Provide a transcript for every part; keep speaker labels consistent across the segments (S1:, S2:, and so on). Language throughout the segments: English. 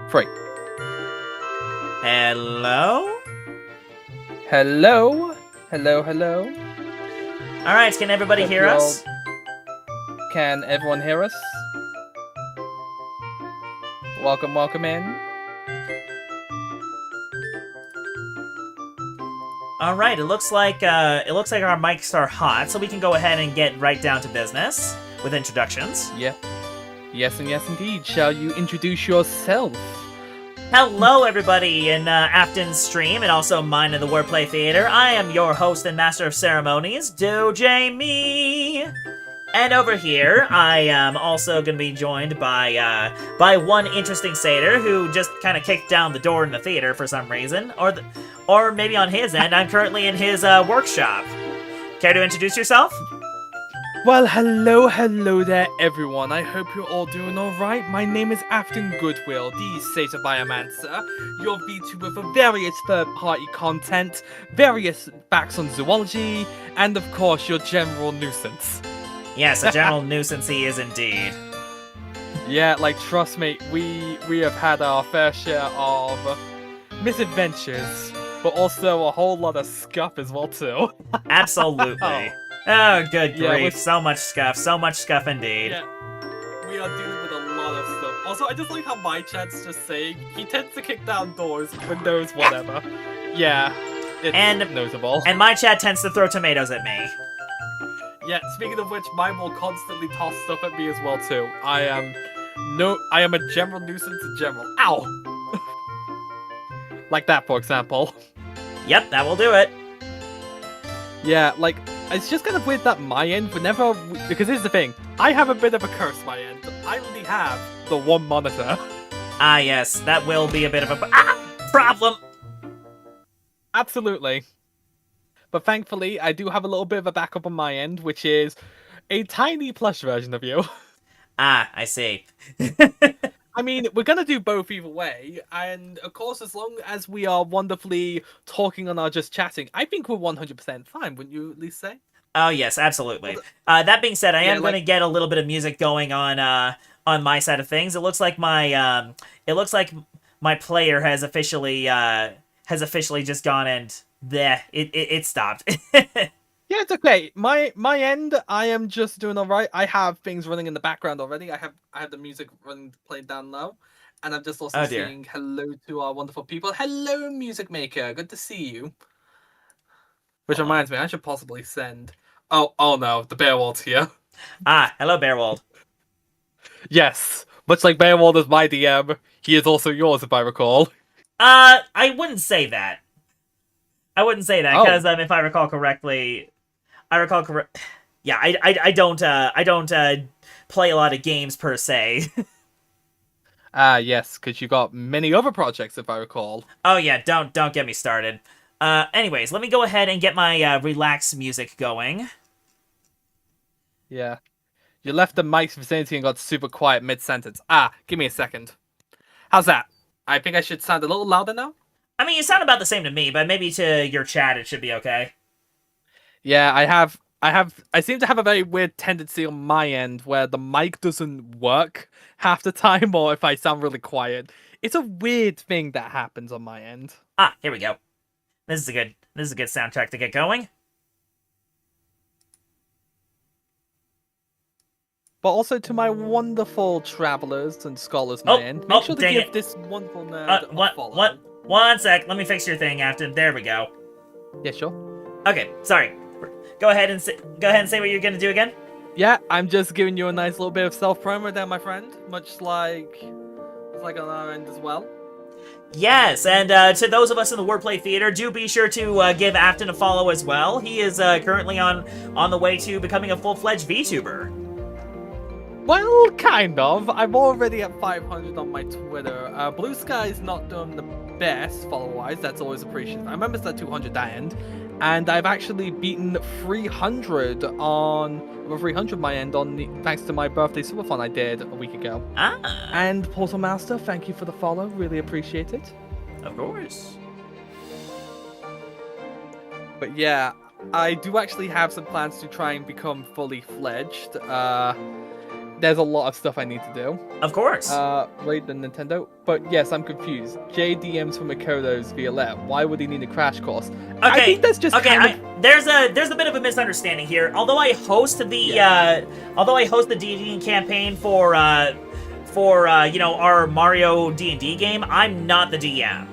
S1: Free.
S2: Hello?
S1: Hello? Hello, hello?
S2: Alright, can everybody
S1: Hope
S2: hear
S1: you
S2: us?
S1: Can everyone hear us? Welcome, welcome in.
S2: Alright, it looks like our mics are hot, so we can go ahead and get right down to business with introductions.
S1: Yeah. Yes and yes indeed. Shall you introduce yourself?
S2: Hello, everybody in Afton's stream, and also mine in the Wordplay Theater. I am your host and master of ceremonies, Doja Me. And over here, I am also going to be joined by one interesting satyr who just kind of kicked down the door in the theater for some reason, or maybe on his end, I'm currently in his workshop. Care to introduce yourself?
S1: Well, hello there, everyone. I hope you're all doing alright. My name is Afton Goodwill, the Satyr Biomancer, your VTuber for various third-party content, various facts on zoology, and of course, your general nuisance.
S2: Yes, a general nuisance he is indeed.
S1: Yeah, like, trust me, we have had our fair share of misadventures, but also a whole lot of scuff as well, too.
S2: Absolutely. Oh, good
S1: Yeah,
S2: grief. So much scuff indeed.
S1: Yeah, we are dealing with a lot of stuff. Also, I just like how my chat's just saying he tends to kick down doors, windows, whatever. Yeah, it's notable.
S2: And my chat tends to throw tomatoes at me.
S1: Yeah, speaking of which, mine will constantly toss stuff at me as well too. I am a general nuisance in general. Ow! Like that, for example.
S2: Yep, that will do it.
S1: Yeah, like, it's just kind of weird that my end, because here's the thing, I have a bit of a curse my end. I only have the one monitor.
S2: Ah, yes, that will be a bit of a problem.
S1: Absolutely. But thankfully, I do have a little bit of a backup on my end, which is a tiny plush version of you.
S2: Ah, I see.
S1: I mean, we're going to do both either way, and of course, as long as we are wonderfully talking and are just chatting, I think we're 100% fine, wouldn't you at least say?
S2: Oh, yes, absolutely. That being said, I am going to get a little bit of music going on my side of things. It looks like my player has officially just gone and it stopped.
S1: Yeah, it's okay. My end, I am just doing alright. I have things running in the background already. I have the music played down low. And I'm just also saying hello to our wonderful people. Hello, Music Maker. Good to see you. Which reminds me, I should possibly send... Oh no, the Bearwald's here.
S2: Ah, hello, Bearwald.
S1: Yes, much like Bearwald is my DM, he is also yours, if I recall.
S2: I wouldn't say that. Because if I recall correctly... Yeah, I don't play a lot of games per se.
S1: Yes, because you got many other projects, if I recall.
S2: Oh yeah, don't get me started. Anyways, let me go ahead and get my relaxed music going.
S1: Yeah. You left the mic's vicinity and got super quiet mid-sentence. Give me a second. How's that? I think I should sound a little louder now?
S2: I mean, you sound about the same to me, but maybe to your chat it should be okay.
S1: Yeah, I seem to have a very weird tendency on my end where the mic doesn't work half the time, or if I sound really quiet. It's a weird thing that happens on my end.
S2: Here we go. This is a good soundtrack to get going.
S1: But also to my wonderful travelers and scholars, my end, make sure to give this wonderful nerd a follow.
S2: One sec, let me fix your thing after. There we go.
S1: Yeah, sure.
S2: Okay, sorry. Go ahead and say what you're gonna do again.
S1: Yeah, I'm just giving you a nice little bit of self-promo there, my friend. Much like on our end as well.
S2: Yes, and to those of us in the Wordplay Theater, do be sure to give Afton a follow as well. He is currently on the way to becoming a full-fledged VTuber.
S1: Well, kind of. I'm already at 500 on my Twitter. Blue Sky's not doing the best follow-wise. That's always appreciated. I remember it's at 200 that end. And I've actually beaten 300 my end thanks to my birthday superfun I did a week ago. And Portal Master, thank you for the follow. Really appreciate it.
S2: Of course.
S1: But yeah, I do actually have some plans to try and become fully fledged. there's a lot of stuff I need to do.
S2: Of course.
S1: Raid the Nintendo. But yes, I'm confused. JDM's from Makoto's VLF. Why would he need a crash course?
S2: Okay.
S1: I think that's just
S2: there's a bit of a misunderstanding here. Although I host the D&D campaign for our Mario D&D game, I'm not the DM.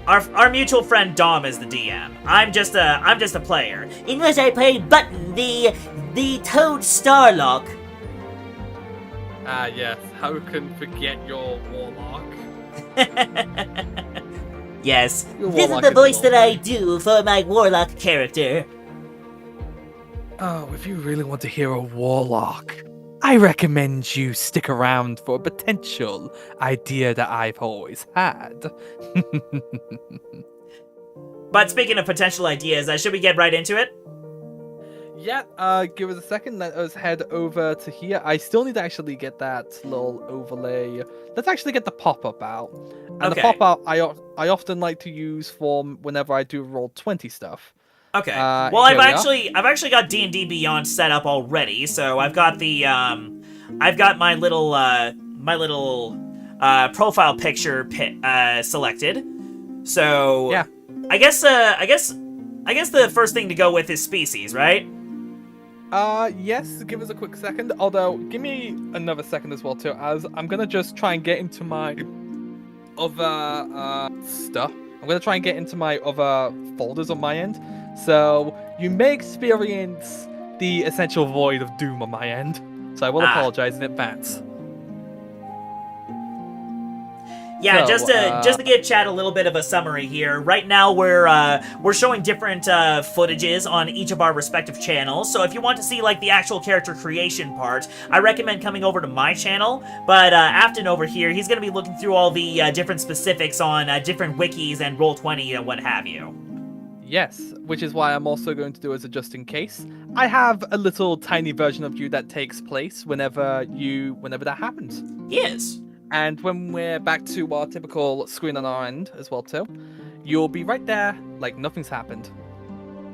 S2: Our mutual friend Dom is the DM. I'm just a player.
S3: Unless I play Button, the Toad Starlock.
S1: Ah, yes. How can forget your Warlock?
S3: Yes,
S1: Your
S3: this is
S1: Warlock
S3: the voice
S1: is
S3: that I
S1: awesome.
S3: do for my Warlock character.
S1: Oh, if you really want to hear a Warlock, I recommend you stick around for a potential idea that I've always had.
S2: But speaking of potential ideas, should we get right into it?
S1: Yeah, give us a second. Let us head over to here. I still need to actually get that little overlay. Let's actually get the pop-up out. And
S2: Okay.
S1: the pop-up I often like to use for whenever I do Roll20 stuff.
S2: Okay.
S1: Well,
S2: Well, I've actually got D&D Beyond set up already, so I've got the I've got my little profile picture selected. So
S1: Yeah.
S2: I guess the first thing to go with is species, right?
S1: Yes, give us a quick second. Although, give me another second as well, too, as I'm gonna just try and get into my other stuff. I'm gonna try and get into my other folders on my end. So, you may experience the essential void of doom on my end. So, I will apologize in advance.
S2: Yeah,
S1: So,
S2: just to give chat a little bit of a summary here. Right now, we're showing different footages on each of our respective channels. So if you want to see like the actual character creation part, I recommend coming over to my channel. But Afton over here, he's going to be looking through all the different specifics on different wikis and Roll20 and what have you.
S1: Yes, which is why I'm also going to do as a just in case. I have a little tiny version of you that takes place whenever that happens.
S2: Yes.
S1: And when we're back to our typical screen on our end as well too, you'll be right there like nothing's happened.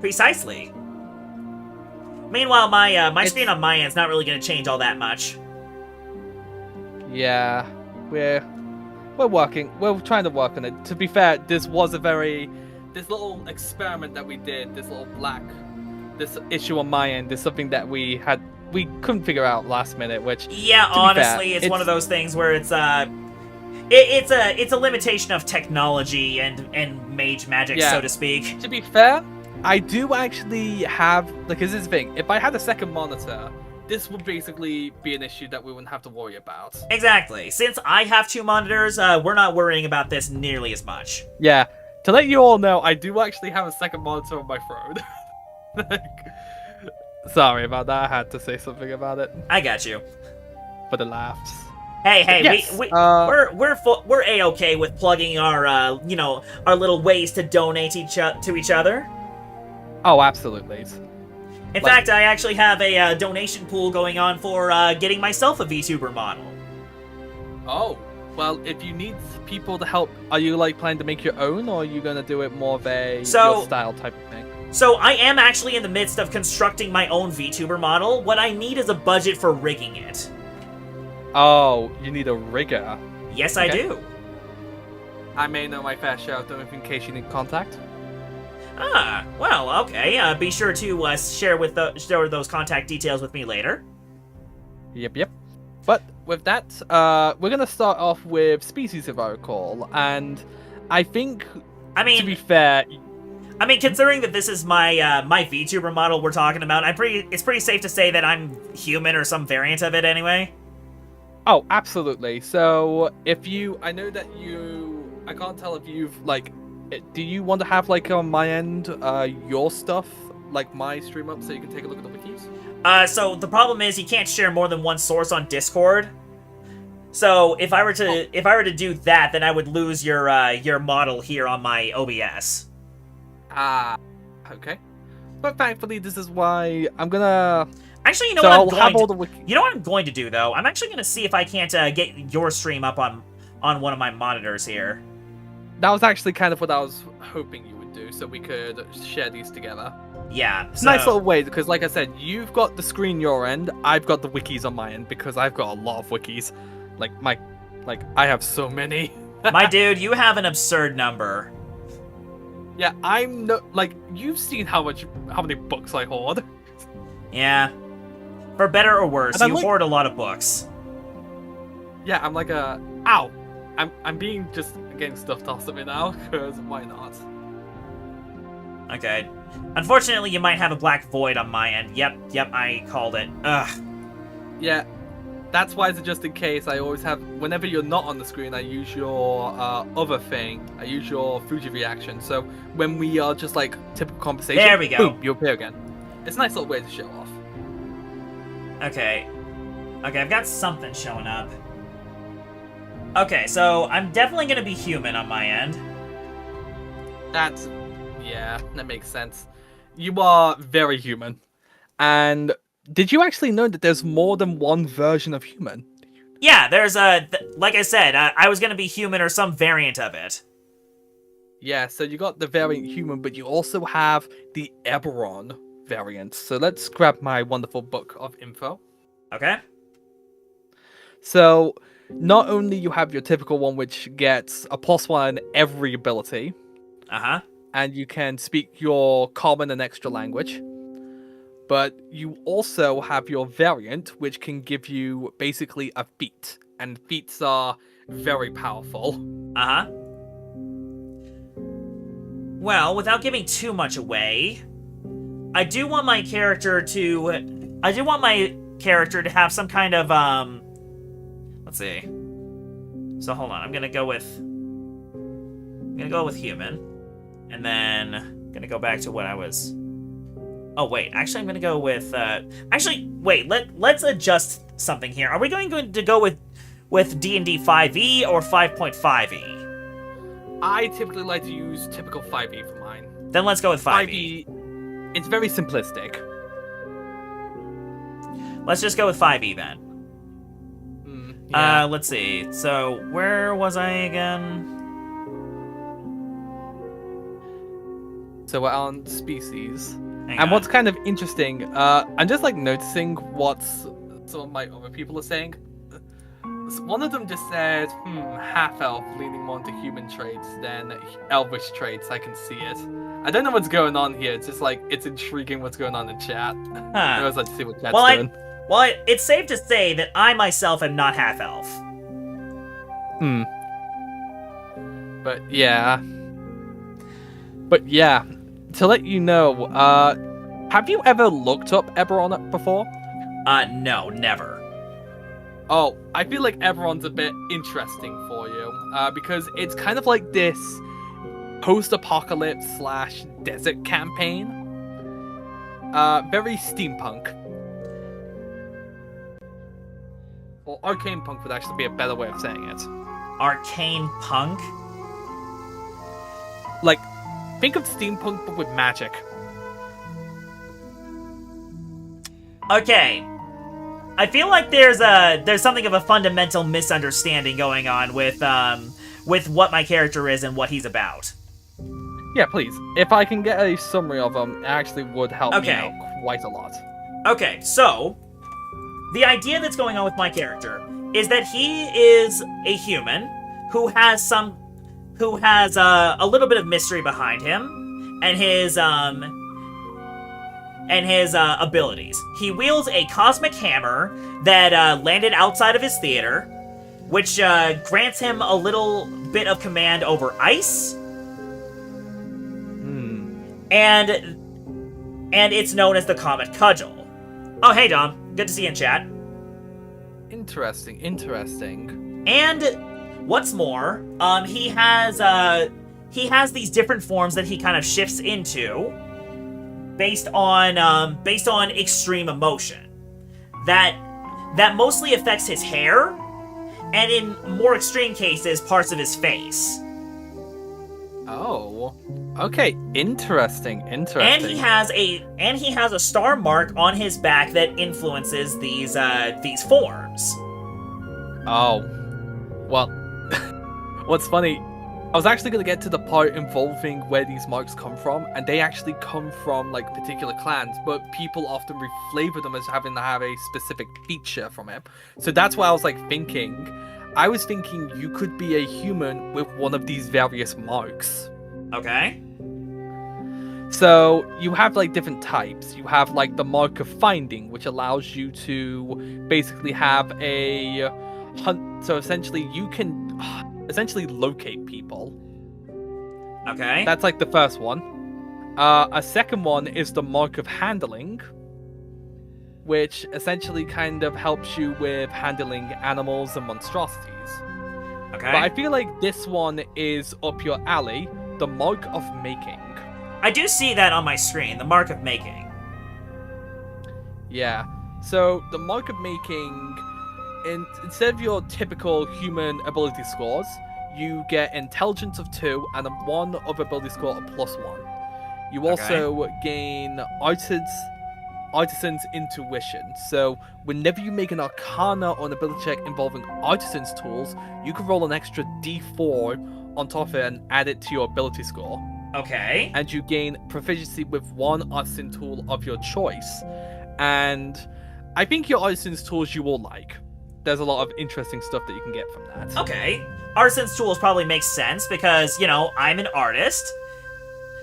S2: Precisely. Meanwhile, my screen on my end's not really going to change all that much.
S1: Yeah, we're working. We're trying to work on it. To be fair, this little experiment that we did, this issue on my end is something that we couldn't figure out last minute, which
S2: Yeah, honestly, it's one of those things where it's a limitation of technology and mage magic, so to speak.
S1: To be fair, I do actually have, because this is the thing, if I had a second monitor, this would basically be an issue that we wouldn't have to worry about.
S2: Exactly. Since I have 2 monitors, we're not worrying about this nearly as much.
S1: Yeah, to let you all know, I do actually have a second monitor on my phone. Sorry about that, I had to say something about it.
S2: I got you.
S1: For the laughs.
S2: Hey,
S1: Yes,
S2: we're A-okay with plugging our our little ways to donate to each other.
S1: Oh, absolutely.
S2: In fact, I actually have a donation pool going on for getting myself a VTuber model.
S1: Oh, well, if you need people to help, are you planning to make your own, or are you gonna do it more of a your style type of thing?
S2: So I am actually in the midst of constructing my own VTuber model. What I need is a budget for rigging it.
S1: Oh, you need a rigger.
S2: Yes,
S1: Okay.
S2: I do.
S1: I may know my fair share of them in case you need contact.
S2: Ah, well, okay. Be sure to share those contact details with me later.
S1: Yep. But with that, we're gonna start off with species, if I recall, and I think, to be fair,
S2: considering that this is my my VTuber model we're talking about, it's pretty safe to say that I'm human or some variant of it anyway.
S1: Oh, absolutely. So, I know that I can't tell if you've, do you want to have, on my end, your stuff, my stream up so you can take a look at the wikis?
S2: So the problem is you can't share more than one source on Discord. So if I were to do that, then I would lose your model here on my OBS.
S1: Okay. But thankfully, this is why I'm gonna...
S2: Actually, you know what I'm going to do, though? I'm actually going to see if I can't get your stream up on one of my monitors here.
S1: That was actually kind of what I was hoping you would do, so we could share these together.
S2: Yeah.
S1: It's a nice little way, because like I said, you've got the screen your end, I've got the wikis on my end, because I've got a lot of wikis. I have so many.
S2: My dude, you have an absurd number.
S1: Yeah, you've seen how many books I hoard.
S2: Yeah. For better or worse,
S1: And
S2: you hoard a lot of books.
S1: Yeah, I'm like ow. I'm being just getting stuff tossed at me now, because why not?
S2: Okay. Unfortunately, you might have a black void on my end. Yep, I called it. Ugh.
S1: Yeah, that's why, just in case, I always have, whenever you're not on the screen, I use your other thing. I use your Fuji reaction. So when we are just like typical conversation,
S2: there we go.
S1: Boom, you appear again. It's a nice little way to show off.
S2: Okay, I've got something showing up. Okay, so I'm definitely gonna be human on my end.
S1: Yeah, that makes sense. You are very human. And did you actually know that there's more than one version of human?
S2: Yeah, there's like I said, I was gonna be human or some variant of it.
S1: Yeah, so you got the variant human, but you also have the Eberron variant. So let's grab my wonderful book of info.
S2: Okay.
S1: So not only you have your typical one, which gets a +1 in every ability.
S2: Uh-huh.
S1: And you can speak your common and extra language. But you also have your variant, which can give you basically a feat. And feats are very powerful.
S2: Uh-huh. Well, without giving too much away, I do want my character to have some kind of, let's see. So hold on, I'm gonna go with human. And then I'm gonna go back to what I was. Oh wait, actually I'm gonna go with let's adjust something here. Are we going to go with D&D 5e or 5.5e?
S1: I typically like to use typical 5e for mine.
S2: Then let's go with 5e.
S1: It's very simplistic.
S2: Let's just go with 5e then.
S1: Yeah.
S2: Let's see. So where was I again?
S1: So we're on species.
S2: Hang
S1: And
S2: on.
S1: what's kind of interesting, I'm just like noticing what some of my other people are saying. One of them just said, half-elf, leaning more into human traits than elvish traits. I can see it. I don't know what's going on here. It's just like, it's intriguing what's going on in chat. I always like to see what chat's doing.
S2: It's safe to say that I myself am not half-elf.
S1: But yeah, to let you know, have you ever looked up Eberron before?
S2: No, never.
S1: Oh, I feel like Eberron's a bit interesting for you, because it's kind of like this post-apocalypse / desert campaign. Very steampunk. Or arcane punk would actually be a better way of saying it.
S2: Arcane punk?
S1: Like, think of steampunk but with magic.
S2: Okay. I feel like there's something of a fundamental misunderstanding going on with what my character is and what he's about.
S1: Yeah, please. If I can get a summary of them, it actually would help me
S2: Okay.
S1: out quite a lot.
S2: Okay, so the idea that's going on with my character is that he is a human who has a little bit of mystery behind him and his abilities. He wields a cosmic hammer that landed outside of his theater, which grants him a little bit of command over ice. And it's known as the Comet Cudgel. Oh, hey, Dom. Good to see you in chat.
S1: Interesting.
S2: And what's more, he has these different forms that he kind of shifts into based on extreme emotion. That mostly affects his hair, and in more extreme cases, parts of his face.
S1: Oh, okay. Interesting.
S2: And he has a star mark on his back that influences these forms.
S1: Oh, well, what's funny? I was actually going to get to the part involving where these marks come from, and they actually come from like particular clans, but people often reflavor them as having to have a specific feature from it. So that's why I was like thinking, I was thinking you could be a human with one of these various marks.
S2: Okay.
S1: So you have like different types. You have like the mark of finding, which allows you to basically have a hunt. So essentially you can essentially locate people.
S2: Okay.
S1: That's like the first one. A second one is the mark of handling, which essentially kind of helps you with handling animals and monstrosities.
S2: Okay.
S1: But I feel like this one is up your alley, the mark of making.
S2: I do see that on my screen, the mark of making.
S1: Yeah. So the mark of making, instead of your typical human ability scores, you get intelligence of 2 and a 1 of ability score of +1. You also gain artisan's intuition. So whenever you make an arcana or an ability check involving artisan's tools, you can roll an extra d4 on top of it and add it to your ability score.
S2: Okay.
S1: And you gain proficiency with 1 artisan tool of your choice. And I think your artisan's tools you will like. There's a lot of interesting stuff that you can get from that.
S2: Okay. Artisan's tools probably makes sense because, you know, I'm an artist,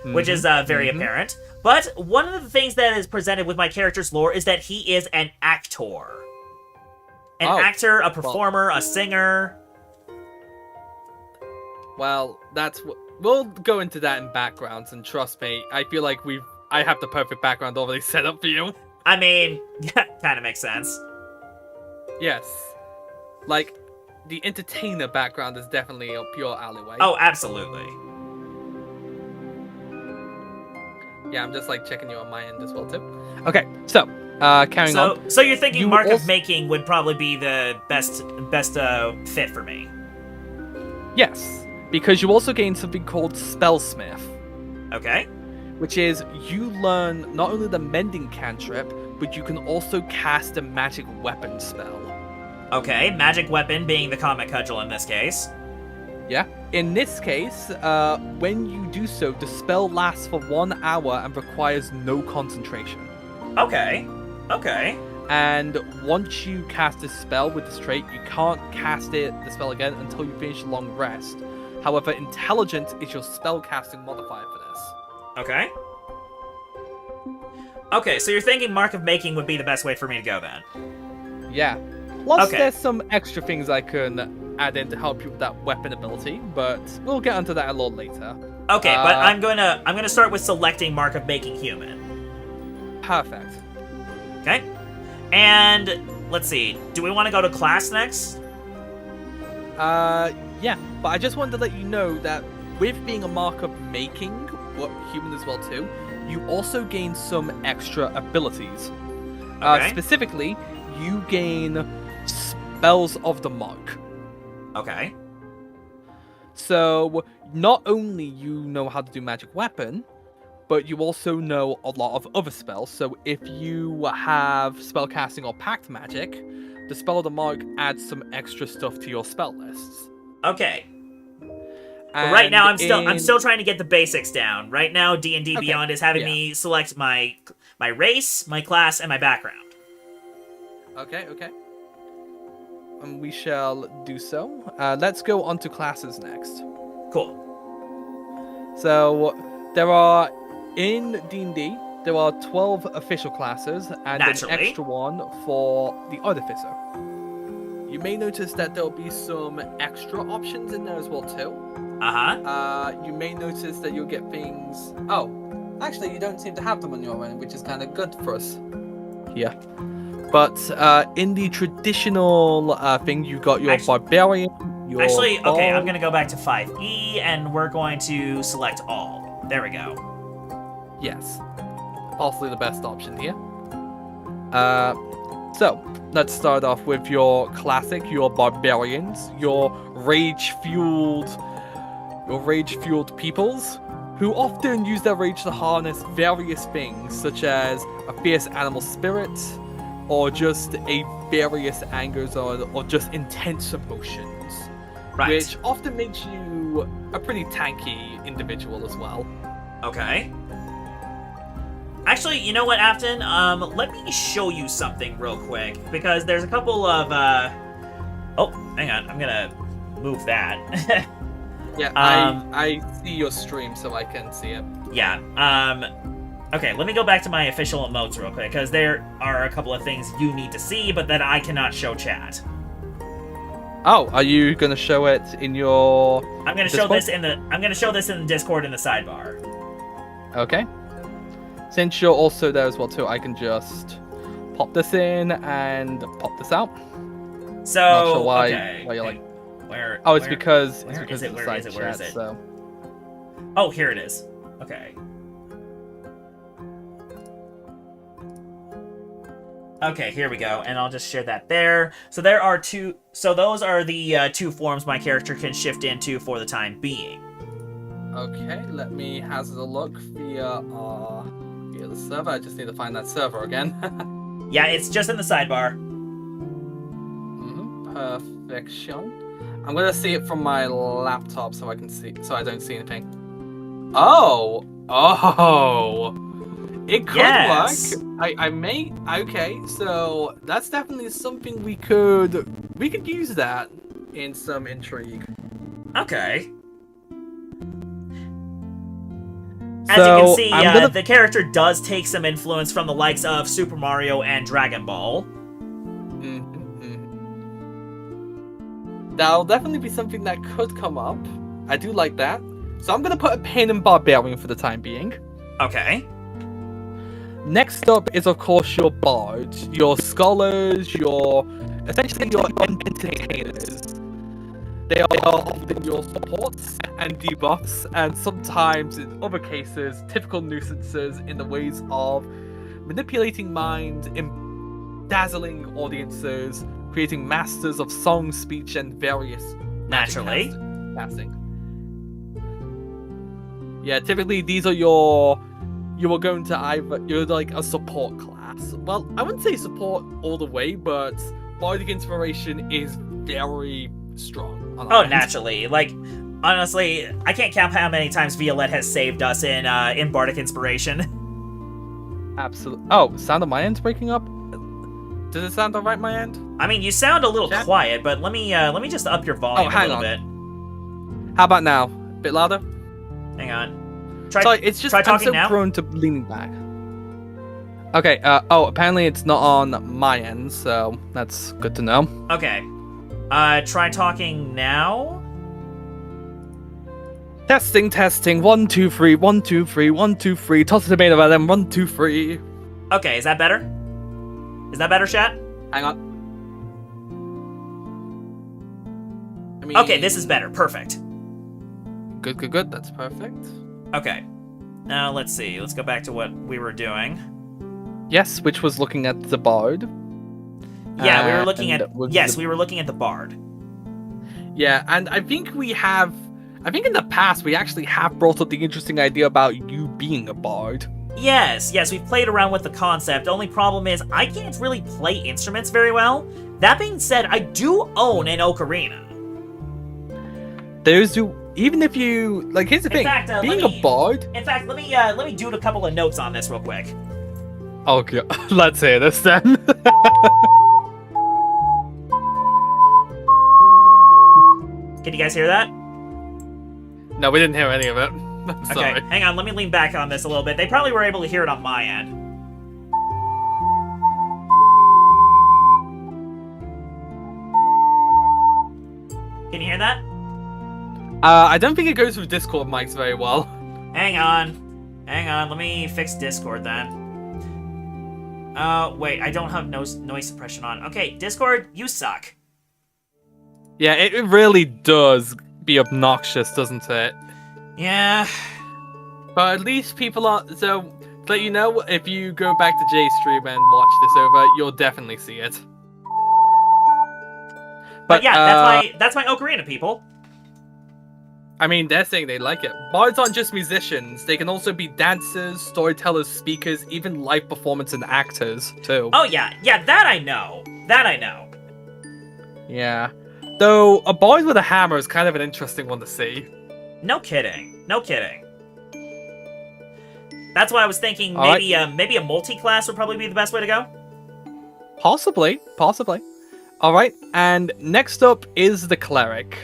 S2: which is very apparent. But one of the things that is presented with my character's lore is that he is an actor. An actor, a performer, a singer.
S1: Well, that's what... We'll go into that in backgrounds, and trust me, I feel like I have the perfect background already set up for you.
S2: I mean, kind of makes sense.
S1: Yes. Like, the entertainer background is definitely up your alleyway.
S2: Oh, absolutely.
S1: Yeah, I'm just like checking you on my end as well too. Okay, so carrying on.
S2: So you're thinking mark of making would probably be the best fit for me.
S1: Yes, because you also gain something called Spellsmith.
S2: Okay.
S1: Which is you learn not only the mending cantrip, but you can also cast a magic weapon spell.
S2: Okay, magic weapon being the comet cudgel in this case.
S1: Yeah. In this case, when you do so, the spell lasts for 1 hour and requires no concentration.
S2: Okay. Okay.
S1: And once you cast this spell with this trait, you can't cast the spell again until you finish a long rest. However, intelligence is your spellcasting modifier for this.
S2: Okay. Okay, so you're thinking mark of making would be the best way for me to go then?
S1: Yeah. Plus, there's some extra things I can add in to help you with that weapon ability, but we'll get onto that a little later.
S2: Okay, but I'm gonna start with selecting mark of making human.
S1: Perfect.
S2: Okay. And let's see. Do we want to go to class next?
S1: Yeah, but I just wanted to let you know that with being a mark of making, or human as well too, you also gain some extra abilities.
S2: Okay.
S1: Specifically, you gain spells of the mark.
S2: Okay.
S1: So not only you know how to do magic weapon, but you also know a lot of other spells. So if you have spellcasting or pact magic, the spell of the mark adds some extra stuff to your spell lists.
S2: Okay. But right now, I'm still trying to get the basics down. Right now, D&D Beyond is having me select my race, my class, and my background.
S1: Okay. And we shall do so. Let's go on to classes next.
S2: Cool.
S1: So there are in D&D there are 12 official classes and an extra one for the Artificer. You may notice that there'll be some extra options in there as well too. You may notice that you'll get things... Oh, actually you don't seem to have them on your end, which is kind of good for us. Yeah. But in the traditional thing, you got your Barbarian, your Bard.
S2: Okay, I'm going to go back to 5e, and we're going to select all. There we go.
S1: Yes. Possibly the best option here. So, let's start off with your classic, your Barbarians, your rage-fueled peoples, who often use their rage to harness various things, such as a fierce animal spirit, or just a various angers, or just intense emotions.
S2: Right.
S1: which often makes you a pretty tanky individual as well.
S2: Okay. Actually, you know what, Afton? Let me show you something real quick, because there's a couple of, Oh, hang on. I'm gonna move that.
S1: Yeah, I see your stream, so I can see it.
S2: Yeah, okay, let me go back to my official emotes real quick, because there are a couple of things you need to see, but that I cannot show chat.
S1: Oh, are you gonna show it in your?
S2: I'm gonna show this in the. I'm gonna show this in the Discord in the sidebar.
S1: Okay. Since you're also there as well too, I can just pop this in and pop this out.
S2: So
S1: Not sure why.
S2: okay.
S1: Why you're like.
S2: Where?
S1: Oh, it's
S2: where-
S1: because
S2: where
S1: it's
S2: is it?
S1: of the
S2: Where
S1: side
S2: is it? Where is
S1: chat,
S2: it?
S1: So.
S2: Oh, here it is. Okay. Okay, here we go, and I'll just share that there. So there are two. So those are the two forms my character can shift into for the time being.
S1: Okay, let me hazard a look via the server. I just need to find that server again.
S2: Yeah, it's just in the sidebar.
S1: Perfection. I'm gonna see it from my laptop so I can see, so I don't see anything. Oh, it could
S2: Yes.
S1: work. I may. Okay, so that's definitely something we could use that in some intrigue.
S2: Okay. As you can see, the character does take some influence from the likes of Super Mario and Dragon Ball.
S1: That'll definitely be something that could come up. I do like that. So I'm gonna put a pin in Barbarian for the time being.
S2: Okay.
S1: Next up is of course your bards, your scholars, essentially your entertainers. They are often your supports and debuffs, and sometimes in other cases, typical nuisances in the ways of manipulating mind, dazzling audiences, creating masters of song, speech, and various
S2: Naturally.
S1: casting. Yeah, typically these are you are going to you're like a support class. Well, I wouldn't say support all the way, but bardic inspiration is very strong.
S2: Oh, naturally. Like, honestly, I can't count how many times Violette has saved us in Bardic Inspiration.
S1: Absolutely. Oh, sound of my end's breaking up? Does it sound alright my end?
S2: I mean, you sound a little
S1: Chat?
S2: quiet, but let me just up your volume
S1: hang
S2: a little
S1: on.
S2: bit.
S1: How about now? A bit louder?
S2: Hang on. Try
S1: It's just
S2: try
S1: I'm
S2: talking
S1: so
S2: now.
S1: prone to leaning back. Okay, apparently it's not on my end, so that's good to know.
S2: Okay. Try talking now.
S1: Testing. 1, 2, 3, 1, 2, 3, 1, 2, 3. Toss the tomato at them. 1, 2, 3.
S2: Okay, is that better? Is that better, chat?
S1: Hang on.
S2: Okay, this is better. Perfect.
S1: Good. That's perfect.
S2: Okay. Now let's see. Let's go back to what we were doing.
S1: Yes, which was looking at the bard.
S2: Yeah, we were looking
S1: And
S2: at.
S1: was
S2: Yes,
S1: the-
S2: we were looking at the bard.
S1: Yeah, and I think in the past we actually have brought up the interesting idea about you being a bard.
S2: Yes, we've played around with the concept. Only problem is I can't really play instruments very well. That being said, I do own an ocarina.
S1: Those who, even if you like, here's the
S2: In
S1: thing:
S2: fact,
S1: being
S2: let me-
S1: a bard.
S2: In fact, let me do a couple of notes on this real quick.
S1: Okay, let's hear this then.
S2: Can you guys hear that?
S1: No, we didn't hear any of it. I'm sorry.
S2: Okay, hang on. Let me lean back on this a little bit. They probably were able to hear it on my end. Can you hear that?
S1: I don't think it goes with Discord mics very well.
S2: Hang on. Let me fix Discord then. Wait, I don't have noise suppression on. Okay, Discord, you suck.
S1: Yeah, it really does be obnoxious, doesn't it?
S2: Yeah.
S1: But at least people are. So, to let you know, if you go back to Jay's stream and watch this over, you'll definitely see it.
S2: But yeah, that's my ocarina, people.
S1: I mean, they're saying they like it. Bards aren't just musicians. They can also be dancers, storytellers, speakers, even live performance and actors, too.
S2: Oh, yeah, that I know.
S1: Yeah. Though a boy with a hammer is kind of an interesting one to see.
S2: No kidding. No kidding. That's why I was thinking
S1: All
S2: maybe a multi-class would probably be the best way to go.
S1: Possibly. Alright, and next up is the cleric,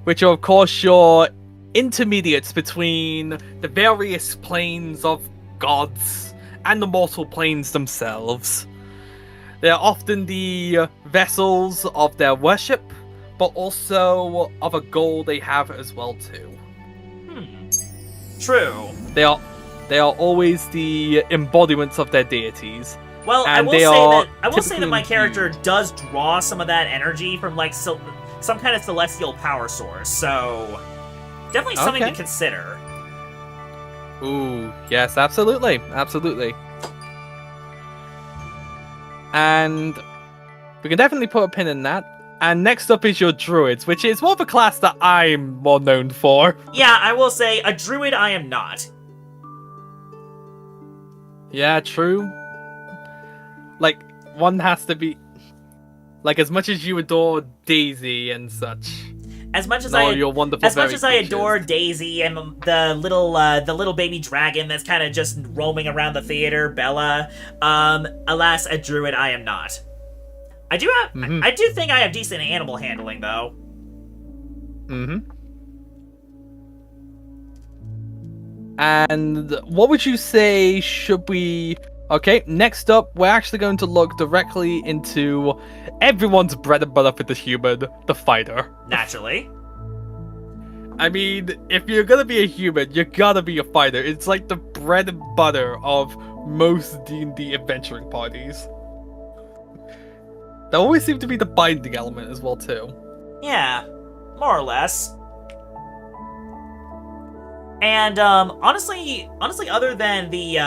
S1: which are of course your intermediates between the various planes of gods and the mortal planes themselves. They are often the vessels of their worship, but also of a goal they have as well too.
S2: True.
S1: They are always the embodiments of their deities.
S2: Well,
S1: And
S2: I will say that my
S1: typically
S2: character does draw some of that energy from like some kind of celestial power source. So definitely something to
S1: Okay.
S2: consider.
S1: Ooh, yes, absolutely. And we can definitely put a pin in that. And next up is your druids, which is more of a class that I'm more known for.
S2: Yeah, I will say a druid I am not.
S1: Yeah, true. Like, one has to be... Like, as much as you adore Daisy and such.
S2: As much as
S1: your wonderful
S2: as much
S1: fairy
S2: as I
S1: creatures.
S2: adore Daisy and the little baby dragon that's kind of just roaming around the theater, Bella, alas, a druid I am not. I do think I have decent animal handling though.
S1: And what would you say should we... Okay, next up, we're actually going to look directly into everyone's bread and butter for the human, the fighter.
S2: Naturally.
S1: I mean, if you're gonna be a human, you gotta be a fighter. It's like the bread and butter of most D&D adventuring parties. There always seems to be the binding element as well, too.
S2: Yeah, more or less. And honestly, other than the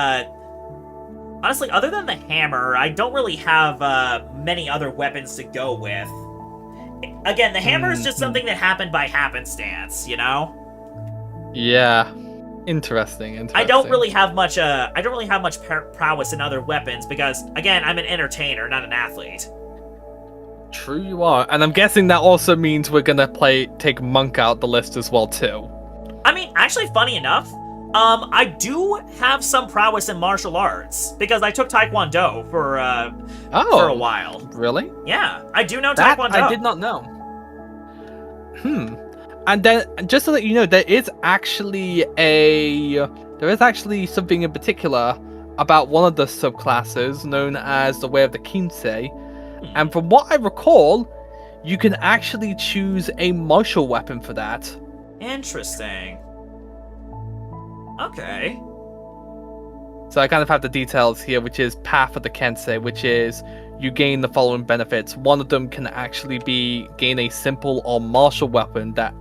S2: hammer, I don't really have many other weapons to go with. Again, the hammer is just something that happened by happenstance, you know?
S1: Yeah. Interesting.
S2: I don't really have much prowess in other weapons because, again, I'm an entertainer, not an athlete.
S1: True you are. And I'm guessing that also means we're gonna take Monk out the list as well, too.
S2: I mean, actually, funny enough, I do have some prowess in martial arts because I took Taekwondo for a while.
S1: Really?
S2: Yeah, I do know
S1: That
S2: Taekwondo.
S1: I did not know. And then, just to let you know, there is actually something in particular about one of the subclasses known as the Way of the Kinsei. And from what I recall, you can actually choose a martial weapon for that.
S2: Interesting. Okay.
S1: So I kind of have the details here, which is Path of the Kensei, which is you gain the following benefits. One of them can actually be gain a simple or martial weapon that...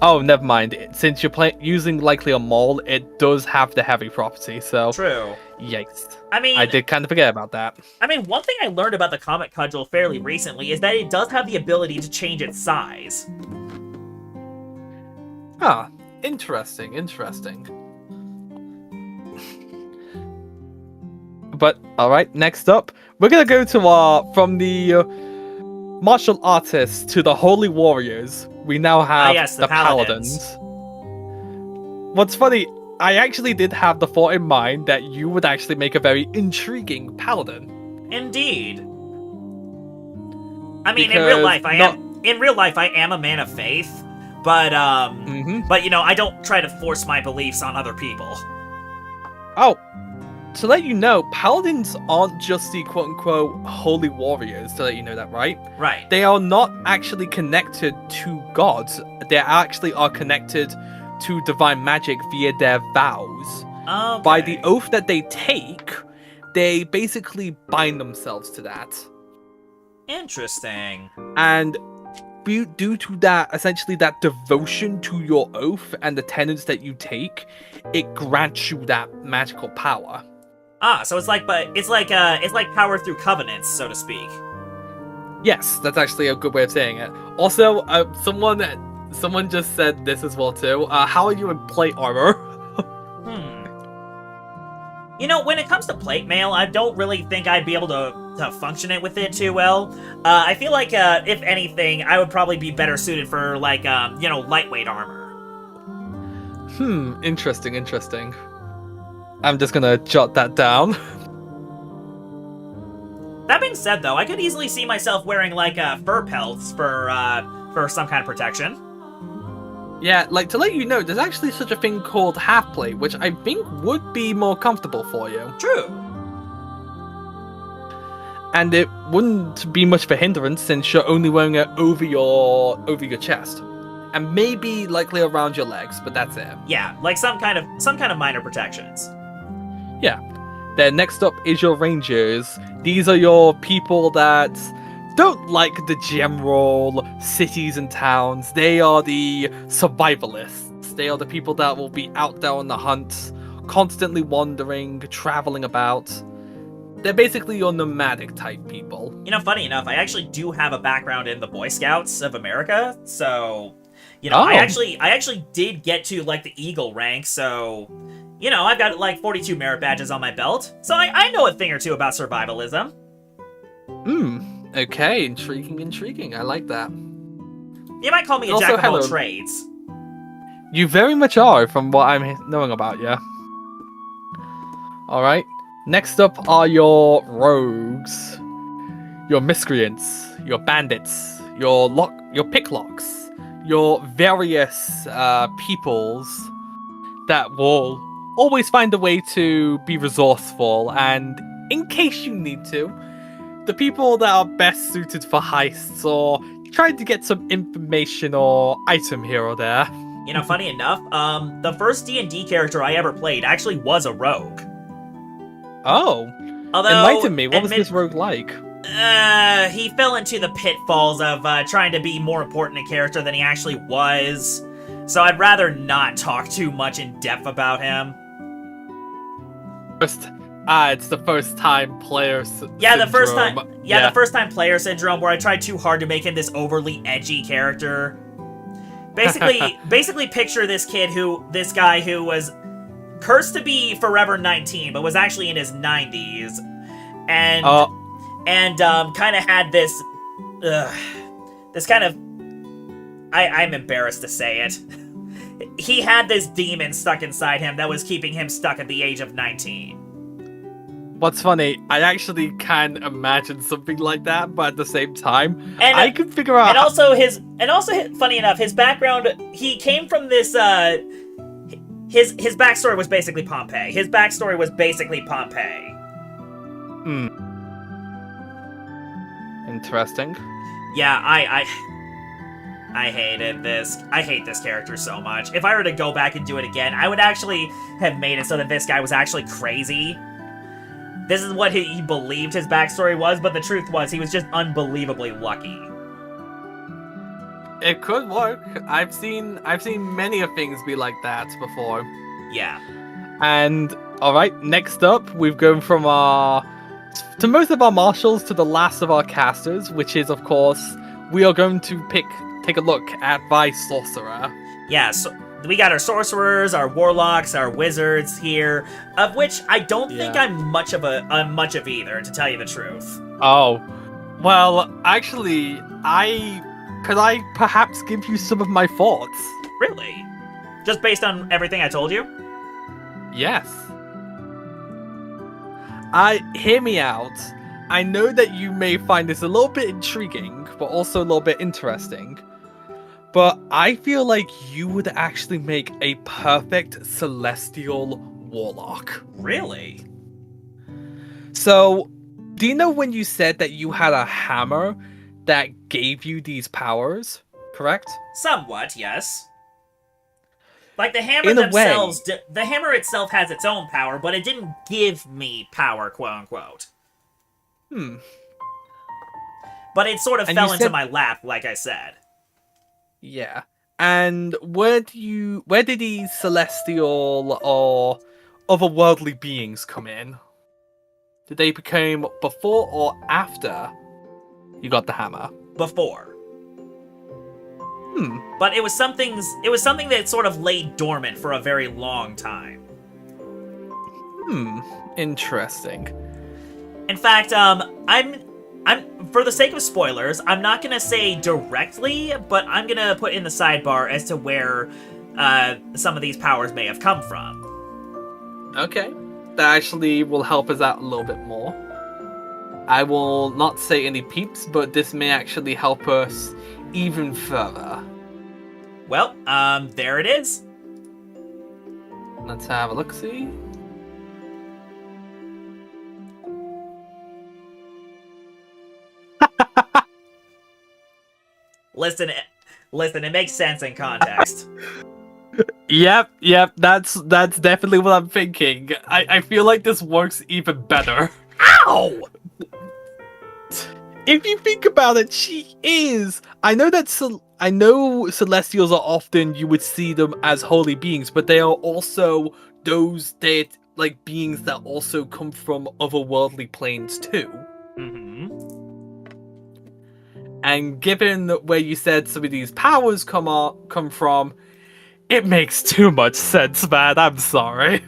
S1: Oh, never mind. Since you're using likely a maul, it does have the heavy property, so...
S2: True.
S1: Yikes.
S2: I mean...
S1: I did kind of forget about that.
S2: I mean, one thing I learned about the Comet Cudgel fairly recently is that it does have the ability to change its size.
S1: Ah, interesting. But, alright, next up, we're gonna go to from the martial artists to the holy warriors. We now have
S2: the Paladins.
S1: What's funny, I actually did have the thought in mind that you would actually make a very intriguing paladin.
S2: Indeed. I mean,
S1: Because
S2: in real life, I am a man of faith, but but you know, I don't try to force my beliefs on other people.
S1: Oh, to let you know, paladins aren't just the quote-unquote holy warriors, to let you know that, right?
S2: Right.
S1: They are not actually connected to gods. They actually are connected to divine magic via their vows.
S2: Okay.
S1: By the oath that they take, they basically bind themselves to that.
S2: Interesting.
S1: And due to that, essentially that devotion to your oath and the tenets that you take, it grants you that magical power.
S2: Ah, so it's like power through covenants, so to speak.
S1: Yes, that's actually a good way of saying it. Also, someone just said this as well too. How are you in plate armor?
S2: You know, when it comes to plate mail, I don't really think I'd be able to function it with it too well. I feel like, if anything, I would probably be better suited for, like, lightweight armor.
S1: Interesting, interesting. I'm just gonna jot that down.
S2: That being said, though, I could easily see myself wearing, like, fur pelts for some kind of protection.
S1: Yeah, like, to let you know, there's actually such a thing called half-plate, which I think would be more comfortable for you.
S2: True.
S1: And it wouldn't be much of a hindrance since you're only wearing it over your chest. And maybe likely around your legs, but that's it.
S2: Yeah, like some kind of minor protections.
S1: Yeah. Then next up is your rangers. These are your people that don't like the general cities and towns. They are the survivalists. They are the people that will be out there on the hunt, constantly wandering, traveling about. They're basically your nomadic type people.
S2: You know, funny enough, I actually do have a background in the Boy Scouts of America, so I actually did get to like the Eagle rank, so I've got like 42 merit badges on my belt, so I know a thing or two about survivalism.
S1: Okay, intriguing. I like that.
S2: You might call me a jack of all trades.
S1: You very much are, from what I'm knowing about you. Alright, next up are your rogues, your miscreants, your bandits, your picklocks, your various peoples that will always find a way to be resourceful, and in case you need to, the people that are best suited for heists or trying to get some information or item here or there.
S2: You know, funny enough, the first D&D character I ever played actually was a rogue.
S1: Oh. Enlighten me, what was this rogue like?
S2: He fell into the pitfalls of trying to be more important a character than he actually was. So I'd rather not talk too much in depth about him.
S1: It's the first time player syndrome.
S2: The first time player syndrome, where I tried too hard to make him this overly edgy character. Basically picture this guy who was cursed to be forever 19, but was actually in his 90s, and kind of had this kind of, I'm embarrassed to say it. He had this demon stuck inside him that was keeping him stuck at the age of 19.
S1: What's funny, I actually can imagine something like that, but at the same time, I can figure out.
S2: Funny enough, his background, he came from this. His backstory was basically Pompeii.
S1: Interesting.
S2: Yeah, I hated this. I hate this character so much. If I were to go back and do it again, I would actually have made it so that this guy was actually crazy. This is what he believed his backstory was, but the truth was he was just unbelievably lucky.
S1: It could work. I've seen many of things be like that before.
S2: Yeah.
S1: And alright, next up we've gone from to most of our marshals to the last of our casters, which is of course we are going to take a look at Vice Sorcerer.
S2: Yeah, so we got our sorcerers, our warlocks, our wizards here, of which I don't think I'm much of either, to tell you the truth.
S1: Oh, well, actually, could I perhaps give you some of my thoughts?
S2: Really? Just based on everything I told you?
S1: Yes. Hear me out. I know that you may find this a little bit intriguing, but also a little bit interesting. But I feel like you would actually make a perfect celestial warlock.
S2: Really?
S1: So, do you know when you said that you had a hammer that gave you these powers, correct?
S2: Somewhat, yes. Like the hammer themselves, the hammer itself has its own power, but it didn't give me power, quote unquote. But it sort of fell into my lap, like I said.
S1: Yeah. And where did these celestial or otherworldly beings come in? Did they become before or after you got the hammer?
S2: Before. But it was something that sort of lay dormant for a very long time.
S1: Interesting.
S2: In fact, I'm for the sake of spoilers, I'm not gonna say directly, but I'm gonna put in the sidebar as to where some of these powers may have come from.
S1: Okay. That actually will help us out a little bit more. I will not say any peeps, but this may actually help us even further.
S2: Well, there it is.
S1: Let's have a look-see.
S2: Listen, it makes sense in context.
S1: Yep, that's definitely what I'm thinking. I feel like this works even better.
S2: Ow!
S1: If you think about it, she is. I know Celestials are often, you would see them as holy beings, but they are also those beings that also come from otherworldly planes too.
S2: Mm-hmm.
S1: And given where you said some of these powers come from, it makes too much sense, man. I'm sorry.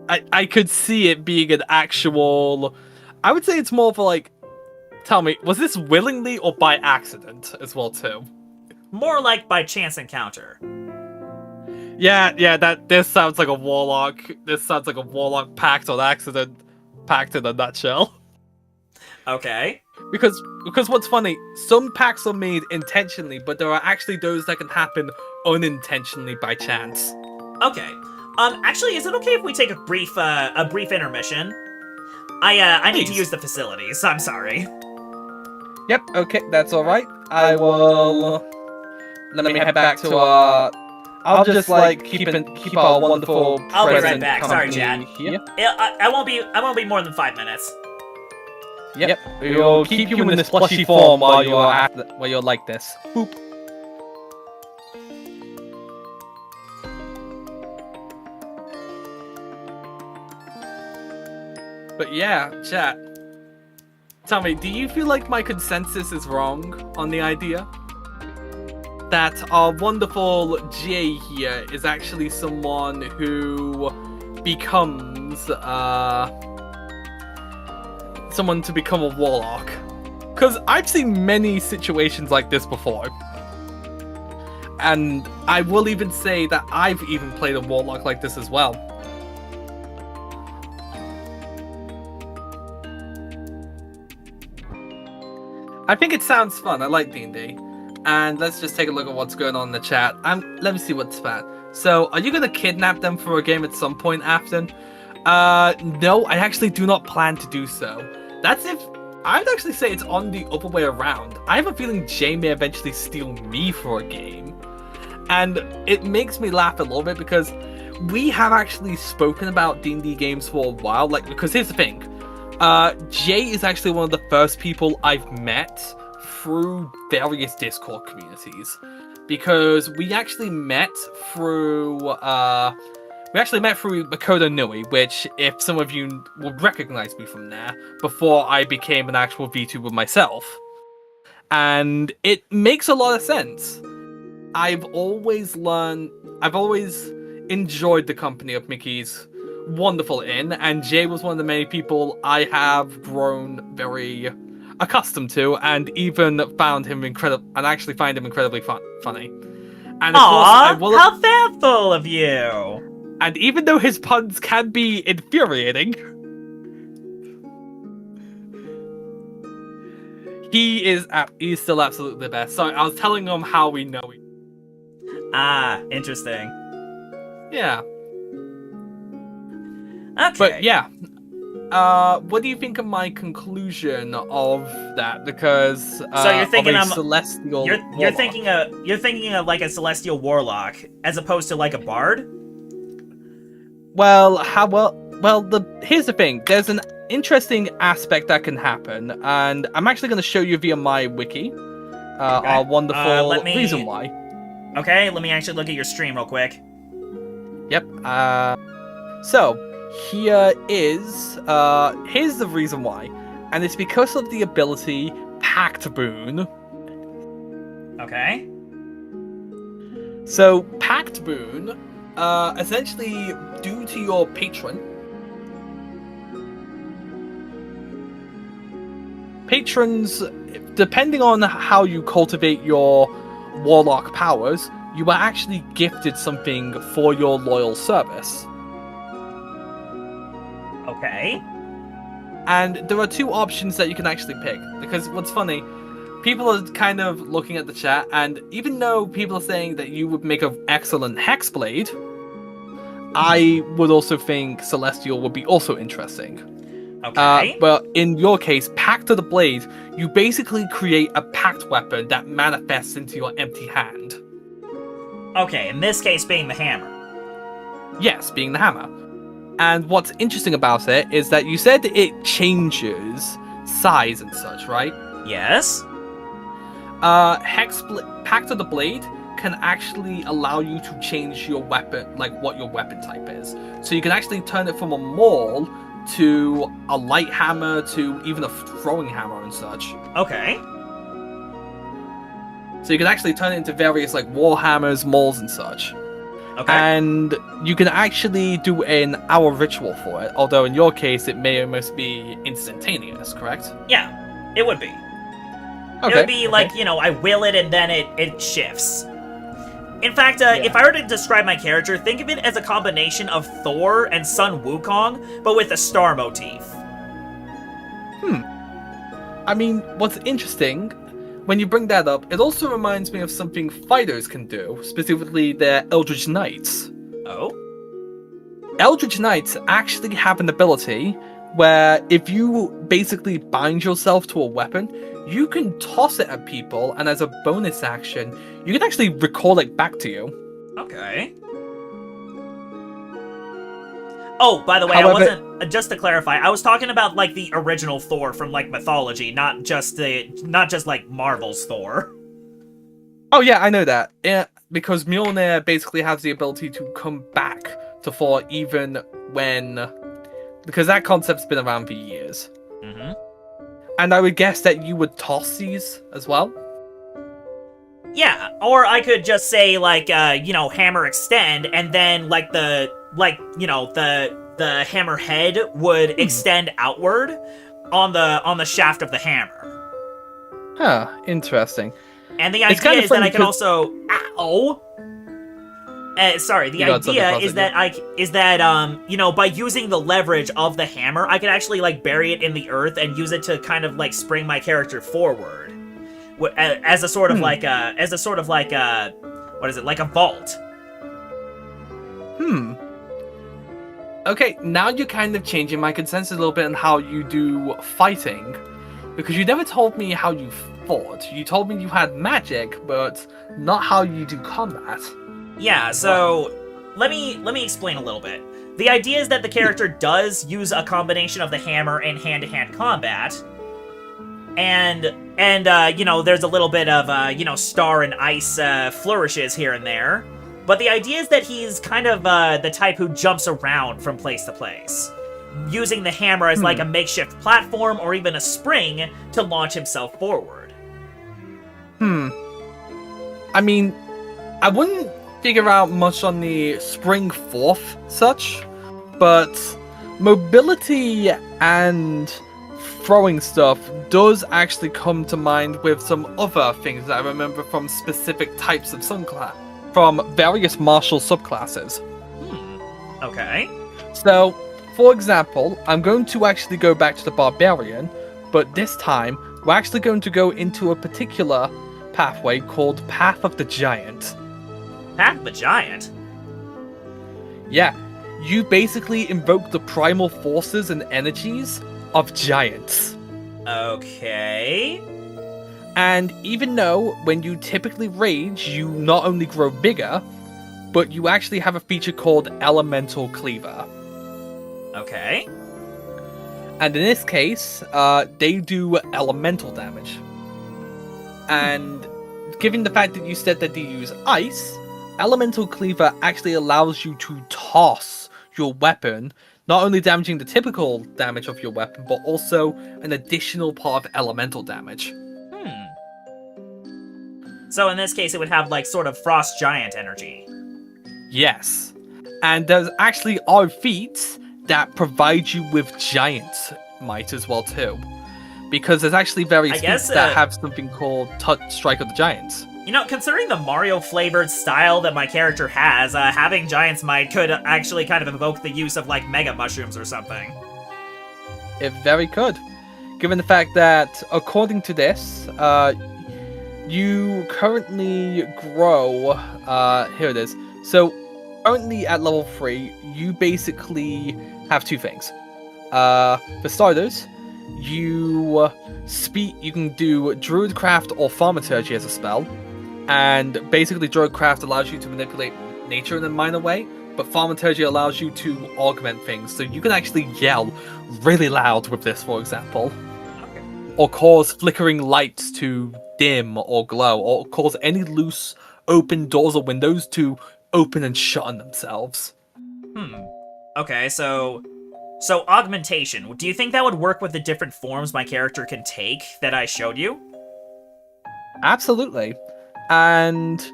S1: I could see it being an actual... I would say it's more of a, like... Tell me, was this willingly or by accident as well, too?
S2: More like by chance encounter.
S1: Yeah, this sounds like a warlock. This sounds like a warlock pact on accident. Pact in a nutshell.
S2: Okay.
S1: Because what's funny, some pacts are made intentionally, but there are actually those that can happen unintentionally by chance.
S2: Okay. Actually, is it okay if we take a brief intermission? I need to use the facilities. I'm sorry.
S1: Yep. Okay, that's all right. I will. Let me head back to our. I'll just keep our wonderful.
S2: I'll be right
S1: present
S2: back. Sorry,
S1: company
S2: Chad.
S1: here.
S2: I won't be more than 5 minutes.
S1: Yep. We'll keep you in this plushy form while you're like this. Boop. But yeah, chat. Tell me, do you feel like my consensus is wrong on the idea? That our wonderful Jay here is actually someone who becomes, someone to become a warlock. Because I've seen many situations like this before. And I will even say that I've even played a warlock like this as well. I think it sounds fun. I like D&D. And let's just take a look at what's going on in the chat. Let me see what's bad. So, are you going to kidnap them for a game at some point, Afton? No, I actually do not plan to do so. That's if... I would actually say it's on the other way around. I have a feeling Jay may eventually steal me for a game. And it makes me laugh a little bit because we have actually spoken about D&D games for a while. Because here's the thing. Jay is actually one of the first people I've met through various Discord communities, because we actually met through Makoto Nui, which, if some of you would recognize me from there, before I became an actual VTuber myself. And it makes a lot of sense. I've always enjoyed the company of Mickey's wonderful inn, and Jay was one of the many people I have grown very accustomed to, and even found him incredibly funny. And of course,
S2: how thoughtful of you!
S1: And even though his puns can be infuriating, he's still absolutely the best. Sorry, I was telling him how we know each other.
S2: Ah, interesting.
S1: Yeah.
S2: Okay.
S1: But yeah, what do you think of my conclusion of that? Because
S2: so you're thinking
S1: celestial.
S2: You're thinking of like a celestial warlock as opposed to like a bard.
S1: Well, here's the thing. There's an interesting aspect that can happen, and I'm actually going to show you via my wiki. Our wonderful reason why.
S2: Okay, let me actually look at your stream real quick.
S1: Yep. So. Here's the reason why, and it's because of the ability Pact Boon.
S2: Okay.
S1: So Pact Boon essentially, due to your patron, patrons, depending on how you cultivate your warlock powers, you are actually gifted something for your loyal service.
S2: Okay.
S1: And there are two options that you can actually pick. Because what's funny, people are kind of looking at the chat, and even though people are saying that you would make an excellent Hexblade, I would also think Celestial would be also interesting.
S2: Okay.
S1: But in your case, Pact of the Blade, you basically create a pact weapon that manifests into your empty hand.
S2: Okay, in this case being the hammer.
S1: Yes, being the hammer. And what's interesting about it is that you said it changes size and such, right?
S2: Yes.
S1: Pact of the Blade can actually allow you to change your weapon, like what your weapon type is. So you can actually turn it from a maul to a light hammer to even a throwing hammer and such.
S2: Okay.
S1: So you can actually turn it into various like war hammers, mauls, and such.
S2: Okay.
S1: And you can actually do an hour ritual for it, although in your case it may almost be instantaneous, correct?
S2: Yeah, it would be.
S1: Okay.
S2: It would be like, you know, I will it and then it shifts. In fact, if I were to describe my character, think of it as a combination of Thor and Sun Wukong, but with a star motif.
S1: I mean, what's interesting, when you bring that up, it also reminds me of something fighters can do, specifically their Eldritch Knights.
S2: Oh?
S1: Eldritch Knights actually have an ability where if you basically bind yourself to a weapon, you can toss it at people, and as a bonus action, you can actually recall it back to you.
S2: Okay. Oh, by the way,
S1: However,
S2: I wasn't, just to clarify, I was talking about, like, the original Thor from, like, mythology, not just like, Marvel's Thor.
S1: Oh yeah, I know that. Yeah, because Mjolnir basically has the ability to come back to Thor even when... Because that concept's been around for years.
S2: Mm-hmm.
S1: And I would guess that you would toss these as well?
S2: Yeah, or I could just say, like, hammer extend, and then, like, the hammer head would extend outward on the shaft of the hammer.
S1: Huh, interesting.
S2: And the idea is that I can also... Ow! The idea is that by using the leverage of the hammer, I can actually, like, bury it in the earth and use it to kind of, like, spring my character forward. As a sort of like a vault.
S1: Okay, now you're kind of changing my consensus a little bit on how you do fighting. Because you never told me how you fought. You told me you had magic, but not how you do combat.
S2: Yeah, so let me explain a little bit. The idea is that the character does use a combination of the hammer in hand-to-hand combat. And there's a little bit of, star and ice flourishes here and there. But the idea is that he's kind of the type who jumps around from place to place, using the hammer as like a makeshift platform or even a spring to launch himself forward.
S1: I mean, I wouldn't figure out much on the spring forth such, but mobility and throwing stuff does actually come to mind with some other things that I remember from specific types of from various martial subclasses.
S2: Okay.
S1: So, for example, I'm going to actually go back to the Barbarian, but this time we're actually going to go into a particular pathway called Path of the Giant.
S2: Path of the Giant?
S1: Yeah, you basically invoke the primal forces and energies of giants.
S2: Okay.
S1: And even though when you typically rage, you not only grow bigger, but you actually have a feature called Elemental Cleaver.
S2: Okay.
S1: And in this case, they do elemental damage. And given the fact that you said that they use ice, Elemental Cleaver actually allows you to toss your weapon, not only damaging the typical damage of your weapon, but also an additional part of elemental damage.
S2: So in this case, it would have, like, sort of frost giant energy.
S1: Yes. And there's actually are feats that provide you with giant might as well too. Because there's actually various feats that have something called Touch Strike of the Giants.
S2: You know, considering the Mario-flavored style that my character has, having Giant's Might could actually kind of invoke the use of, like, Mega Mushrooms or something.
S1: It very could. Given the fact that, according to this, you currently grow... here it is. So, currently at level 3, you basically have two things. For starters, you can do Druidcraft or Thaumaturgy as a spell. And basically, Druidcraft allows you to manipulate nature in a minor way, but Thaumaturgy allows you to augment things. So you can actually yell really loud with this, for example. Okay. Or cause flickering lights to dim or glow, or cause any loose open doors or windows to open and shut on themselves.
S2: Okay, so augmentation. Do you think that would work with the different forms my character can take that I showed you?
S1: Absolutely. And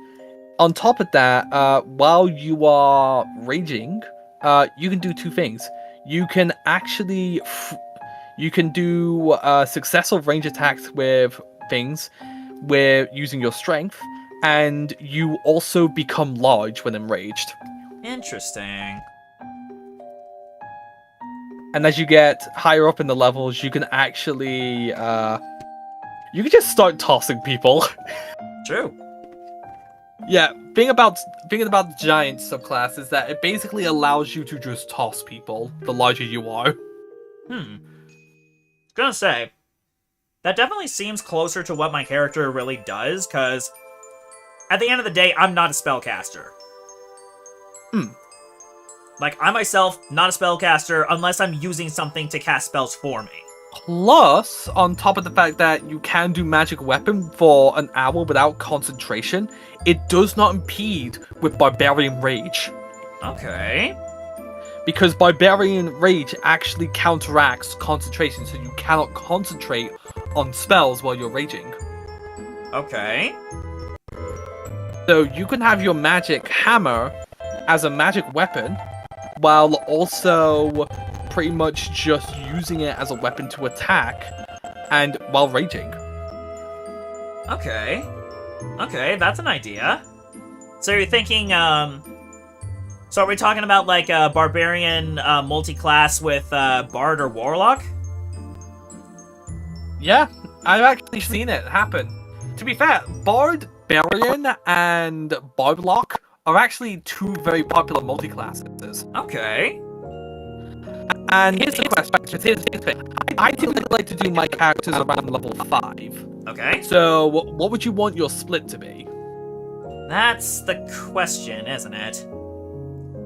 S1: on top of that, while you are raging, you can do two things. You can actually... you can do successful range attacks with things using your strength, and you also become large when enraged.
S2: Interesting.
S1: And as you get higher up in the levels, you can actually... you can just start tossing people.
S2: True.
S1: Yeah, thing about the giant subclass is that it basically allows you to just toss people the larger you are.
S2: Gonna say, that definitely seems closer to what my character really does, because at the end of the day, I'm not a spellcaster. Like, I myself, not a spellcaster unless I'm using something to cast spells for me.
S1: Plus, on top of the fact that you can do magic weapon for an hour without concentration, it does not impede with Barbarian Rage.
S2: Okay.
S1: Because Barbarian Rage actually counteracts concentration, so you cannot concentrate on spells while you're raging.
S2: Okay.
S1: So you can have your magic hammer as a magic weapon, while also pretty much just using it as a weapon to attack, and while raging.
S2: Okay. Okay, that's an idea. So you're thinking, so are we talking about like a barbarian multi-class with bard or warlock?
S1: Yeah, I've actually seen it happen. To be fair, bard, barbarian, and bardlock are actually two very popular multi-classes.
S2: Okay.
S1: And here's the question. Here's the thing. I typically like to do my characters around level 5.
S2: Okay.
S1: So, what would you want your split to be?
S2: That's the question, isn't it?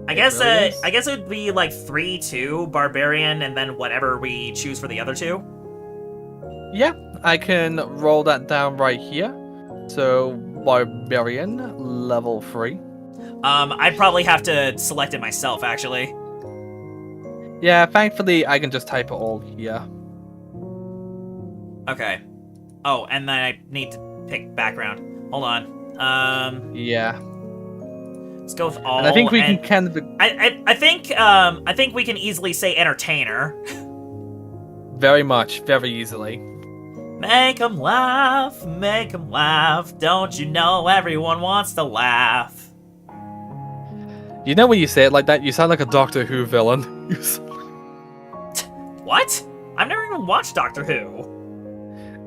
S2: I guess it would be like 3-2 barbarian, and then whatever we choose for the other two.
S1: Yeah, I can roll that down right here. So, barbarian, level 3.
S2: I'd probably have to select it myself, actually.
S1: Yeah, thankfully I can just type it all here.
S2: Okay. Oh, and then I need to pick background. Hold on.
S1: Yeah.
S2: Let's go with all.
S1: And I think we can kind of...
S2: I think we can easily say entertainer.
S1: Very much, very easily.
S2: Make 'em laugh, don't you know everyone wants to laugh?
S1: You know when you say it like that, you sound like a Doctor Who villain.
S2: What? I've never even watched Doctor Who.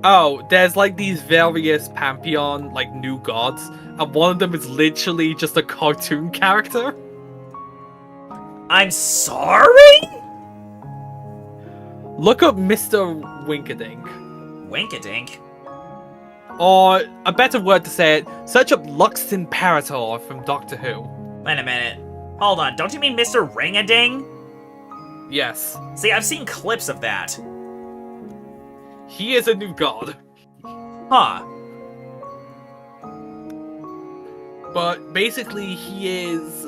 S1: Oh, there's like these various pantheon, like new gods, and one of them is literally just a cartoon character.
S2: I'm sorry?
S1: Look up Mr. Winkadink.
S2: Winkadink?
S1: Or, a better word to say it, search up Lux Imperator from Doctor Who.
S2: Wait a minute. Hold on, don't you mean Mr. Ring-a-Ding?
S1: Yes.
S2: See, I've seen clips of that.
S1: He is a new god.
S2: Huh.
S1: But basically, he is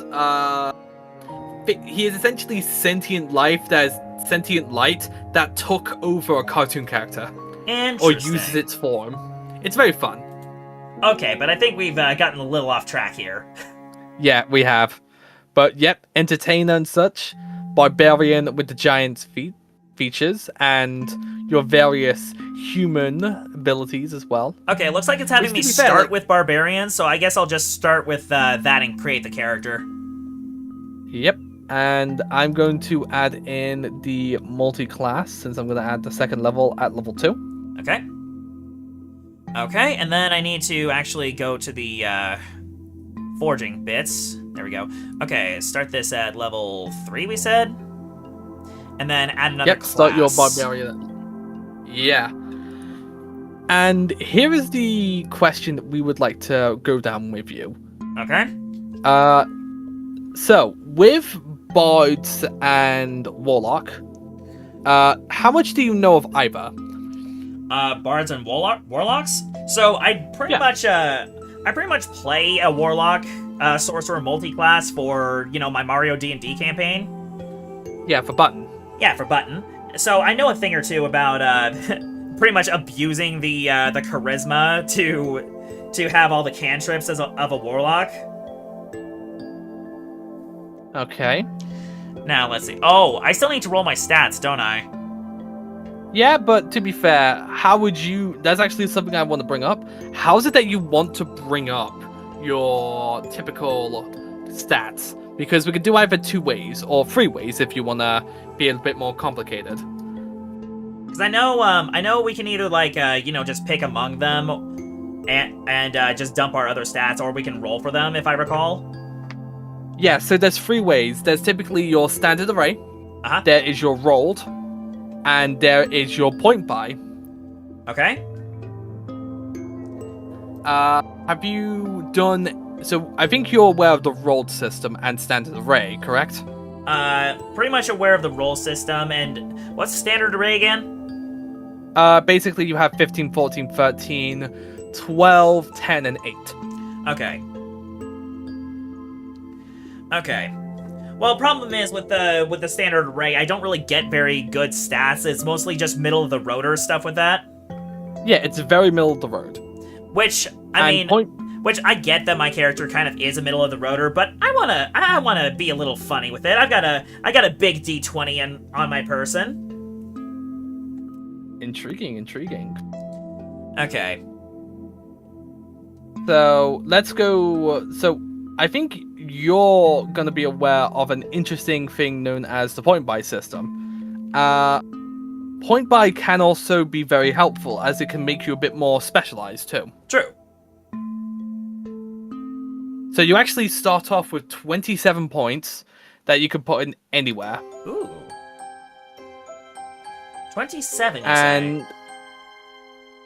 S1: essentially sentient life that is sentient light that took over a cartoon character. Or uses its form. It's very fun.
S2: Okay, but I think we've gotten a little off track here.
S1: Yeah, we have. But yep, entertainer and such, barbarian with the giant features, and your various human abilities as well.
S2: Okay, it looks like it's having me
S1: Which, to be fair,
S2: start
S1: like-
S2: with barbarian, so I guess I'll just start with that and create the character.
S1: Yep. And I'm going to add in the multi-class, since I'm going to add the second level at level 2.
S2: Okay. Okay, and then I need to actually go to the forging bits. There we go. Okay, start this at level 3, we said? And then add another class.
S1: Start your barbarian. Yeah. And here is the question that we would like to go down with you.
S2: Okay.
S1: So, with Bards and Warlock, how much do you know of either?
S2: Bards and warlocks. So I pretty much play a warlock, sorcerer multi-class for my Mario D&D campaign.
S1: Yeah, for Button.
S2: Yeah, for Button. So I know a thing or two about pretty much abusing the charisma to have all the cantrips of a warlock.
S1: Okay.
S2: Now let's see. Oh, I still need to roll my stats, don't I?
S1: Yeah, but to be fair, how would you... That's actually something I want to bring up. How is it that you want to bring up your typical stats? Because we could do either 2 ways, or 3 ways if you want to be a bit more complicated.
S2: Because I know we can either, just pick among them and just dump our other stats, or we can roll for them, if I recall.
S1: Yeah, so there's 3 ways. There's typically your standard array, there is your rolled, and there is your point buy.
S2: Okay.
S1: Have you done... So, I think you're aware of the rolled system and standard array, correct?
S2: Pretty much aware of the roll system, and what's the standard array again?
S1: Basically you have 15, 14, 13, 12, 10, and 8.
S2: Okay. Okay. Well, problem is with the standard array, I don't really get very good stats. It's mostly just middle of the road stuff with that.
S1: Yeah, it's very middle of the road.
S2: Which which I get that my character kind of is a middle of the roader, but I wanna be a little funny with it. I got a big D20 on my person.
S1: Intriguing.
S2: Okay.
S1: So let's go. So I think you're gonna be aware of an interesting thing known as the point buy system. Point buy can also be very helpful, as it can make you a bit more specialized too.
S2: True.
S1: So you actually start off with 27 points that you can put in anywhere.
S2: Ooh. 27, you
S1: and
S2: say?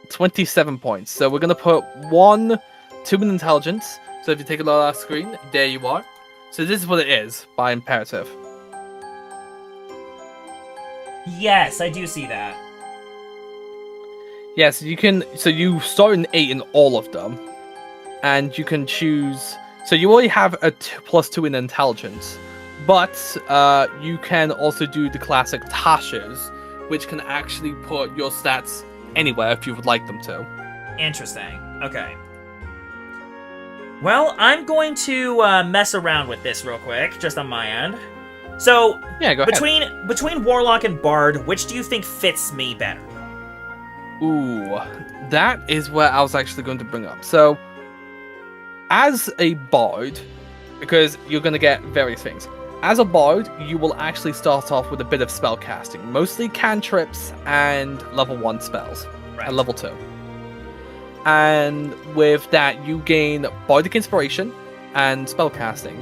S1: 27 points. So we're gonna put 1, 2 in intelligence. So if you take a look at our screen, there you are. So this is what it is by imperative.
S2: Yes, I do see that.
S1: Yes, you can. So you start in 8 in all of them, and you can choose. So you already have a +2 in intelligence, but you can also do the classic Tasha's, which can actually put your stats anywhere if you would like them to.
S2: Interesting. Okay. Well, I'm going to mess around with this real quick, just on my end. So,
S1: yeah, go ahead.
S2: Between Warlock and Bard, which do you think fits me better?
S1: Ooh, that is where I was actually going to bring up. So, as a Bard, because you're going to get various things. As a Bard, you will actually start off with a bit of spell casting, mostly cantrips and level 1 spells, and level 2. And with that, you gain Bardic Inspiration and spellcasting.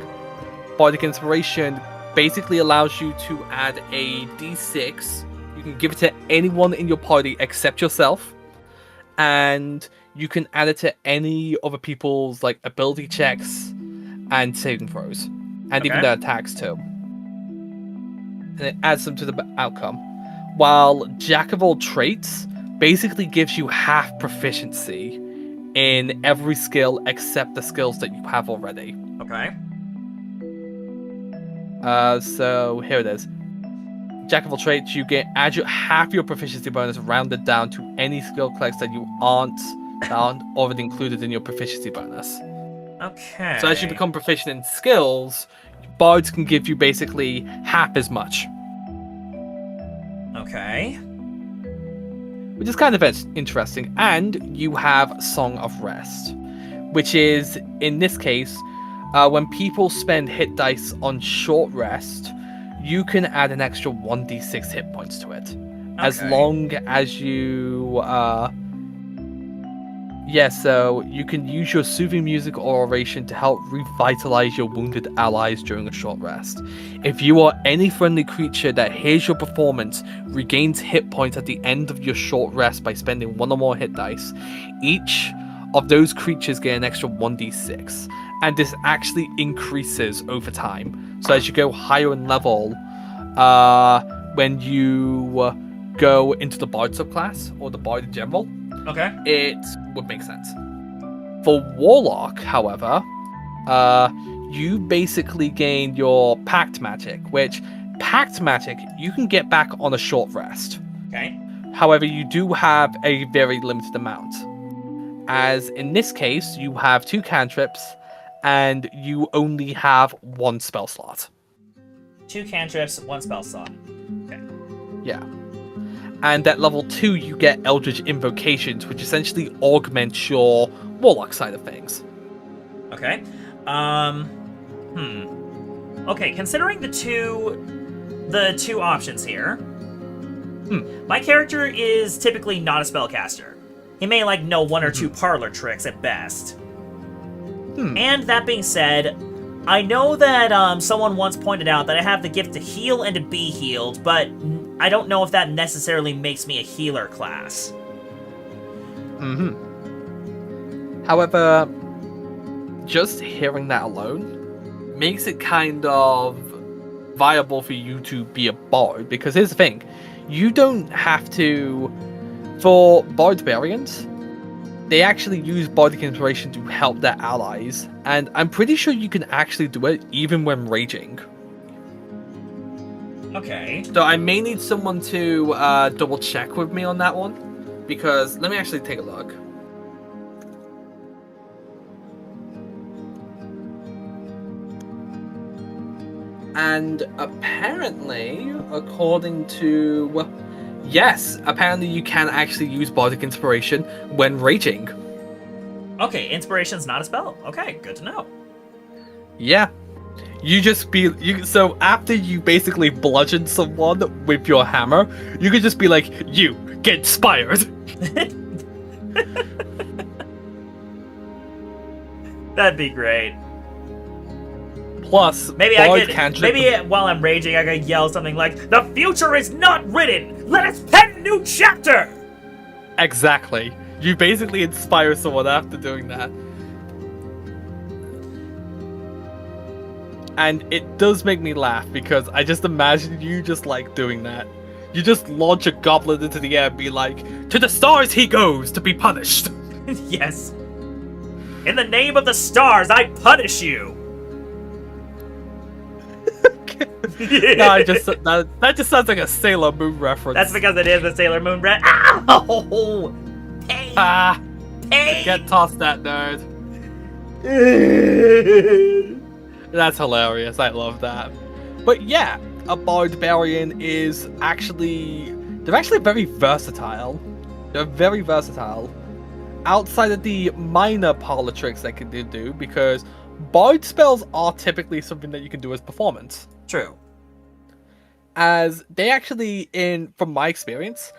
S1: Bardic Inspiration basically allows you to add a d6. You can give it to anyone in your party except yourself, and you can add it to any other people's ability checks and saving throws, and even their attacks too. And it adds them to the outcome. While Jack of all traits basically gives you half proficiency in every skill except the skills that you have already.
S2: Okay.
S1: So here it is. Jack of all traits, you add half your proficiency bonus rounded down to any skill collects that aren't already included in your proficiency bonus.
S2: Okay.
S1: So as you become proficient in skills, bards can give you basically half as much.
S2: Okay.
S1: Which is kind of interesting. And you have Song of Rest, which is, in this case, when people spend hit dice on short rest, you can add an extra 1d6 hit points to it. As long as you... so you can use your soothing music or oration to help revitalize your wounded allies during a short rest. If you or any friendly creature that hears your performance regains hit points at the end of your short rest by spending 1 or more hit dice, each of those creatures get an extra 1d6. And this actually increases over time. So as you go higher in level, when you go into the Bard subclass, or the Bard in general, it would make sense. For Warlock, however, you basically gain your Pact Magic, which Pact Magic you can get back on a short rest.
S2: Okay.
S1: However, you do have a very limited amount. As in this case, you have 2 cantrips, and you only have 1 spell slot.
S2: 2 cantrips, 1 spell slot. Okay.
S1: Yeah. And at level 2, you get Eldritch Invocations, which essentially augments your Warlock side of things.
S2: Okay. Okay, considering the two options here, my character is typically not a spellcaster. He may know 1 or 2 parlor tricks at best. And that being said, I know that someone once pointed out that I have the gift to heal and to be healed, but I don't know if that necessarily makes me a healer class.
S1: However, just hearing that alone makes it kind of viable for you to be a bard, because here's the thing, you don't have to... For barbarians, they actually use bardic inspiration to help their allies, and I'm pretty sure you can actually do it even when raging.
S2: Okay.
S1: So I may need someone to double check with me on that one, because let me actually take a look. And apparently, according to... Yes, apparently you can actually use bardic inspiration when raging.
S2: Okay, inspiration's not a spell. Okay, good to know.
S1: Yeah. So after you basically bludgeon someone with your hammer, you could just be like, you, get inspired.
S2: That'd be great.
S1: Plus,
S2: maybe while I'm raging, I could yell something like, "The future is not written! Let us pen a new chapter!"
S1: Exactly. You basically inspire someone after doing that. And it does make me laugh, because I just imagine you just doing that. You just launch a goblin into the air and be like, "To the stars he goes to be punished!"
S2: Yes. In the name of the stars, I punish you!
S1: No, that just sounds like a Sailor Moon reference.
S2: That's because it is a Sailor Moon reference. Ow! Pain! Pain!
S1: Get tossed, that nerd. That's hilarious. I love that. But yeah, a barbarian is actually... They're actually very versatile. They're very versatile. Outside of the minor parlor tricks they can do, because bard spells are typically something that you can do as performance.
S2: True.
S1: As they actually, from my experience,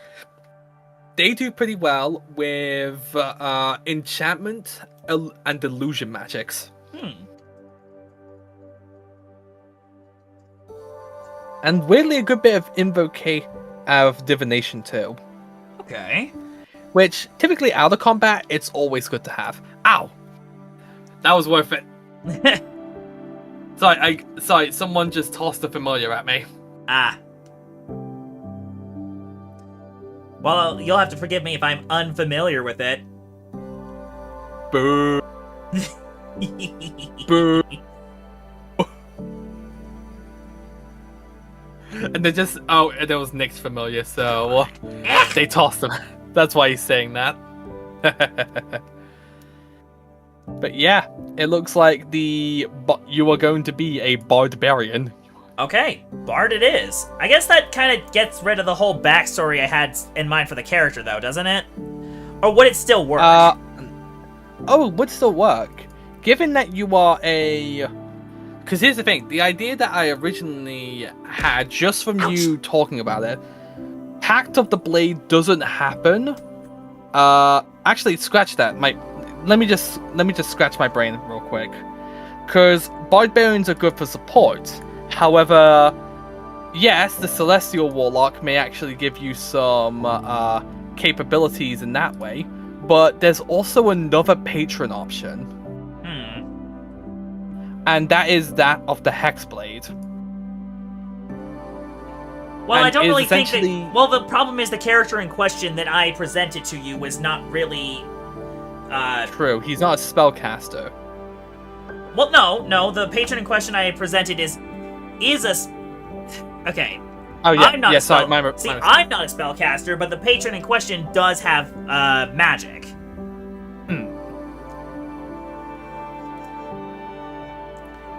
S1: they do pretty well with enchantment and illusion magics. And weirdly a good bit of divination too.
S2: Okay.
S1: Which, typically out of combat, it's always good to have. Ow! That was worth it. Sorry, someone just tossed a familiar at me.
S2: Ah. Well, you'll have to forgive me if I'm unfamiliar with it.
S1: Boo. Boo. And they just... Oh, and it was Nick's familiar, so... they tossed him. That's why he's saying that. But yeah, it looks like you are going to be a barbarian.
S2: Okay, Bard it is. I guess that kind of gets rid of the whole backstory I had in mind for the character, though, doesn't it? Or would it still work?
S1: Oh, it would still work. Given that you are a... Because here's the thing, the idea that I originally had, just from you talking about it, Pact of the Blade doesn't happen. Actually, scratch that. Let me just scratch my brain real quick. Because Barbarians are good for support. However, yes, the Celestial Warlock may actually give you some capabilities in that way, but there's also another patron option. And that is that of the Hexblade.
S2: Well,
S1: and
S2: I don't really think
S1: essentially...
S2: that... Well, the problem is the character in question that I presented to you was not really...
S1: True, he's not a spellcaster.
S2: Well, no, the patron in question I presented is a... Okay.
S1: Oh, yeah,
S2: I'm not
S1: sorry,
S2: I'm not a spellcaster, but the patron in question does have, magic.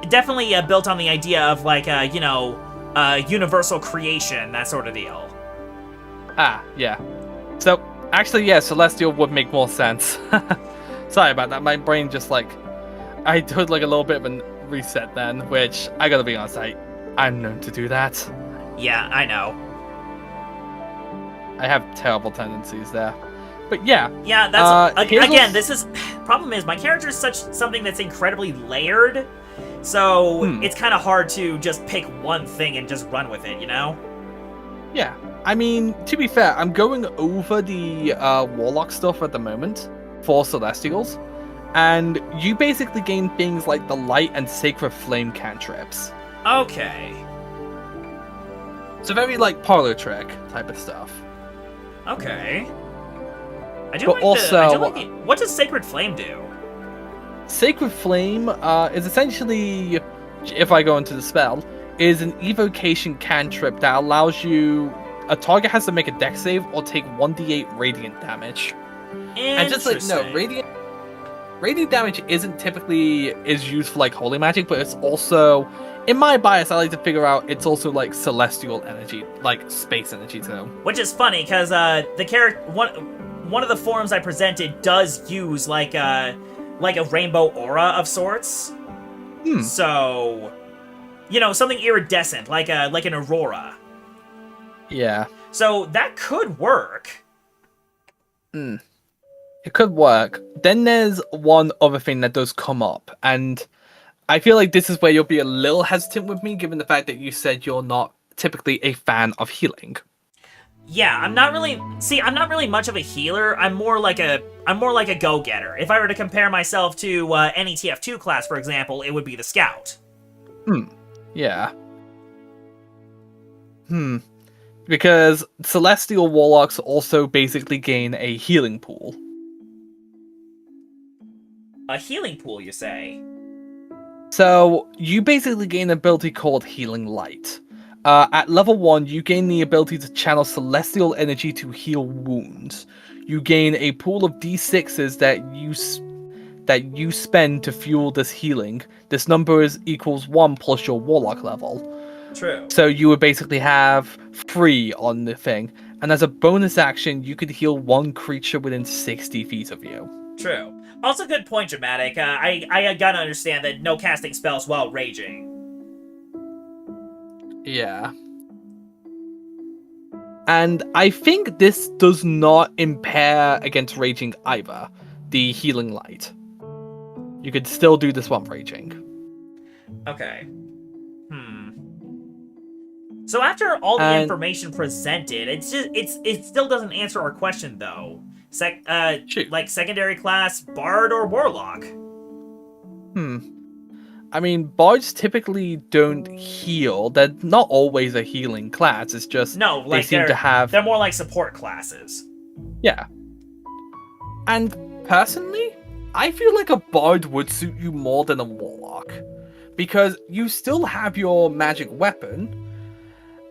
S2: Definitely built on the idea of, like, universal creation, that sort of deal.
S1: Ah, yeah. So, actually, yeah, Celestial would make more sense. Sorry about that, my brain just, like... I did, like, a little bit of a reset then, which, I gotta be honest, I'm known to do that.
S2: Yeah, I know.
S1: I have terrible tendencies there. But yeah.
S2: Yeah, that's... again, this is... Problem is, my character is something that's incredibly layered, so it's kind of hard to just pick one thing and just run with it, you know?
S1: Yeah. I mean, to be fair, I'm going over the Warlock stuff at the moment for Celestials, and you basically gain things like the Light and Sacred Flame cantrips.
S2: Okay.
S1: So very, like, parlor trick type of stuff.
S2: Okay. What does Sacred Flame do?
S1: Sacred Flame is essentially, if I go into the spell, is an evocation cantrip that allows you... A target has to make a dex save or take 1d8 radiant damage. And just like, no, radiant damage isn't typically used for like holy magic, but it's also, in my bias, I like to figure out it's also like celestial energy, like space energy too.
S2: Which is funny because the character one of the forms I presented does use like a rainbow aura of sorts. So, you know, something iridescent, like an aurora.
S1: Yeah.
S2: So that could work.
S1: It could work. Then there's one other thing that does come up, and I feel like this is where you'll be a little hesitant with me, given the fact that you said you're not typically a fan of healing.
S2: Yeah, I'm not really much of a healer. I'm more like a go-getter. If I were to compare myself to any TF2 class, for example, it would be the Scout.
S1: Yeah. Because Celestial Warlocks also basically gain a healing pool.
S2: A healing pool, you say?
S1: So, you basically gain an ability called Healing Light. At level 1, you gain the ability to channel celestial energy to heal wounds. You gain a pool of d6s that you spend to fuel this healing. This number equals 1 plus your Warlock level.
S2: True.
S1: So you would basically have 3 on the thing. And as a bonus action, you could heal 1 creature within 60 feet of you.
S2: True. Also, good point, Dramatic. I gotta understand that no casting spells while raging.
S1: Yeah. And I think this does not impair against raging either. The Healing Light. You could still do this while raging.
S2: Okay. So after all the information presented, it still doesn't answer our question though. Like secondary class, Bard or Warlock?
S1: I mean, Bards typically don't heal. They're not always a healing class. It's just they seem to have...
S2: They're more like support classes.
S1: Yeah. And personally, I feel like a Bard would suit you more than a Warlock. Because you still have your magic weapon.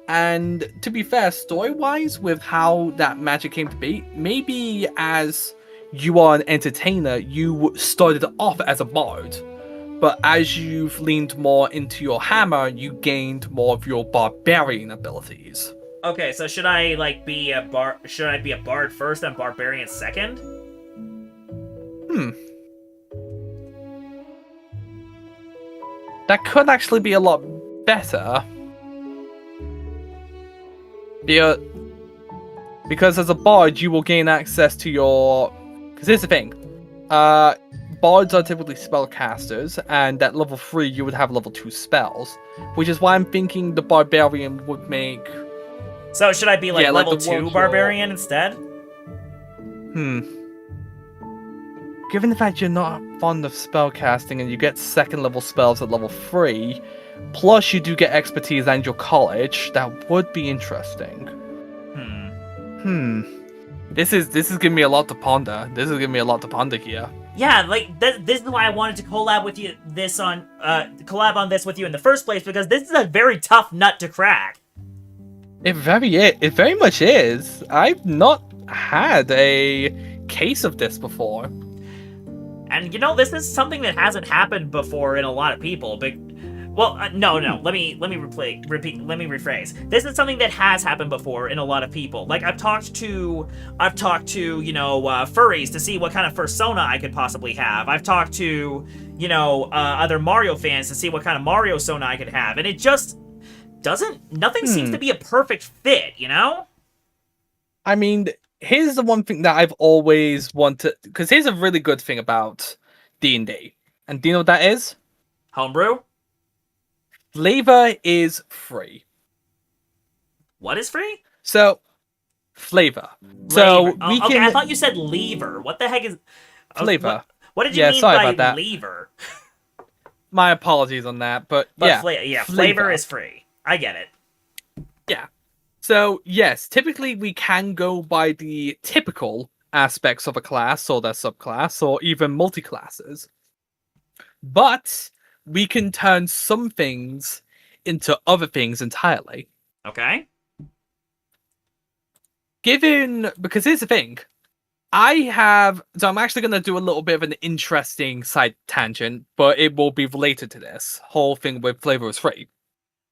S1: And to be fair, story-wise, with how that magic came to be, maybe as you are an entertainer, you started off as a bard. But as you've leaned more into your hammer, you gained more of your barbarian abilities.
S2: Okay, so should I like be a bard? Should I be a bard first and barbarian second?
S1: That could actually be a lot better. Because as a bard, you will gain access to your... Because here's the thing. Bards are typically spellcasters, and at level 3, you would have level 2 spells. Which is why I'm thinking the barbarian would make...
S2: So should I be like level 2
S1: warrior.
S2: barbarian instead?
S1: Given the fact you're not fond of spellcasting and you get second level spells at level 3, plus you do get expertise and your college, that would be interesting. This is giving me a lot to ponder. This is giving me a lot to ponder here.
S2: Yeah, like this is why I wanted to collab with you collab on this with you in the first place, because this is a very tough nut to crack.
S1: It very much is. I've not had a case of this before.
S2: And you know, this is something that hasn't happened before in a lot of people. But no. Let me rephrase. This is something that has happened before in a lot of people. Like I've talked to furries to see what kind of fursona I could possibly have. I've talked to other Mario fans to see what kind of Mario sona I could have, and it just nothing seems to be a perfect fit, you know?
S1: I mean, here's the one thing that I've always wanted, because here's a really good thing about D&D. And do you know what that is?
S2: Homebrew?
S1: Flavor is free.
S2: What is free?
S1: So, flavor. So, we
S2: okay,
S1: can...
S2: I thought you said lever. What the heck is...
S1: Flavor.
S2: What did you mean by lever?
S1: My apologies on that, but yeah.
S2: Flavor is free. I get it.
S1: Yeah. So, yes, typically we can go by the typical aspects of a class or their subclass or even multi-classes. But we can turn some things into other things entirely.
S2: Okay.
S1: Because here's the thing. I'm actually going to do a little bit of an interesting side tangent, but it will be related to this whole thing with flavor is free.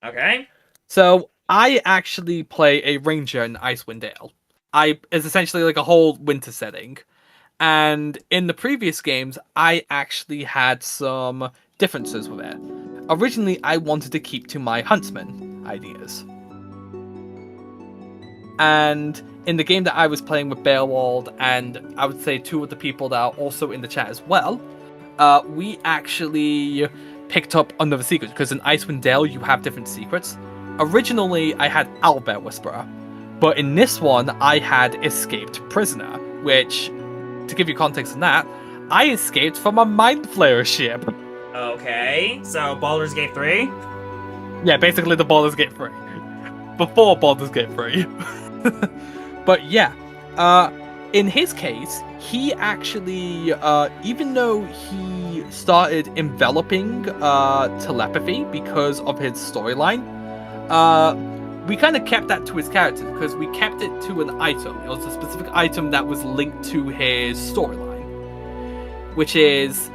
S2: Okay.
S1: So, I actually play a ranger in Icewind Dale. It's essentially like a whole winter setting. And in the previous games, I actually had some differences with it. Originally, I wanted to keep to my huntsman ideas. And in the game that I was playing with Beowald, and I would say 2 of the people that are also in the chat as well, we actually picked up another secret, because in Icewind Dale you have different secrets. Originally I had Owlbear Whisperer, but in this one I had Escaped Prisoner, which, to give you context on that, I escaped from a Mind Flayer ship.
S2: Okay, so Baldur's Gate 3?
S1: Yeah, basically the Baldur's Gate 3. Before Baldur's Gate 3. But yeah, in his case, he actually, even though he started enveloping telepathy because of his storyline, we kind of kept that to his character because we kept it to an item. It was a specific item that was linked to his storyline, which is,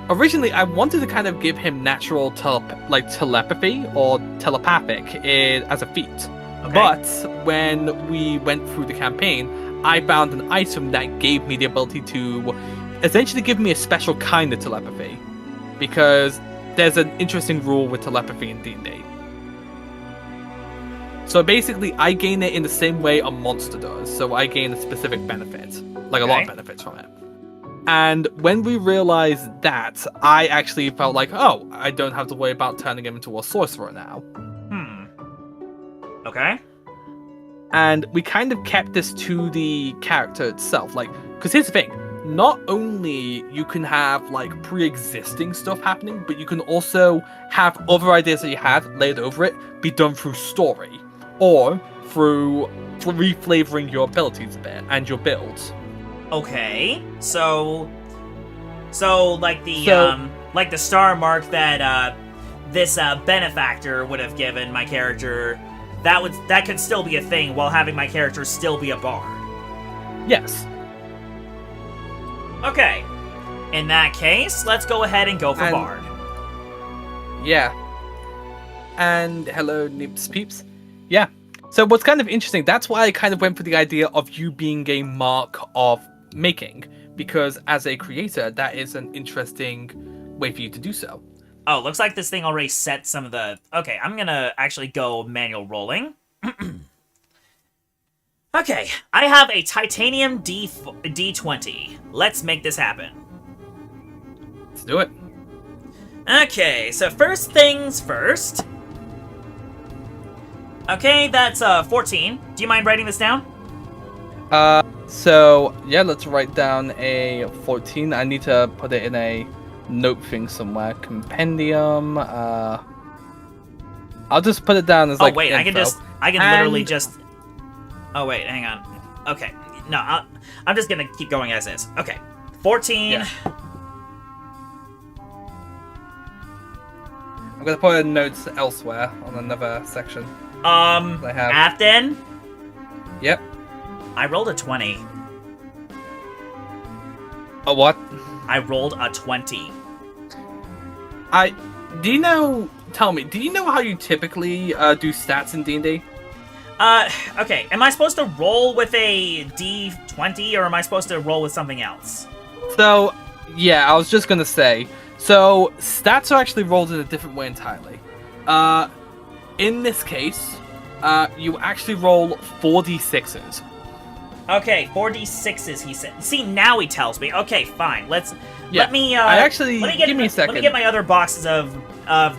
S1: originally I wanted to kind of give him natural telepathy or telepathic as a feat. Okay. But when we went through the campaign, I found an item that gave me the ability to essentially give me a special kind of telepathy, because there's an interesting rule with telepathy in D&D. So basically, I gain it in the same way a monster does, so I gain a specific benefit, like a lot of benefits from it. And when we realized that, I actually felt like, oh, I don't have to worry about turning him into a sorcerer now.
S2: Okay.
S1: And we kind of kept this to the character itself, because here's the thing, not only you can have pre-existing stuff happening, but you can also have other ideas that you had laid over it be done through story, or through reflavoring your abilities a bit and your builds.
S2: Okay, so like the star mark that this benefactor would have given my character, that could still be a thing while having my character still be a bard.
S1: Yes.
S2: Okay. In that case, let's go ahead and go for Bard.
S1: Yeah. And hello, Nips Peeps. Yeah. So what's kind of interesting, that's why I kind of went for the idea of you being a mark of making. Because as a creator, that is an interesting way for you to do so.
S2: Oh, looks like this thing already set some of the... Okay, I'm gonna actually go manual rolling. Okay, I have a titanium D20. Let's make this happen.
S1: Let's do it.
S2: Okay, so first things first. Okay, that's 14. Do you mind writing this down?
S1: So yeah, let's write down a 14. I need to put it in a note thing somewhere. Compendium. I'll just put it down as like.
S2: Oh wait,
S1: info.
S2: I can literally just. Oh wait, hang on. Okay, no, I'm just gonna keep going as is. Okay, 14.
S1: Yeah. I'm gonna put in notes elsewhere on another section. I have.
S2: Afton.
S1: Yep.
S2: I rolled a 20.
S1: A what?
S2: I rolled a 20.
S1: Do you know? Tell me. Do you know how you typically do stats in D&D?
S2: Okay. Am I supposed to roll with a D20 or am I supposed to roll with something else?
S1: So, yeah, I was just gonna say. So, stats are actually rolled in a different way entirely. In this case, you actually roll 4d6s.
S2: Okay, 4d6s, he said. See, now he tells me. Okay, fine. Let me,
S1: give me a second.
S2: Let me get my other boxes of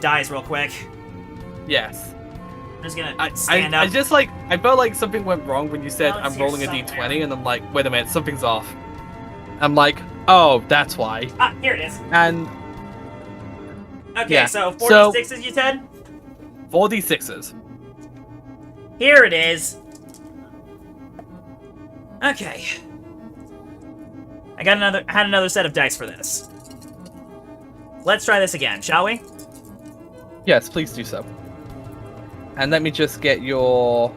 S2: dice real quick.
S1: Yes.
S2: I'm just gonna stand up.
S1: I felt like something went wrong when you said
S2: Oh, it's
S1: I'm rolling a
S2: here
S1: d20, and I'm like, wait a minute, something's off. I'm like, oh, that's why.
S2: Ah, here it is.
S1: And
S2: okay,
S1: yeah,
S2: so 4d6s, you said?
S1: 4d6s.
S2: Here it is. Okay. I had another set of dice for this. Let's try this again, shall we?
S1: Yes, please do so. And let me just get your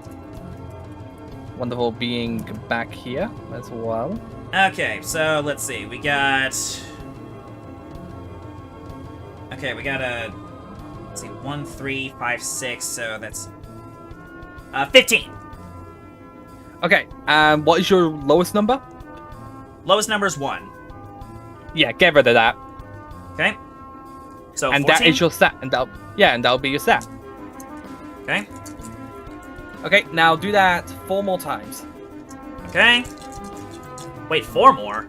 S1: wonderful being back here as well.
S2: Okay, so let's see. We got a... Let's see, 1, 3, 5, 6, so that's... 15!
S1: Okay, what is your lowest number?
S2: Lowest number is 1.
S1: Yeah, get rid of that.
S2: Okay. So
S1: and
S2: 14?
S1: that is your stat, and that'll be your stat.
S2: Okay.
S1: Okay, now do that 4 more times.
S2: Okay. Wait, 4 more?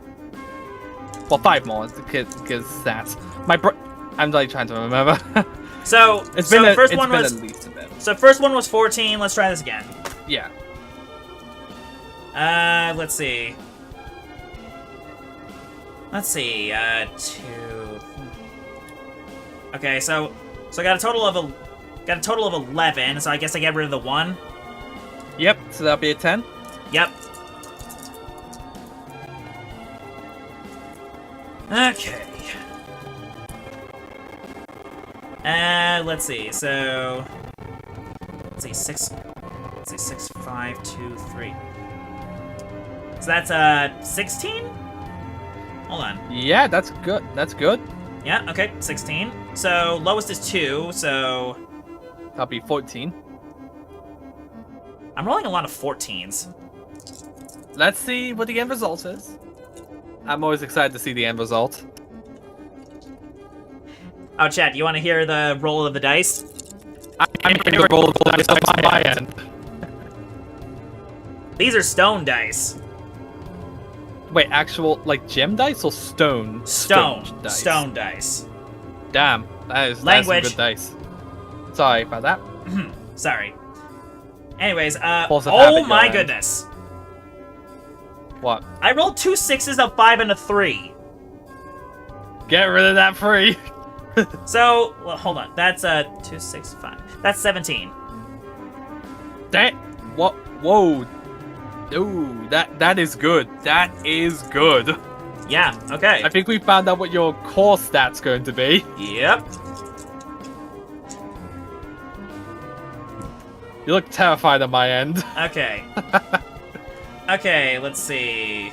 S1: Well, 5 more, because stats. I'm like trying to remember.
S2: So
S1: it's been
S2: first
S1: at least a bit.
S2: So first one was 14. Let's try this again.
S1: Yeah.
S2: Let's see. 2. Okay, so I got a total of 11. So I guess I get rid of the 1.
S1: Yep. So that'll be a 10.
S2: Yep. Okay. Let's see. So let's see 6. Let's see 6, 5, 2, 3. So that's 16. Hold on.
S1: Yeah, that's good. That's good.
S2: Yeah. Okay. 16. So lowest is 2. So
S1: That'll be 14.
S2: I'm rolling a lot of 14s.
S1: Let's see what the end result is. I'm always excited to see the end result.
S2: Oh, Chad, do you want to hear the roll of the dice?
S1: I'm going to roll the dice on my end.
S2: These are stone dice.
S1: Wait, actual, like, gem dice or stone?
S2: Stone
S1: dice.
S2: Stone dice.
S1: Damn, that's some
S2: Language.
S1: good dice. Sorry about that.
S2: Sorry. Anyways,
S1: Force of
S2: oh
S1: habit,
S2: my
S1: your
S2: goodness.
S1: What?
S2: I rolled 2 6s, a 5, and a 3.
S1: Get rid of that 3.
S2: So, well, hold on. That's 2, 6, 5. That's 17.
S1: That, what? Whoa. Ooh, that is good. That is good.
S2: Yeah, okay.
S1: I think we found out what your core stat's going to be.
S2: Yep.
S1: You look terrified on my end.
S2: Okay. Okay, let's see.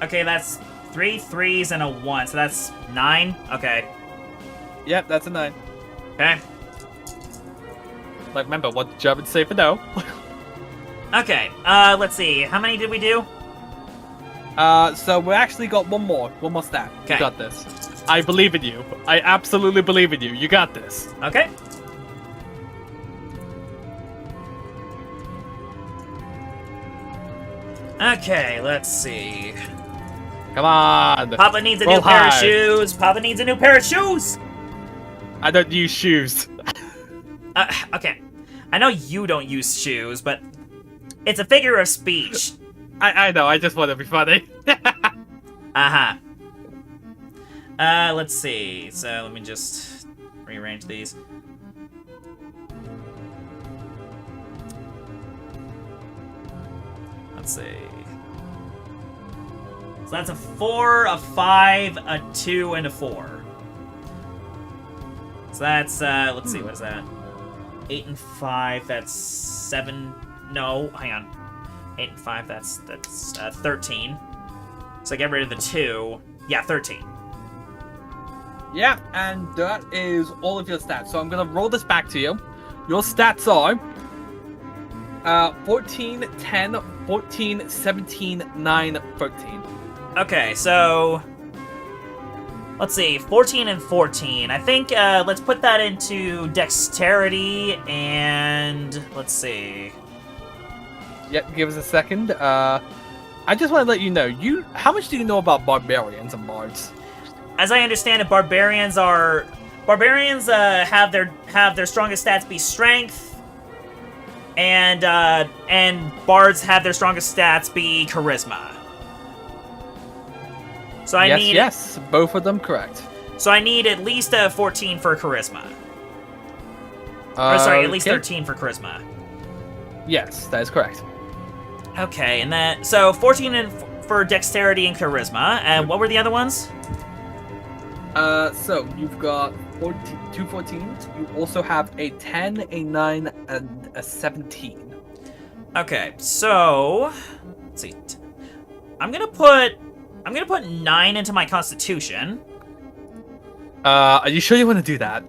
S2: Okay, that's 3 3s and a 1, so that's 9. Okay.
S1: Yep, that's a 9.
S2: Okay.
S1: Like, remember, what did Germans say for no?
S2: Okay, let's see. How many did we do?
S1: So we actually got one more stat.
S2: Okay.
S1: You got this. I believe in you. I absolutely believe in you. You got this.
S2: Okay. Okay, let's see.
S1: Come on.
S2: Papa needs a
S1: Roll
S2: new pair of
S1: high.
S2: shoes. Papa needs a new pair of shoes.
S1: I don't use shoes.
S2: Okay. I know you don't use shoes, but it's a figure of speech.
S1: I know. I just want to be funny.
S2: Uh-huh. Let's see. So let me just rearrange these. Let's see. So that's a 4, a 5, a 2, and a 4. So that's, let's see, what is that? 8 and 5, that's 7. No, hang on. 8 and 5, that's 13. So I get rid of the 2. Yeah, 13.
S1: Yeah, and that is all of your stats. So I'm gonna roll this back to you. Your stats are 14, 10, 14, 17, 9, 13.
S2: Okay, so let's see, 14 and 14. I think let's put that into dexterity and let's see.
S1: Yep, give us a second. I just want to let you know, how much do you know about barbarians and bards?
S2: As I understand it, barbarians have their strongest stats be strength, and bards have their strongest stats be charisma. So I need
S1: yes, both of them correct.
S2: So I need at least a 14 for charisma. Or sorry, at least
S1: Okay.
S2: 13 for charisma.
S1: Yes, that is correct.
S2: Okay, and then so 14 for dexterity and charisma. And what were the other ones?
S1: So you've got 2 14s. You also have a 10, a 9, and a 17.
S2: Okay, so let's see. I'm gonna put 9 into my constitution.
S1: Are you sure you want to do that?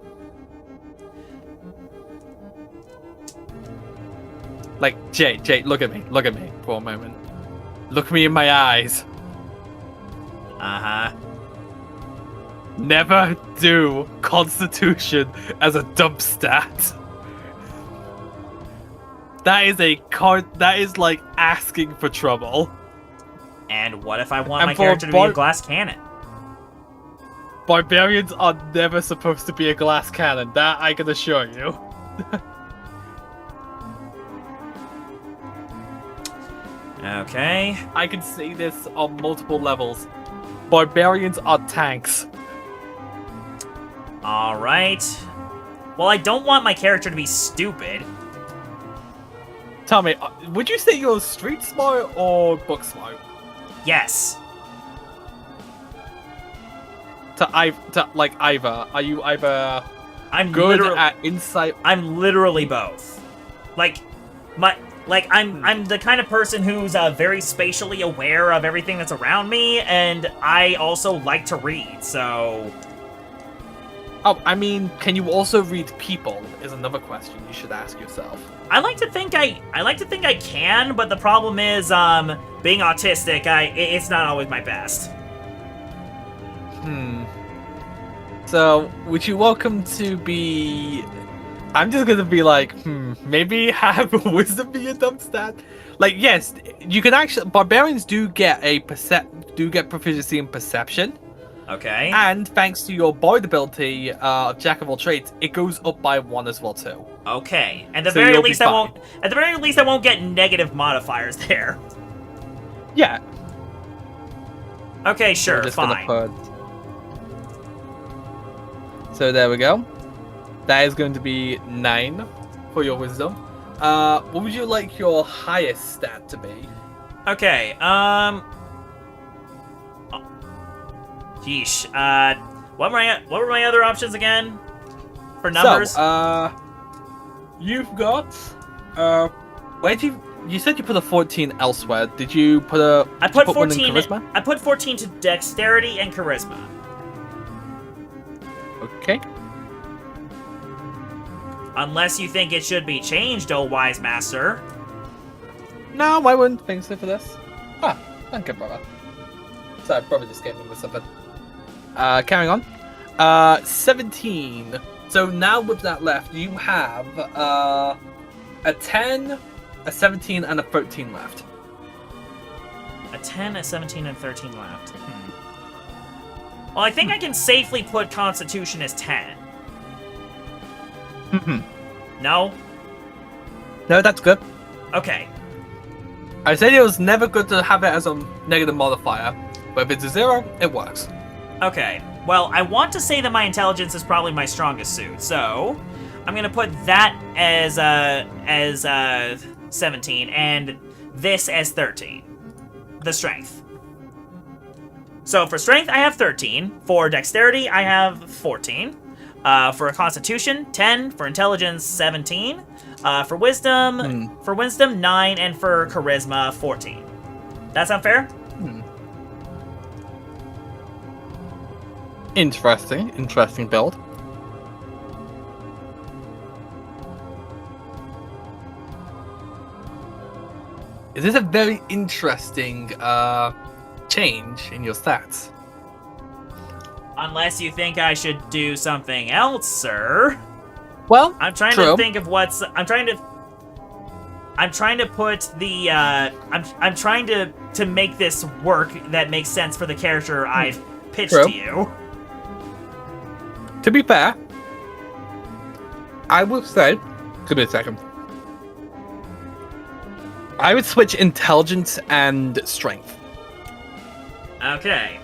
S1: Like, Jay, look at me for a moment. Look me in my eyes.
S2: Uh-huh.
S1: Never do Constitution as a dump stat. That is like asking for trouble.
S2: And what if I want
S1: And
S2: my
S1: for
S2: character to be a glass cannon?
S1: Barbarians are never supposed to be a glass cannon. That I can assure you.
S2: Okay.
S1: I can see this on multiple levels. Barbarians are tanks.
S2: Alright. Well, I don't want my character to be stupid.
S1: Tell me, would you say you're street smart or book smart?
S2: Yes.
S1: Like either. Are you either
S2: I'm
S1: good
S2: literally,
S1: at insight?
S2: I'm literally both. I'm the kind of person who's very spatially aware of everything that's around me, and I also like to read, so...
S1: Oh, I mean, can you also read people? Is another question you should ask yourself.
S2: I like to think I can, but the problem is, being autistic, it's not always my best.
S1: So, would you welcome to be... I'm just gonna be like, maybe have wisdom be a dump stat? Like, yes, you can actually... Barbarians do get proficiency in perception.
S2: Okay.
S1: And thanks to your bard ability, Jack of all trades, it goes up by 1 as well too.
S2: Okay. At the
S1: So
S2: very
S1: you'll be
S2: least I won't get negative modifiers there.
S1: Yeah.
S2: Okay, sure,
S1: We're just
S2: fine.
S1: gonna put... So there we go. That is going to be 9 for your wisdom. What would you like your highest stat to be?
S2: Okay, Yeesh. What were my other options again? For numbers?
S1: So, you've got... You said you put a 14 elsewhere. Did you put a?
S2: I put
S1: one in
S2: 14.
S1: charisma?
S2: I put 14 to dexterity and charisma.
S1: Okay.
S2: Unless you think it should be changed, oh wise master.
S1: No, I wouldn't think so for this. Ah, thank you, brother. Sorry, brother just gave me with something. Carrying on. 17. So now with that left, you have a 10, a 17, and a 13 left.
S2: A 10, a 17, and 13 left. Well, I think I can safely put Constitution as 10. No?
S1: No, that's good.
S2: Okay.
S1: I said it was never good to have it as a negative modifier, but if it's a 0, it works.
S2: Okay. Well, I want to say that my intelligence is probably my strongest suit, so I'm gonna put that as 17 and this as 13. The strength. So for strength, I have 13. For dexterity, I have 14. For constitution, 10. For intelligence, 17. For wisdom, 9, and for charisma, 14. That sound fair?
S1: Interesting build. It is a very interesting change in your stats.
S2: Unless you think I should do something else, sir.
S1: Well,
S2: I'm trying
S1: true.
S2: to think of what's. I'm trying to put the. I'm trying to make this work that makes sense for the character I've pitched
S1: True.
S2: to you.
S1: To be fair, I would say, give me a second. I would switch intelligence and strength.
S2: Okay.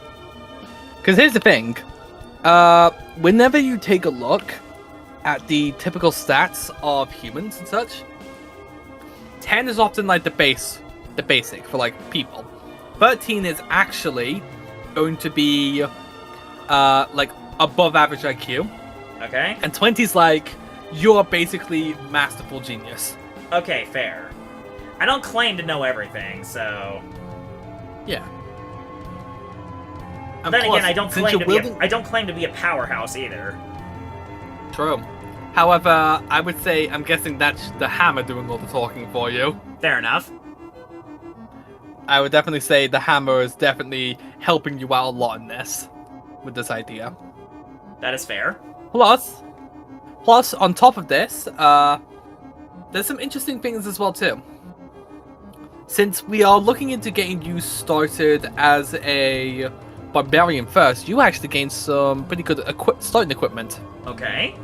S1: Because here's the thing. Whenever you take a look at the typical stats of humans and such, 10 is often like the basic for like people. 13 is actually going to be like above average IQ.
S2: Okay.
S1: And 20 is like you're basically masterful genius.
S2: Okay, fair. I don't claim to know everything, so.
S1: Yeah.
S2: But then again, I don't claim to be a powerhouse either.
S1: True. However, I would say I'm guessing that's the hammer doing all the talking for you.
S2: Fair enough.
S1: I would definitely say the hammer is definitely helping you out a lot in this, with this idea.
S2: That is fair.
S1: Plus, on top of this, there's some interesting things as well too. Since we are looking into getting you started as a barbarian first, you actually gain some pretty good starting equipment.
S2: Okay.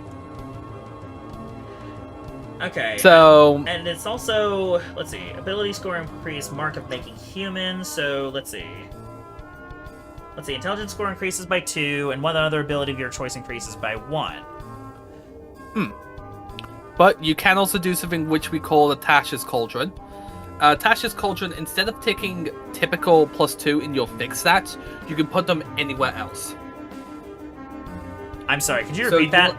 S2: Okay.
S1: So,
S2: and it's also, let's see, ability score increase, mark of making human. So let's see, intelligence score increases by 2, and one other ability of your choice increases by 1.
S1: But you can also do something which we call the Tasha's Cauldron. Tasha's Cauldron, instead of taking typical +2 in your fixed stats, you can put them anywhere else.
S2: I'm sorry, could you repeat that?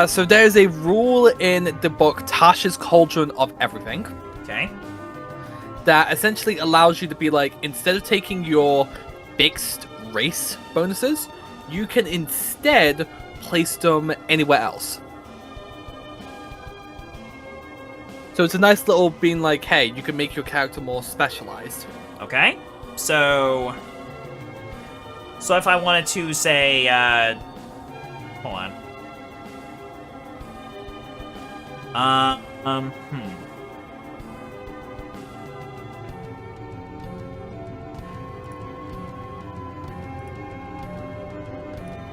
S1: So there's a rule in the book Tasha's Cauldron of Everything.
S2: Okay.
S1: That essentially allows you to be like, instead of taking your fixed race bonuses, you can instead place them anywhere else. So it's a nice little being like, hey, you can make your character more specialized.
S2: Okay. So if I wanted to say, hold on.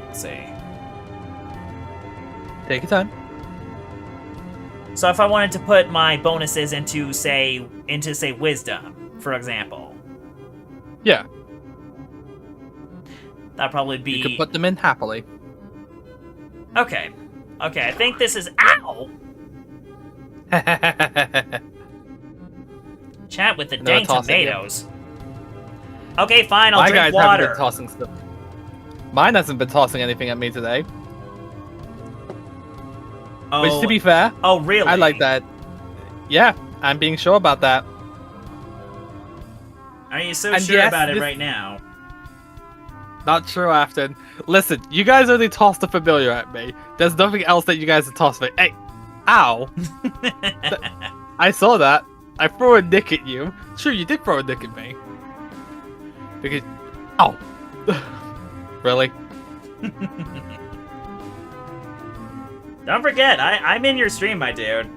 S2: Let's see.
S1: Take your time.
S2: So if I wanted to put my bonuses into say wisdom, for example.
S1: Yeah.
S2: That'd probably be.
S1: You can put them in happily.
S2: Okay. Okay, I think this is ow! Chat with the dang tomatoes. Okay, fine, I'll drink water.
S1: Haven't been tossing stuff. Mine hasn't been tossing anything at me today.
S2: Oh,
S1: which, to be fair,
S2: oh really?
S1: I like that. Yeah, I'm being sure about that.
S2: Are you so
S1: And
S2: sure
S1: yes,
S2: about it right now?
S1: Not true, Afton. Listen, you guys only tossed a familiar at me. There's nothing else that you guys have tossed me. Hey, ow! I saw that. I threw a nick at you. Sure, you did throw a nick at me. Because, oh, really?
S2: Don't forget, I'm in your stream, my dude.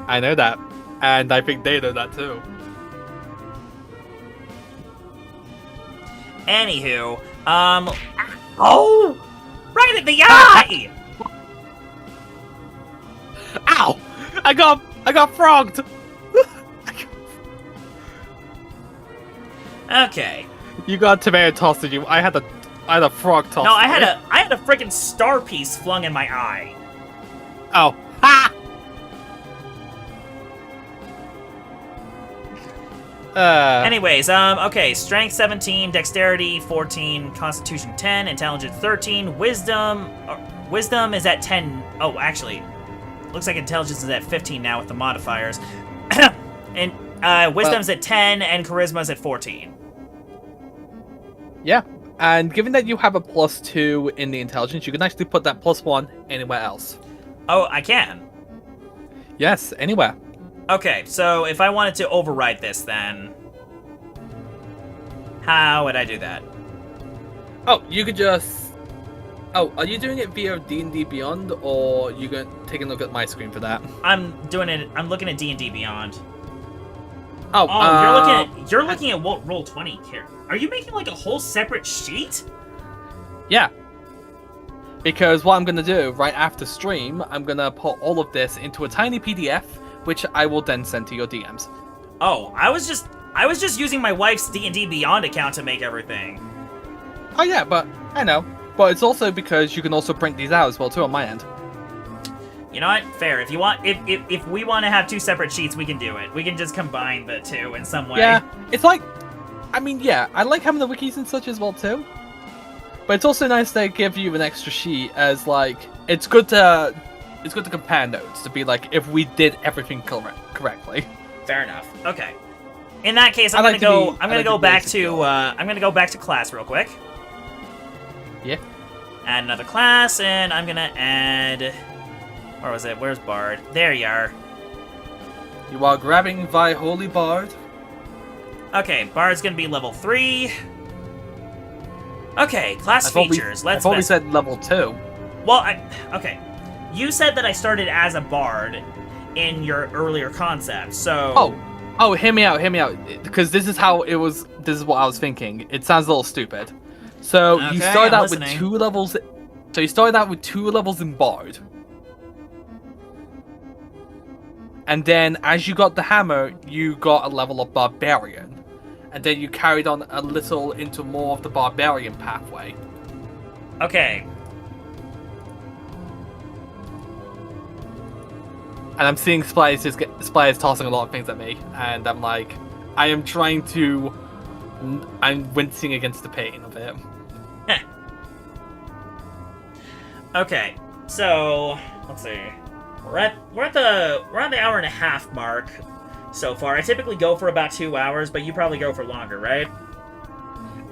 S1: I know that, and I think they know that too.
S2: Anywho, oh, right in the eye!
S1: Ow! I got frogged.
S2: Okay.
S1: You got tomato tossed at you. I had a frog tossed.
S2: No, I
S1: at
S2: had a freaking star piece flung in my eye.
S1: Oh, ha!
S2: Anyways, okay, strength 17, dexterity 14, constitution 10, intelligence 13, wisdom is at 10. Oh, actually, looks like intelligence is at 15 now with the modifiers. And wisdom's at 10 and charisma's at 14.
S1: Yeah, and given that you have a +2 in the intelligence, you can actually put that +1 anywhere else.
S2: Oh, I can.
S1: Yes, anywhere.
S2: Okay, so if I wanted to override this, then how would I do that?
S1: Oh, you could just. Oh, are you doing it via D&D Beyond, or you gonna take a look at my screen for that?
S2: I'm doing it. I'm looking at D&D Beyond.
S1: Oh,
S2: You're looking at what Roll20 here. Are you making like a whole separate sheet?
S1: Yeah. Because what I'm gonna do right after stream, I'm gonna put all of this into a tiny PDF, which I will then send to your DMs.
S2: Oh, I was just using my wife's D&D Beyond account to make everything.
S1: Oh yeah, but I know. But it's also because you can also print these out as well too on my end.
S2: You know what? Fair. If you want, if we want to have two separate sheets, we can do it. We can just combine the two in some way.
S1: Yeah, it's like, I mean, yeah, I like having the wikis and such as well too. But it's also nice to give you an extra sheet as like it's good to compare notes to be like if we did everything correctly.
S2: Fair enough. Okay. In that case, I'm gonna go back to class real quick.
S1: Yeah.
S2: Add another class, and I'm gonna add. Where was it? Where's Bard? There you are.
S1: You are grabbing thy holy bard.
S2: Okay, Bard's gonna be level 3. Okay, class features.
S1: I thought we said level 2.
S2: Well, okay. You said that I started as a Bard in your earlier concept, so.
S1: Oh, hear me out, because this is how it was. This is what I was thinking. It sounds a little stupid. So
S2: Okay,
S1: you started
S2: I'm
S1: out with
S2: listening.
S1: 2 levels. So you started out with 2 levels in Bard. And then as you got the hammer, you got a level of Barbarian. And then you carried on a little into more of the Barbarian pathway.
S2: Okay.
S1: And I'm seeing Splice tossing a lot of things at me. And I'm like, I'm wincing against the pain of it.
S2: Okay, so let's see. We're at the hour and a half mark so far. I typically go for about 2 hours, but you probably go for longer, right?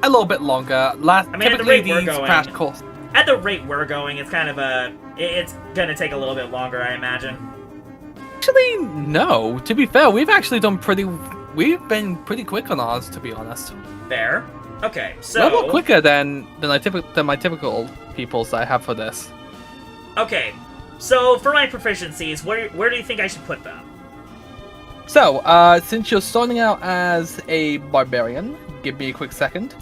S1: A little bit longer.
S2: at the rate we're going,
S1: crash course.
S2: At the rate we're going, it's kind of it's gonna take a little bit longer, I imagine.
S1: Actually, no. To be fair, we've been pretty quick on ours, to be honest.
S2: Fair. Okay,
S1: A
S2: so
S1: little quicker than my typical peoples that I have for this.
S2: okay, so for my proficiencies, where do you think I should put them?
S1: So, since you're starting out as a barbarian, give me a quick second.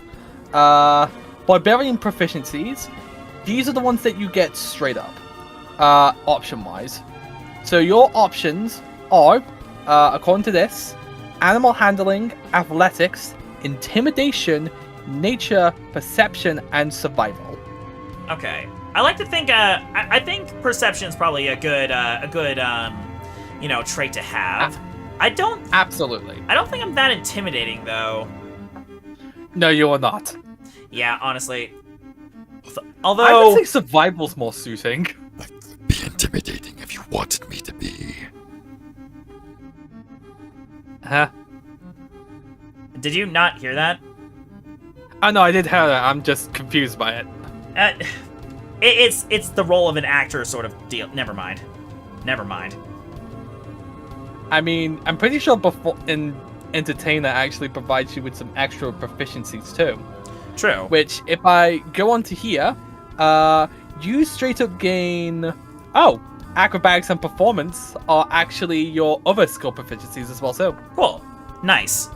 S1: Barbarian proficiencies, these are the ones that you get straight up, option-wise. So your options are, according to this, animal handling, athletics, intimidation, nature, perception, and survival.
S2: Okay, I like to think. I think perception is probably a good trait to have.
S1: Absolutely.
S2: I don't think I'm that intimidating though.
S1: No, you are not.
S2: Yeah, honestly.
S1: I
S2: Although
S1: would say survival's more suiting.
S4: Be intimidating if you wanted me to be.
S1: Huh?
S2: Did you not hear that?
S1: Oh no, I did hear that. I'm just confused by it.
S2: Uh, it's the role of an actor sort of deal. Never mind. Never mind.
S1: I mean, I'm pretty sure Entertainer actually provides you with some extra proficiencies too.
S2: True.
S1: Which, if I go onto here, you straight up gain... Oh, acrobatics and performance are actually your other skill proficiencies as well too.
S2: Cool. Nice.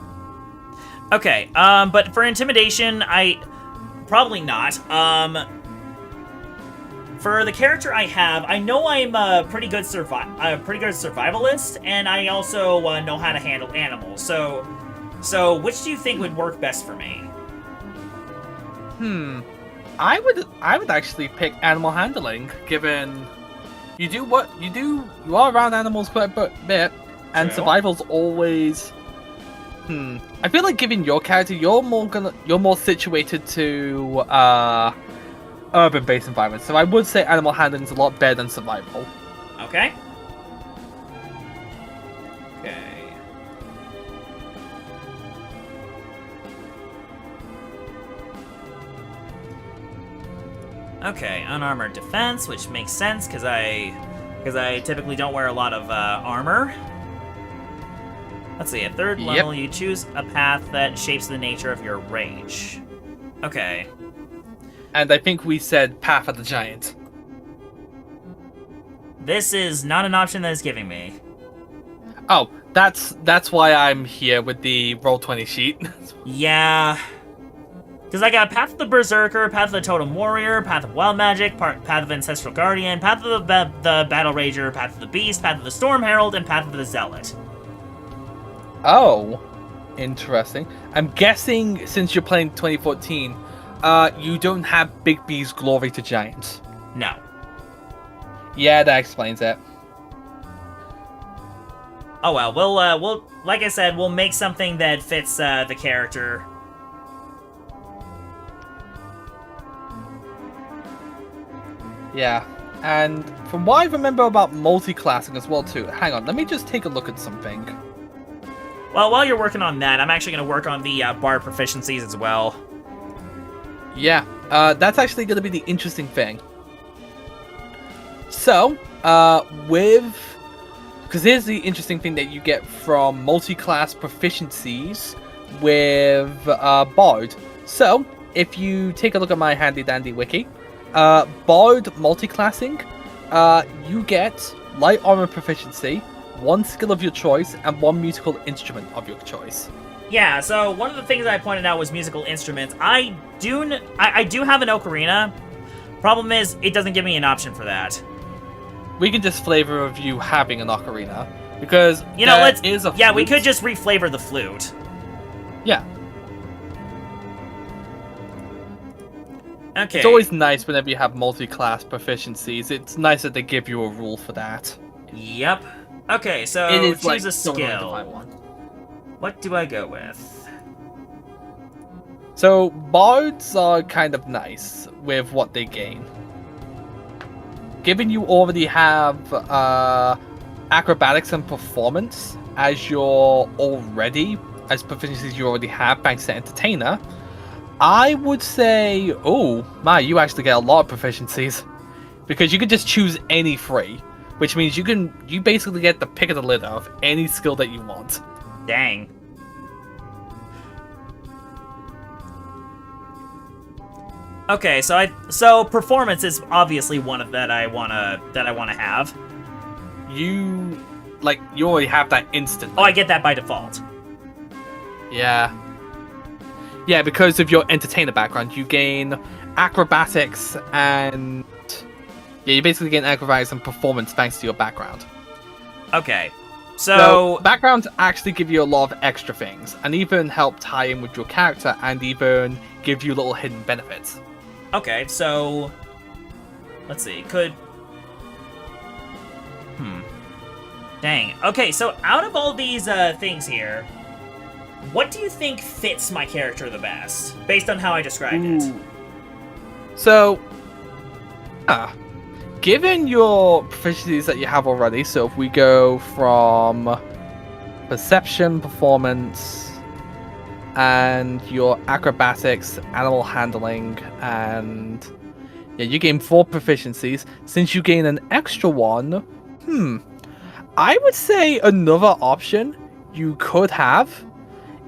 S2: Okay, but for intimidation, probably not. For the character I have, I know I'm a pretty good survivalist, and I also know how to handle animals. So which do you think would work best for me?
S1: I would actually pick animal handling, given you are around animals quite a bit, and
S2: True.
S1: survival's always. I feel like given your character, you're more situated to urban-based environments. So I would say animal handling is a lot better than survival.
S2: Okay. Okay. Okay, unarmored defense, which makes sense because I typically don't wear a lot of armor. Let's see, at third level, you choose a path that shapes the nature of your rage. Okay.
S1: And I think we said Path of the Giant.
S2: This is not an option that is giving me.
S1: Oh, that's why I'm here with the Roll20 sheet.
S2: Yeah. Because I got Path of the Berserker, Path of the Totem Warrior, Path of Wild Magic, Path of Ancestral Guardian, Path of the Battle Rager, Path of the Beast, Path of the Storm Herald, and Path of the Zealot.
S1: Oh, interesting. I'm guessing since you're playing 2014, you don't have Big B's Glory to Giants.
S2: No.
S1: Yeah, that explains it.
S2: Oh well, we'll like I said, we'll make something that fits the character.
S1: Yeah, and from what I remember about multi-classing as well too. Hang on, let me just take a look at something.
S2: Well, while you're working on that, I'm actually going to work on the bard proficiencies as well.
S1: Yeah, that's actually going to be the interesting thing. So, because here's the interesting thing that you get from multi-class proficiencies with Bard. So, if you take a look at my handy-dandy wiki, Bard multi-classing, you get light armor proficiency, one skill of your choice, and one musical instrument of your choice.
S2: Yeah, so one of the things I pointed out was musical instruments. I do have an ocarina. Problem is, it doesn't give me an option for that.
S1: We can just flavor of you having an ocarina, because
S2: you know, we
S1: flute.
S2: could just reflavor the flute.
S1: Yeah.
S2: Okay.
S1: It's always nice whenever you have multi-class proficiencies. It's nice that they give you a rule for that.
S2: Yep. Okay, so
S1: It is
S2: choose
S1: like
S2: a
S1: still going to
S2: skill.
S1: find one.
S2: What do I go with?
S1: So bards are kind of nice with what they gain. Given you already have acrobatics and performance as proficiencies you already have thanks to Entertainer, I would say, oh my, you actually get a lot of proficiencies because you can just choose any three, which means you basically get the pick of the litter of any skill that you want.
S2: Dang. Okay, so performance is obviously one of that I wanna have.
S1: You already have that instantly.
S2: Oh, I get that by default.
S1: Yeah. Yeah, because of your Entertainer background, you gain acrobatics and... Yeah, you basically gain acrobatics and performance thanks to your background.
S2: Okay, so
S1: backgrounds actually give you a lot of extra things, and even help tie in with your character, and even give you little hidden benefits.
S2: Okay, so... Let's see, Dang. Okay, so out of all these things here, what do you think fits my character the best, based on how I described it?
S1: So, given your proficiencies that you have already, so if we go from perception, performance, and your acrobatics, animal handling, and yeah, you gain 4 proficiencies. Since you gain an extra one, I would say another option you could have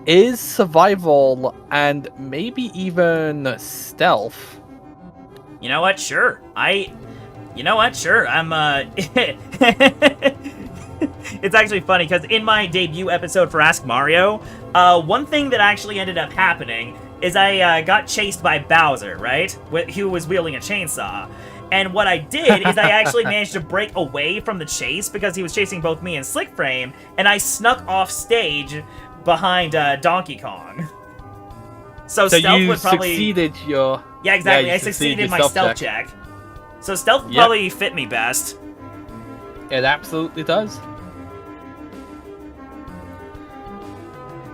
S1: is survival and maybe even stealth.
S2: You know what? Sure. Sure. It's actually funny because in my debut episode for Ask Mario, one thing that actually ended up happening is I got chased by Bowser, right? Who was wielding a chainsaw. And what I did is I actually managed to break away from the chase because he was chasing both me and Slickframe, and I snuck off stage behind Donkey Kong. So stealth
S1: you
S2: would probably
S1: succeeded your...
S2: Yeah, exactly.
S1: Yeah,
S2: I succeeded my stealth check. So stealth would
S1: Yep.
S2: probably fit me best.
S1: It absolutely does.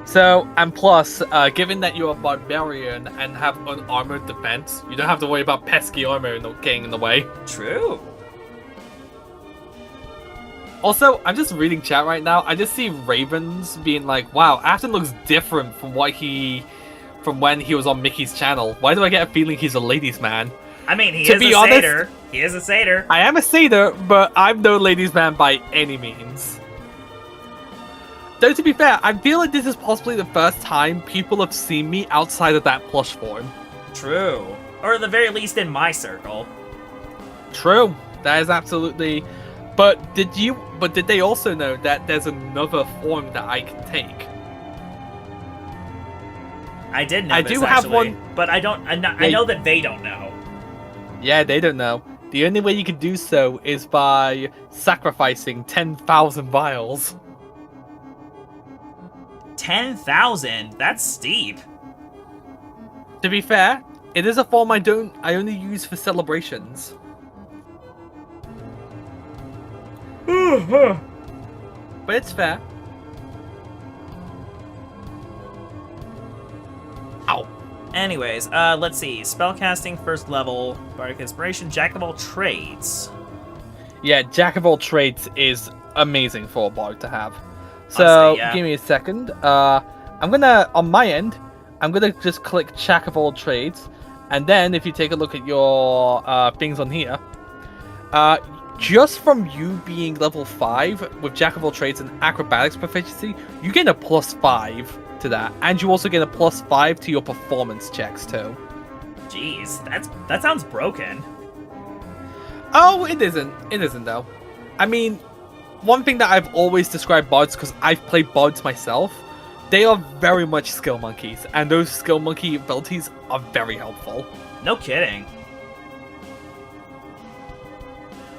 S1: So, and plus, given that you're a barbarian and have unarmored defense, you don't have to worry about pesky armor getting in the way.
S2: True.
S1: Also, I'm just reading chat right now. I just see Ravens being like, "Wow, Afton looks different from when he was on Mickey's channel. Why do I get a feeling he's a ladies' man?"
S2: I mean, he
S1: To
S2: is
S1: be
S2: a
S1: honest-
S2: satyr. He is a satyr.
S1: I am a satyr, but I'm no ladies' man by any means. Though, to be fair, I feel like this is possibly the first time people have seen me outside of that plush form.
S2: True. Or at the very least in my circle.
S1: True. That is absolutely... But did they also know that there's another form that I can take?
S2: I did know
S1: I
S2: this,
S1: do have
S2: actually,
S1: one-
S2: but I know that they don't know.
S1: Yeah, they don't know. The only way you can do so is by sacrificing 10,000 vials.
S2: 10,000? That's steep.
S1: To be fair, it is a form I only use for celebrations. But it's fair. Ow.
S2: Anyways, let's see. Spellcasting, first level, Bardic Inspiration, Jack of all trades.
S1: Yeah, Jack of all trades is amazing for a bard to have. So,
S2: Honestly, yeah.
S1: give me a second. I'm gonna, on my end, I'm gonna just click Jack of all trades, and then if you take a look at your things on here, just from you being level 5 with Jack of all trades and acrobatics proficiency, you get a +5 to that, and you also get a +5 to your performance checks too.
S2: Jeez, that sounds broken.
S1: Oh, it isn't. It isn't though. I mean, one thing that I've always described bards, because I've played bards myself, they are very much skill monkeys, and those skill monkey abilities are very helpful.
S2: No kidding.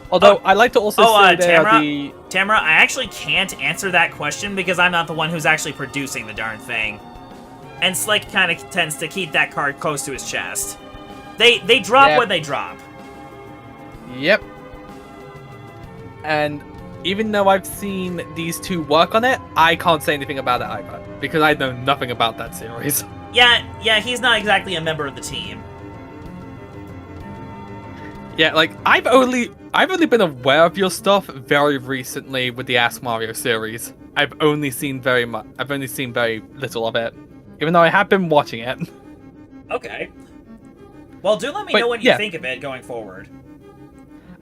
S1: Although, I like to also say they are the...
S2: Tamara, I actually can't answer that question because I'm not the one who's actually producing the darn thing. And Slick kind of tends to keep that card close to his chest. They drop
S1: Yeah.
S2: when they drop.
S1: Yep. And even though I've seen these two work on it, I can't say anything about it either, because I know nothing about that series.
S2: Yeah, he's not exactly a member of the team.
S1: Yeah, like, I've only been aware of your stuff very recently with the Ask Mario series. I've only seen very little of it, even though I have been watching it.
S2: Okay. Well, do let me
S1: But,
S2: know what you
S1: yeah.
S2: think of it going forward.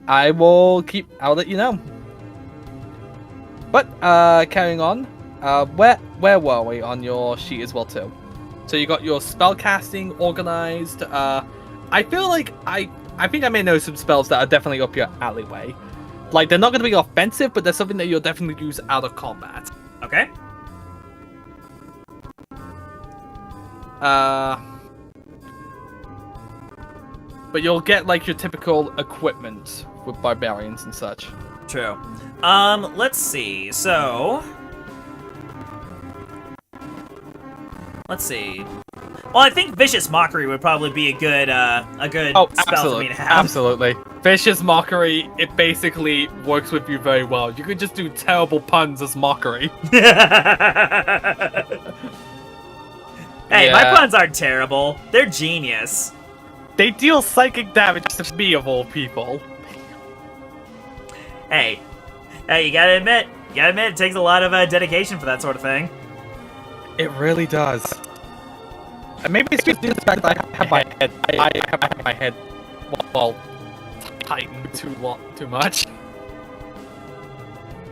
S1: I'll let you know. But, carrying on, where were we on your sheet as well, too? So you got your spellcasting organized. I feel like I think I may know some spells that are definitely up your alleyway. Like, they're not going to be offensive, but they're something that you'll definitely use out of combat.
S2: Okay.
S1: But you'll get, like, your typical equipment with barbarians and such.
S2: True. Let's see. So, let's see. Well, I think Vicious Mockery would probably be a good spell for me to have.
S1: Absolutely. Vicious Mockery, it basically works with you very well. You could just do terrible puns as Mockery.
S2: Hey, my
S1: Yeah.
S2: puns aren't terrible. They're genius.
S1: They deal psychic damage to me, of all people.
S2: Hey, you gotta admit, You gotta admit, it takes a lot of dedication for that sort of thing.
S1: It really does. And maybe it's just the fact that I have my head. I have my head, well, tightened too much.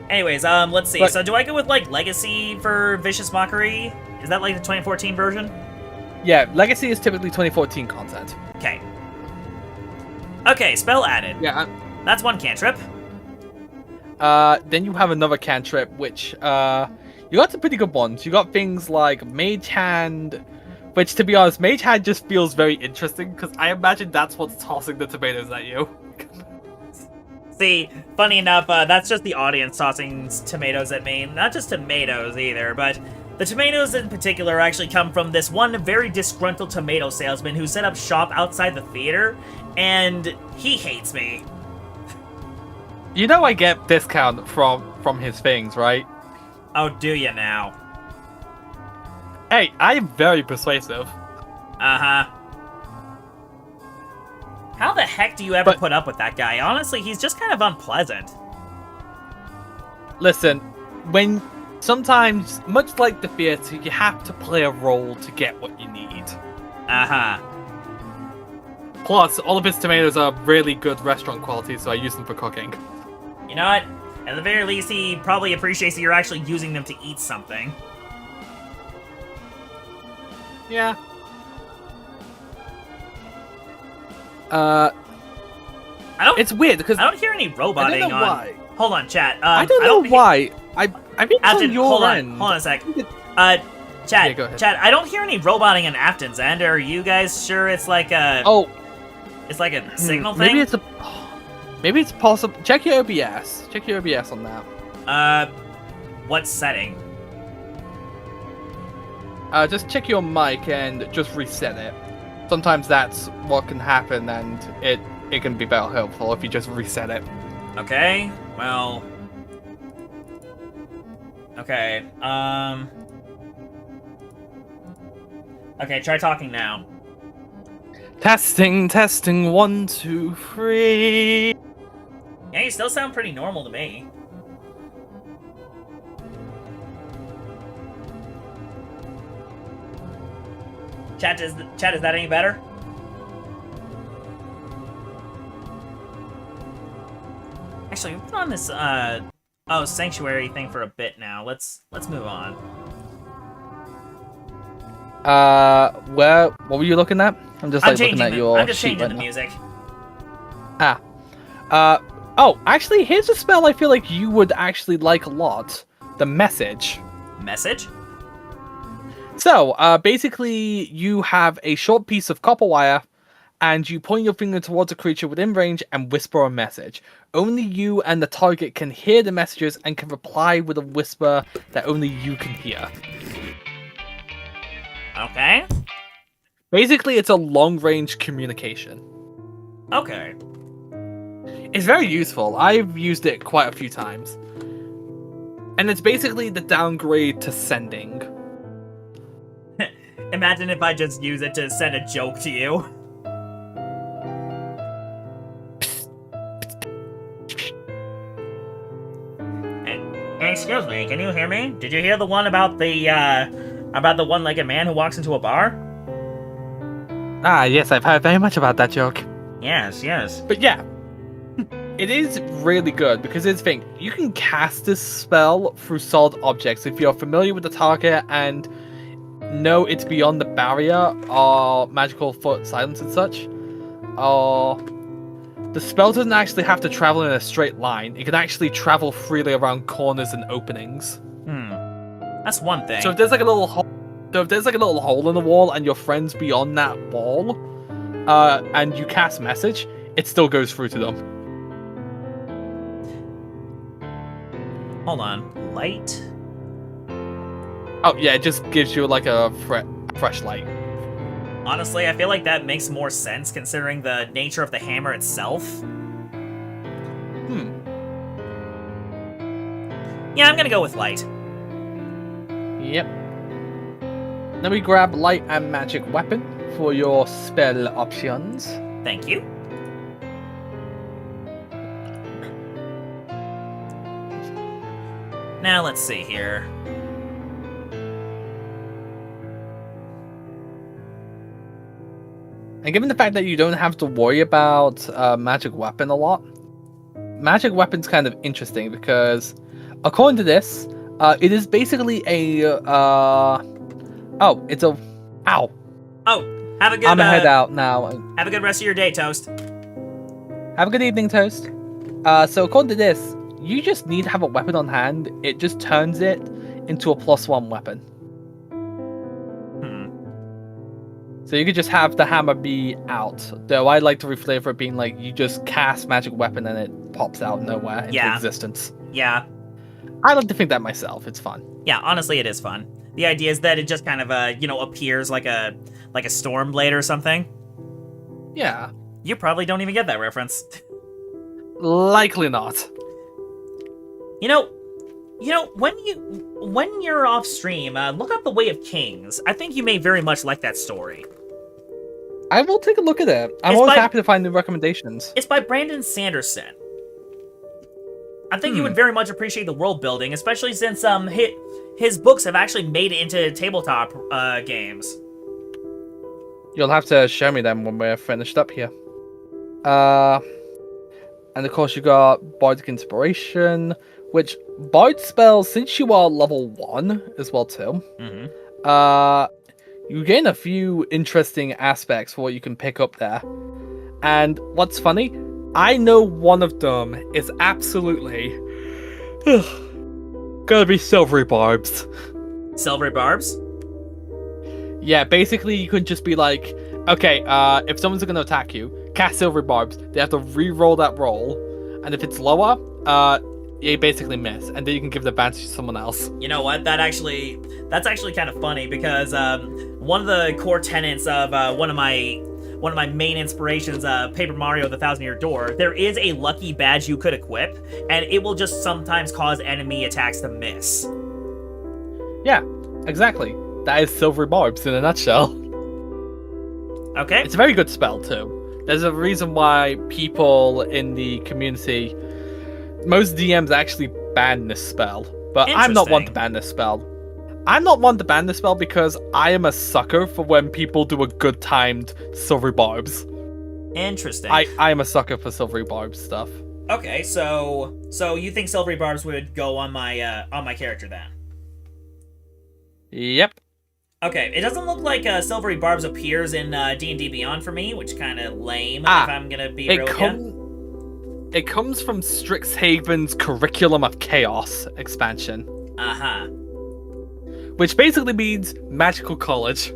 S2: Anyways, let's see.
S1: But-
S2: So do I go with, like, Legacy for Vicious Mockery? Is that, like, the 2014 version?
S1: Yeah, Legacy is typically 2014 content.
S2: Okay. Okay, spell added.
S1: Yeah.
S2: That's one cantrip.
S1: Then you have another cantrip, which, you got some pretty good ones. You got things like Mage Hand, which, to be honest, Mage Hand just feels very interesting, because I imagine that's what's tossing the tomatoes at you.
S2: See, funny enough, that's just the audience tossing tomatoes at me. Not just tomatoes either, but the tomatoes in particular actually come from this one very disgruntled tomato salesman who set up shop outside the theater, and he hates me.
S1: You know I get discount from his things, right?
S2: Oh, do you now?
S1: Hey, I am very persuasive.
S2: Uh-huh. How the heck do you ever
S1: But-
S2: put up with that guy? Honestly, he's just kind of unpleasant.
S1: Listen, when sometimes, much like the theater, you have to play a role to get what you need.
S2: Uh-huh.
S1: Plus, all of his tomatoes are really good restaurant quality, so I use them for cooking.
S2: You know what? At the very least, he probably appreciates that you're actually using them to eat something.
S1: Yeah.
S2: I don't.
S1: It's weird because
S2: I don't hear any roboting
S1: I don't know
S2: on.
S1: why.
S2: Hold on, chat.
S1: I don't know why. I think
S2: Afton,
S1: on your
S2: hold
S1: end.
S2: on. Hold on a sec.
S1: Yeah,
S2: Chat.
S1: go ahead.
S2: Chat. I don't hear any roboting on Afton's end. Are you guys sure it's like a?
S1: Oh,
S2: It's like a signal thing.
S1: maybe it's a. Maybe it's possible. Check your OBS. Check your OBS on that.
S2: What setting?
S1: Just check your mic and just reset it. Sometimes that's what can happen, and it can be very helpful if you just reset it.
S2: Okay. Well. Okay. Okay. Try talking now.
S1: Testing, 1, 2, 3.
S2: Yeah, you still sound pretty normal to me. Chat, is that any better? Actually, we put on this sanctuary thing for a bit now. Let's move on.
S1: What were you looking at? I'm just looking at your
S2: I'm just
S1: sheet
S2: changing
S1: right
S2: the
S1: now.
S2: music.
S1: Oh, actually, here's a spell I feel like you would actually like a lot. The Message.
S2: Message?
S1: So, basically, you have a short piece of copper wire, and you point your finger towards a creature within range and whisper a message. Only you and the target can hear the messages and can reply with a whisper that only you can hear.
S2: Okay.
S1: Basically, it's a long-range communication.
S2: Okay.
S1: It's very useful. I've used it quite a few times. And it's basically the downgrade to sending.
S2: Imagine if I just use it to send a joke to you. Hey, excuse me, can you hear me? Did you hear the one about the one-legged man who walks into a bar?
S1: Ah, yes, I've heard very much about that joke.
S2: Yes, yes.
S1: But yeah, it is really good because here's the thing. You can cast this spell through solid objects if you're familiar with the target and know it's beyond the barrier or magical foot silence and such. Or the spell doesn't actually have to travel in a straight line. It can actually travel freely around corners and openings.
S2: That's one thing.
S1: So if there's like a little hole, in the wall and your friend's beyond that wall, and you cast message, it still goes through to them.
S2: Hold on. Light?
S1: Oh yeah, it just gives you like a fresh light.
S2: Honestly, I feel like that makes more sense considering the nature of the hammer itself. Yeah, I'm gonna go with light.
S1: Yep. Then we grab light and magic weapon for your spell options.
S2: Thank you. Now let's see here.
S1: And given the fact that you don't have to worry about magic weapon a lot, magic weapon's kind of interesting because, according to this, it is basically a it's a ow.
S2: Oh, have a good.
S1: I'm gonna head out now.
S2: Have a good rest of your day, Toast.
S1: Have a good evening, Toast. So according to this, you just need to have a weapon on hand. It just turns it into a +1 weapon. So you could just have the hammer be out. Though I like to reflavor it being like you just cast magic weapon and it pops out nowhere into existence.
S2: Yeah.
S1: I like to think that myself. It's fun.
S2: Yeah, honestly, it is fun. The idea is that it just kind of appears like a storm blade or something.
S1: Yeah.
S2: You probably don't even get that reference.
S1: Likely not.
S2: You know, when you're off stream, look up The Way of Kings. I think you may very much like that story.
S1: I will take a look at it. I'm always happy to find new recommendations.
S2: It's by Brandon Sanderson. I think you would very much appreciate the world building, especially since his books have actually made it into tabletop games.
S1: You'll have to show me them when we're finished up here. And of course you got Bardic Inspiration, which Bard spells, since you are level 1 as well too, you gain a few interesting aspects for what you can pick up there. And what's funny, I know one of them is absolutely gonna be Silvery Barbs.
S2: Silvery Barbs?
S1: Yeah, basically you could just be like, okay, if someone's gonna attack you, cast Silvery Barbs, they have to re-roll that roll, and if it's lower, you basically miss, and then you can give the advantage to someone else.
S2: You know what? That's actually kind of funny because one of the core tenets of one of my main inspirations, Paper Mario: The Thousand-Year Door, there is a lucky badge you could equip, and it will just sometimes cause enemy attacks to miss.
S1: Yeah, exactly. That is Silvery Barbs in a nutshell.
S2: Okay.
S1: It's a very good spell too. There's a reason why people in the community, most DMs actually ban this spell, but I'm not one to ban this spell. I'm not one to ban this spell because I am a sucker for when people do a good timed Silvery Barbs.
S2: Interesting.
S1: I am a sucker for Silvery Barbs stuff.
S2: Okay, so you think Silvery Barbs would go on my character then?
S1: Yep.
S2: Okay, it doesn't look like Silvery Barbs appears in D&D Beyond for me, which kind of lame, if I'm gonna be real with you.
S1: It comes from Strixhaven's Curriculum of Chaos expansion.
S2: Uh-huh.
S1: Which basically means magical college.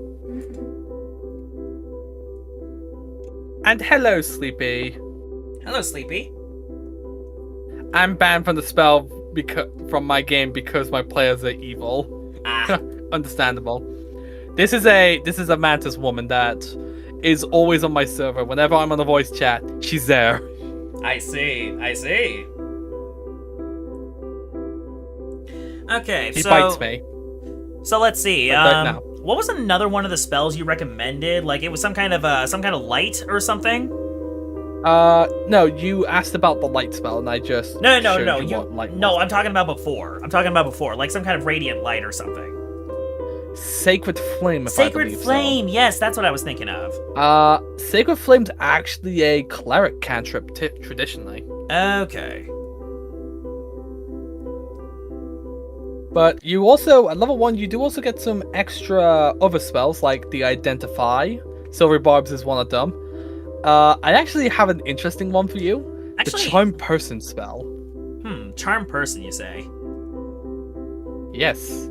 S1: And hello, Sleepy.
S2: Hello, Sleepy.
S1: I'm banned from the spell from my game because my players are evil.
S2: Ah.
S1: Understandable. This is a Mantis woman that is always on my server. Whenever I'm on a voice chat, she's there.
S2: I see. Okay,
S1: She bites me.
S2: So let's see.
S1: Now.
S2: What was another one of the spells you recommended? Like it was some kind of light or something?
S1: No, you asked about the light spell, and I just
S2: No. I'm talking about before. Like some kind of radiant light or something.
S1: Sacred Flame.
S2: Sacred Flame. Yes, that's what I was thinking of.
S1: Sacred Flame's actually a cleric cantrip traditionally.
S2: Okay.
S1: But you also, at level 1, you do also get some extra other spells, like the Identify. Silvery Barbs is one of them. I actually have an interesting one for you. The Charm Person spell.
S2: Charm Person, you say?
S1: Yes.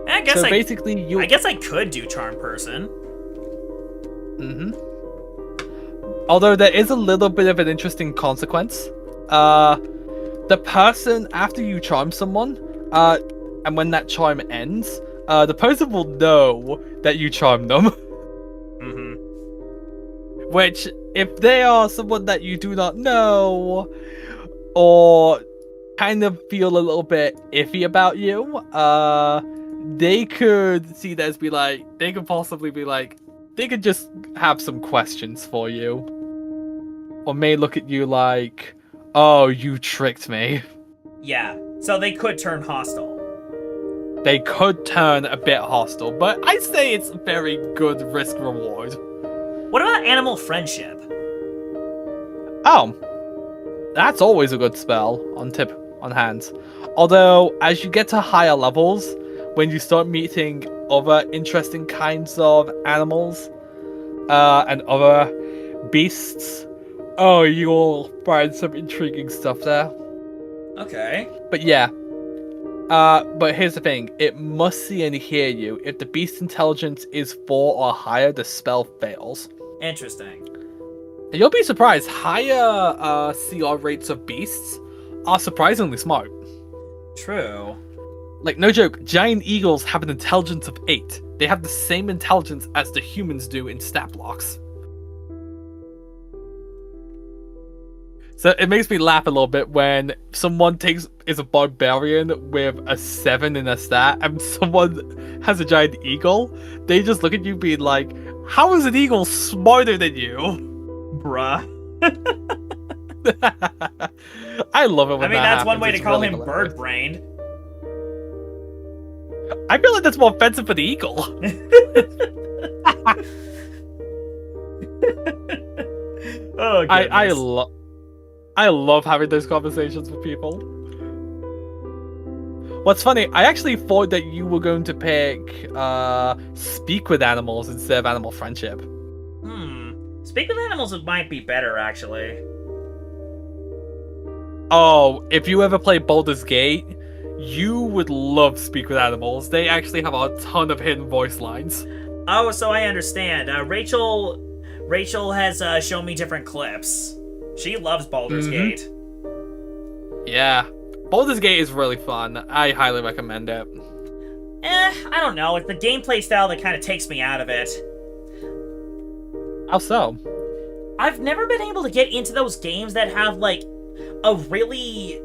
S2: I guess
S1: basically
S2: I guess I could do Charm Person.
S1: Although there is a little bit of an interesting consequence. The person, after you charm someone, and when that charm ends, the person will know that you charmed them. Which, if they are someone that you do not know, or kind of feel a little bit iffy about you, they could see that as be like, they could possibly be like, they could just have some questions for you. Or may look at you like, oh, you tricked me.
S2: Yeah, so they could turn hostile.
S1: They could turn a bit hostile, but I'd say it's very good risk reward.
S2: What about animal friendship?
S1: Oh, that's always a good spell on hands. Although, as you get to higher levels, when you start meeting other interesting kinds of animals and other beasts, oh, you'll find some intriguing stuff there.
S2: Okay.
S1: But yeah. But here's the thing. It must see and hear you. If the beast intelligence is 4 or higher, the spell fails.
S2: Interesting.
S1: And you'll be surprised. Higher CR rates of beasts are surprisingly smart.
S2: True.
S1: Like, no joke, giant eagles have an intelligence of 8. They have the same intelligence as the humans do in stat blocks. So it makes me laugh a little bit when someone is a barbarian with a 7 in a stat and someone has a giant eagle. They just look at you being like, how is an eagle smarter than you?
S2: Bruh.
S1: I love it when
S2: that's one
S1: happens.
S2: way to
S1: It's
S2: call
S1: really
S2: him
S1: hilarious.
S2: bird-brained.
S1: I feel like that's more offensive for the eagle.
S2: Oh, goodness.
S1: I love having those conversations with people. What's funny, I actually thought that you were going to pick speak with animals instead of animal friendship.
S2: Speak with animals might be better, actually.
S1: Oh, if you ever play Baldur's Gate, you would love Speak with Animals. They actually have a ton of hidden voice lines.
S2: Oh, so I understand. Rachel has shown me different clips. She loves Baldur's Gate.
S1: Yeah. Baldur's Gate is really fun. I highly recommend it.
S2: I don't know. It's the gameplay style that kind of takes me out of it.
S1: How so?
S2: I've never been able to get into those games that have, like, a really...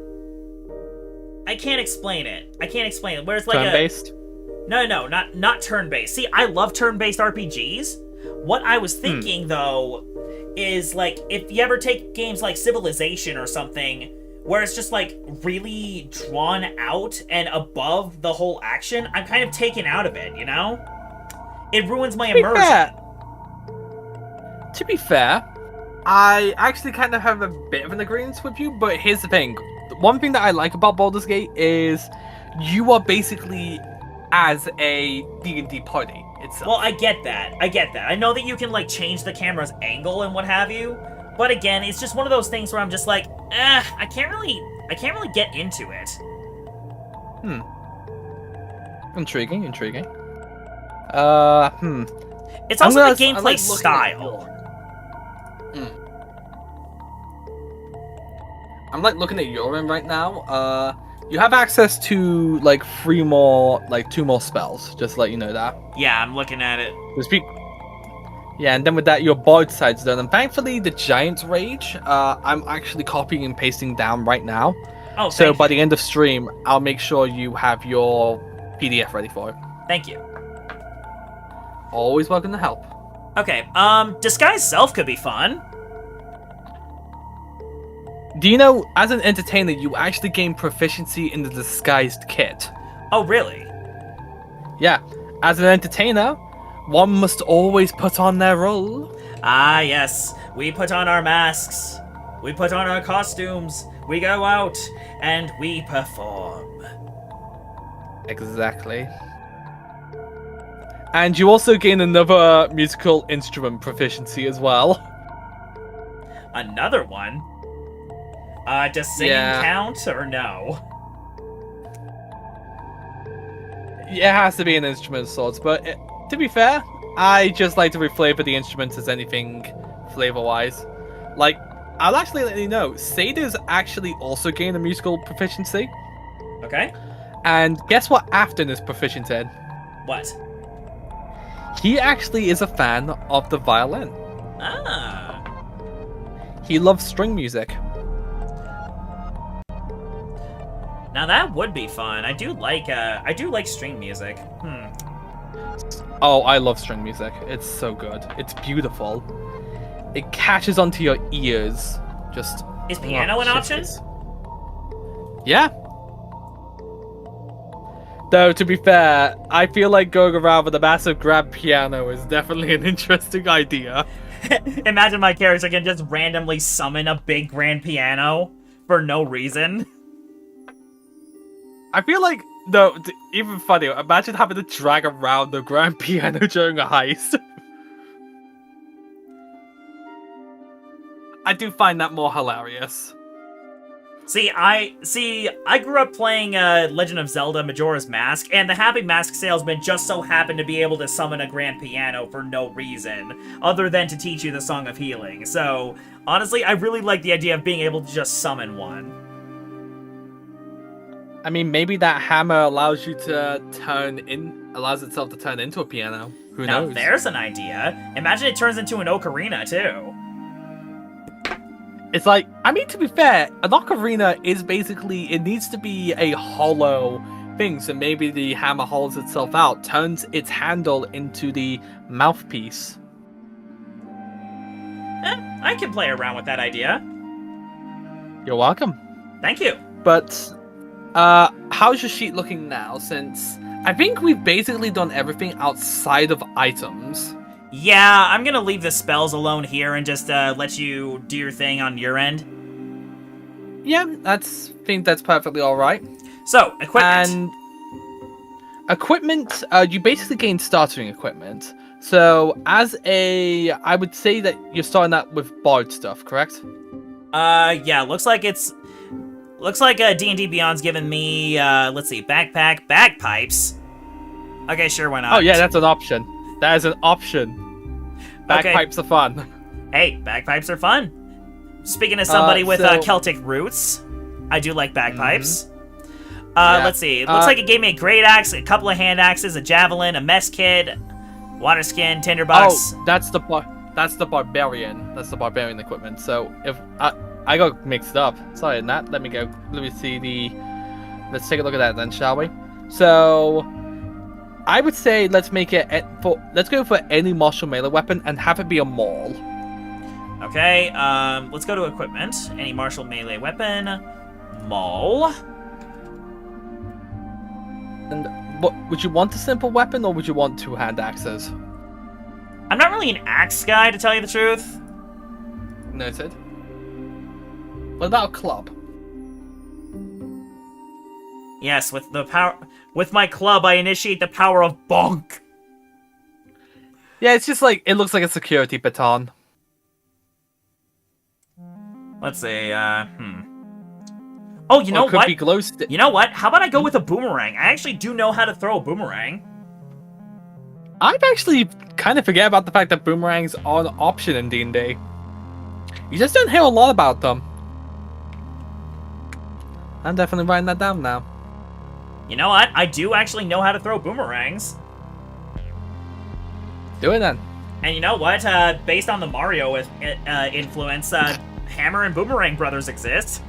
S2: I can't explain it. Where it's like
S1: Turn-based?
S2: No, not turn-based. See, I love turn-based RPGs. What I was thinking, though, is, like, if you ever take games like Civilization or something, where it's just, like, really drawn out and above the whole action, I'm kind of taken out of it, you know? It ruins my immersion.
S1: To be fair, I actually kind of have a bit of an agreement with you, but here's the thing. One thing that I like about Baldur's Gate is you are basically as a D&D party itself.
S2: Well, I get that. I know that you can, like, change the camera's angle and what have you, but again, it's just one of those things where I'm just like, I can't really get into it.
S1: Intriguing.
S2: It's also the gameplay style.
S1: I'm like looking at Yorin right now. You have access to like 2 more spells. Just to let you know that.
S2: Yeah, I'm looking at it.
S1: Yeah, and then with that, your bard side's done. And thankfully, the Giant's Rage, I'm actually copying and pasting down right now.
S2: Oh,
S1: so by the end of stream, I'll make sure you have your PDF ready for it.
S2: Thank you.
S1: Always welcome to help.
S2: Okay, Disguise Self could be fun.
S1: Do you know, as an entertainer, you actually gain proficiency in the disguised kit?
S2: Oh, really?
S1: Yeah. As an entertainer, one must always put on their role.
S2: Ah, yes. We put on our masks. We put on our costumes. We go out, and we perform.
S1: Exactly. And you also gain another musical instrument proficiency as well.
S2: Another one? Does singing count, or no?
S1: Yeah, it has to be an instrument of sorts, but to be fair, I just like to reflavor the instruments as anything flavor-wise. Like, I'll actually let you know, Satyrs actually also gain a musical proficiency.
S2: Okay.
S1: And guess what Afton is proficient in?
S2: What?
S1: He actually is a fan of the violin.
S2: Ah.
S1: He loves string music.
S2: Now that would be fun. I do like string music.
S1: Oh, I love string music. It's so good. It's beautiful. It catches onto your ears. Just
S2: is piano an option?
S1: Yeah, Though, to be fair, I feel like going around with a massive grand piano is definitely an interesting idea.
S2: Imagine my character can just randomly summon a big grand piano for no reason.
S1: I feel like, no, even funnier, imagine having to drag around the grand piano during a heist. I do find that more hilarious.
S2: See, I grew up playing Legend of Zelda Majora's Mask, and the Happy Mask Salesman just so happened to be able to summon a grand piano for no reason, other than to teach you the Song of Healing. So, honestly, I really like the idea of being able to just summon one.
S1: I mean, maybe that hammer allows itself to turn into a piano. Who knows?
S2: Now, there's an idea. Imagine it turns into an ocarina, too.
S1: It's like, I mean, to be fair, an ocarina is basically, it needs to be a hollow thing, so maybe the hammer holds itself out, turns its handle into the mouthpiece.
S2: I can play around with that idea.
S1: You're welcome.
S2: Thank you.
S1: But, how's your sheet looking now, since I think we've basically done everything outside of items.
S2: Yeah, I'm gonna leave the spells alone here and just let you do your thing on your end.
S1: Yeah, I think that's perfectly alright.
S2: So, equipment.
S1: And equipment, you basically gain starting equipment. So, I would say that you're starting out with bard stuff, correct?
S2: Yeah, looks like D&D Beyond's given me, let's see, backpack, bagpipes. Okay, sure, why not?
S1: Oh yeah, that's an option. That is an option. Bagpipes are fun.
S2: Hey, bagpipes are fun. Speaking of somebody with Celtic roots, I do like bagpipes.
S1: Yeah.
S2: Let's see. It looks like it gave me a great axe, a couple of hand axes, a javelin, a mess kit, water skin, tinderbox.
S1: Oh, that's the barbarian. That's the barbarian equipment. So if I got mixed up. Sorry, Nat. Let me see let's take a look at that then, shall we? So I would say let's go for any martial melee weapon and have it be a maul.
S2: Okay, let's go to equipment. Any martial melee weapon. Maul.
S1: And what would you want, a simple weapon or would you want two-hand axes?
S2: I'm not really an axe guy, to tell you the truth.
S1: Noted. What about a club?
S2: Yes, with my club, I initiate the power of bonk.
S1: Yeah, it's just like, it looks like a security baton.
S2: Let's see, Oh, you know what?
S1: Be glow stick.
S2: You know what? How about I go with a boomerang? I actually do know how to throw a boomerang.
S1: I've actually kind of forget about the fact that boomerangs are an option in D&D. You just don't hear a lot about them. I'm definitely writing that down now.
S2: You know what? I do actually know how to throw boomerangs.
S1: Do it then.
S2: And you know what? Based on the Mario influence, Hammer and Boomerang Brothers exist.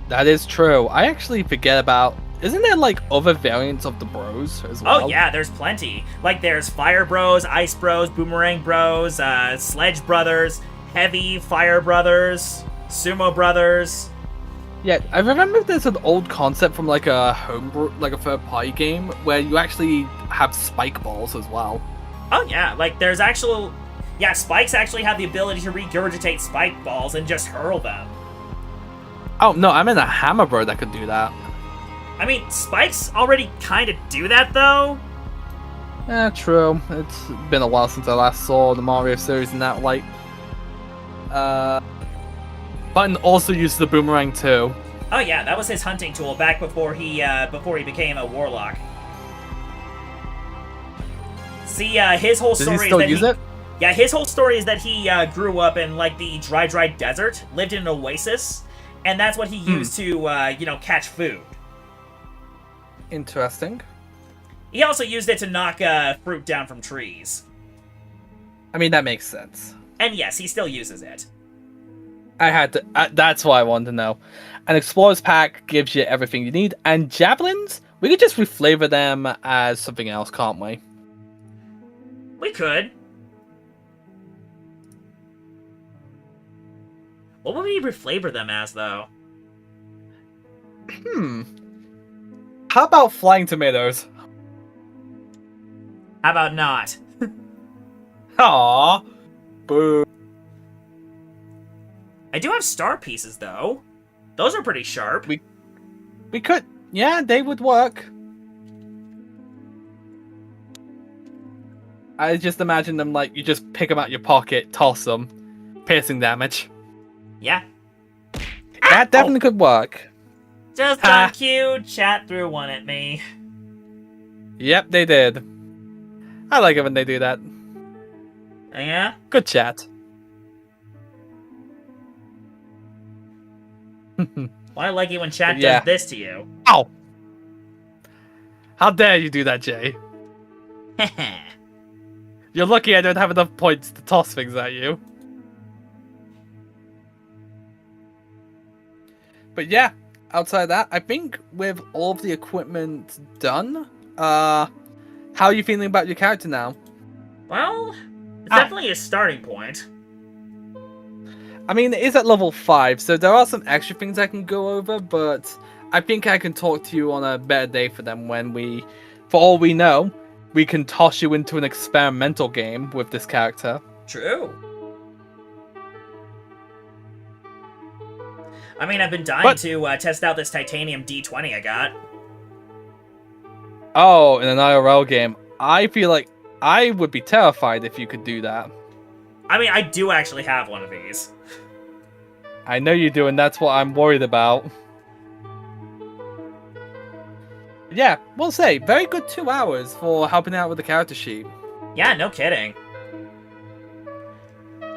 S1: That is true. I actually forget about... Isn't there, like, other variants of the bros as well?
S2: Oh, yeah, there's plenty. Like, there's Fire Bros, Ice Bros, Boomerang Bros, Sledge Brothers, Heavy Fire Brothers, Sumo Brothers.
S1: Yeah, I remember there's an old concept from, like, a third-party game where you actually have spike balls as well.
S2: Oh, yeah, like, there's actual... Yeah, spikes actually have the ability to regurgitate spike balls and just hurl them.
S1: Oh, no, I meant a hammer bro that could do that.
S2: I mean, spikes already kind of do that, though.
S1: Yeah, true. It's been a while since I last saw the Mario series in that light. Button also used the boomerang too.
S2: Oh yeah, that was his hunting tool back before he became a warlock. See, his whole story
S1: Does he still use it?
S2: Yeah, his whole story is that he grew up in like the dry desert, lived in an oasis, and that's what he used to, catch food.
S1: Interesting.
S2: He also used it to knock fruit down from trees.
S1: I mean, that makes sense.
S2: And yes, he still uses it.
S1: I had to. That's why I wanted to know. An Explorer's Pack gives you everything you need, and javelins, we could just reflavor them as something else, can't we?
S2: We could. What would we reflavor them as, though?
S1: How about flying tomatoes?
S2: How about not?
S1: Aw. Boo.
S2: I do have star pieces, though. Those are pretty sharp.
S1: We could... Yeah, they would work. I just imagine them like, you just pick them out your pocket, toss them. Piercing damage.
S2: Yeah.
S1: That definitely could work.
S2: Just on cue, chat threw one at me.
S1: Yep, they did. I like it when they do that.
S2: Yeah?
S1: Good chat.
S2: Well, I like it when chat
S1: Yeah.
S2: does this to you.
S1: Ow! How dare you do that, Jay? You're lucky I don't have enough points to toss things at you. But yeah, outside of that, I think with all of the equipment done, how are you feeling about your character now?
S2: Well, it's definitely a starting point.
S1: I mean, it is at level 5, so there are some extra things I can go over, but I think I can talk to you on a better day for them when for all we know, we can toss you into an experimental game with this character.
S2: True. I mean, I've been dying to test out this titanium D20 I got.
S1: Oh, in an IRL game. I feel like I would be terrified if you could do that.
S2: I mean, I do actually have one of these.
S1: I know you do, and that's what I'm worried about. Yeah, we'll say, very good 2 hours for helping out with the character sheet.
S2: Yeah, no kidding.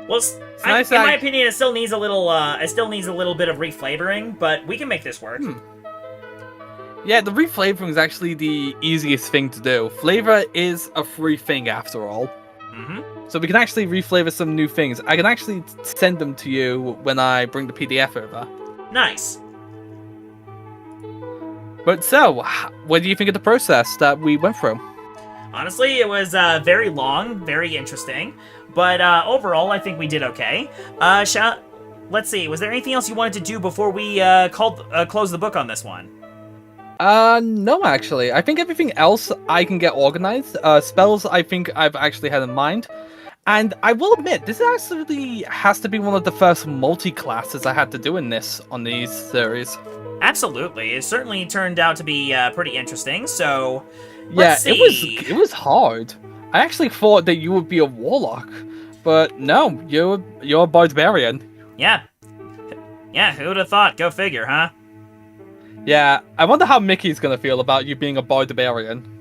S2: Well,
S1: nice
S2: in my opinion, it still needs a little. It still needs a little bit of reflavoring, but we can make this work.
S1: Yeah, the reflavoring is actually the easiest thing to do. Flavor is a free thing after all. So we can actually reflavor some new things. I can actually send them to you when I bring the PDF over.
S2: Nice.
S1: But so, what do you think of the process that we went through?
S2: Honestly, it was very long, very interesting, but overall, I think we did okay. Let's see, was there anything else you wanted to do before we close the book on this one?
S1: No, actually. I think everything else I can get organized. Spells, I think I've actually had in mind. And I will admit, this actually has to be one of the first multi-classes I had to do on these series.
S2: Absolutely. It certainly turned out to be pretty interesting, so...
S1: Yeah,
S2: let's see.
S1: it was hard. I actually thought that you would be a warlock. But no, you're a barbarian.
S2: Yeah. Yeah, who would have thought? Go figure, huh?
S1: Yeah, I wonder how Mickey's gonna feel about you being a barbarian.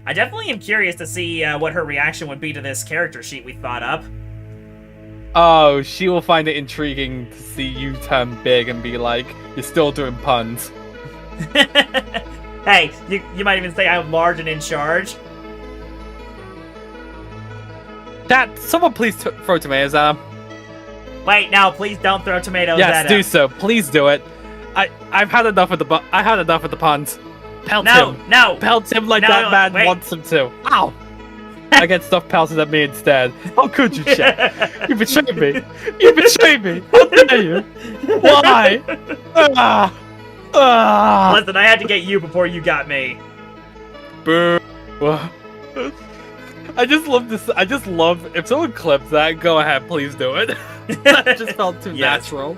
S2: I definitely am curious to see what her reaction would be to this character sheet we thought up.
S1: Oh, she will find it intriguing to see you turn big and be like, you're still doing puns.
S2: Hey, you might even say I'm large and in charge.
S1: Someone please throw tomatoes at him.
S2: Wait, now please don't throw tomatoes at
S1: Yes,
S2: him.
S1: do so. Please do it. I've had enough of the puns. Pelt him.
S2: No!
S1: Pelt him like
S2: No,
S1: that man
S2: wait.
S1: wants him to. Ow! I get stuff pelted at me instead. How could you, Chet? You betrayed me. You betrayed me. How dare you? Why?
S2: Listen, I had to get you before you got me.
S1: Boo. I just love this. I just love if someone clips that. Go ahead, please do it. That just felt too natural.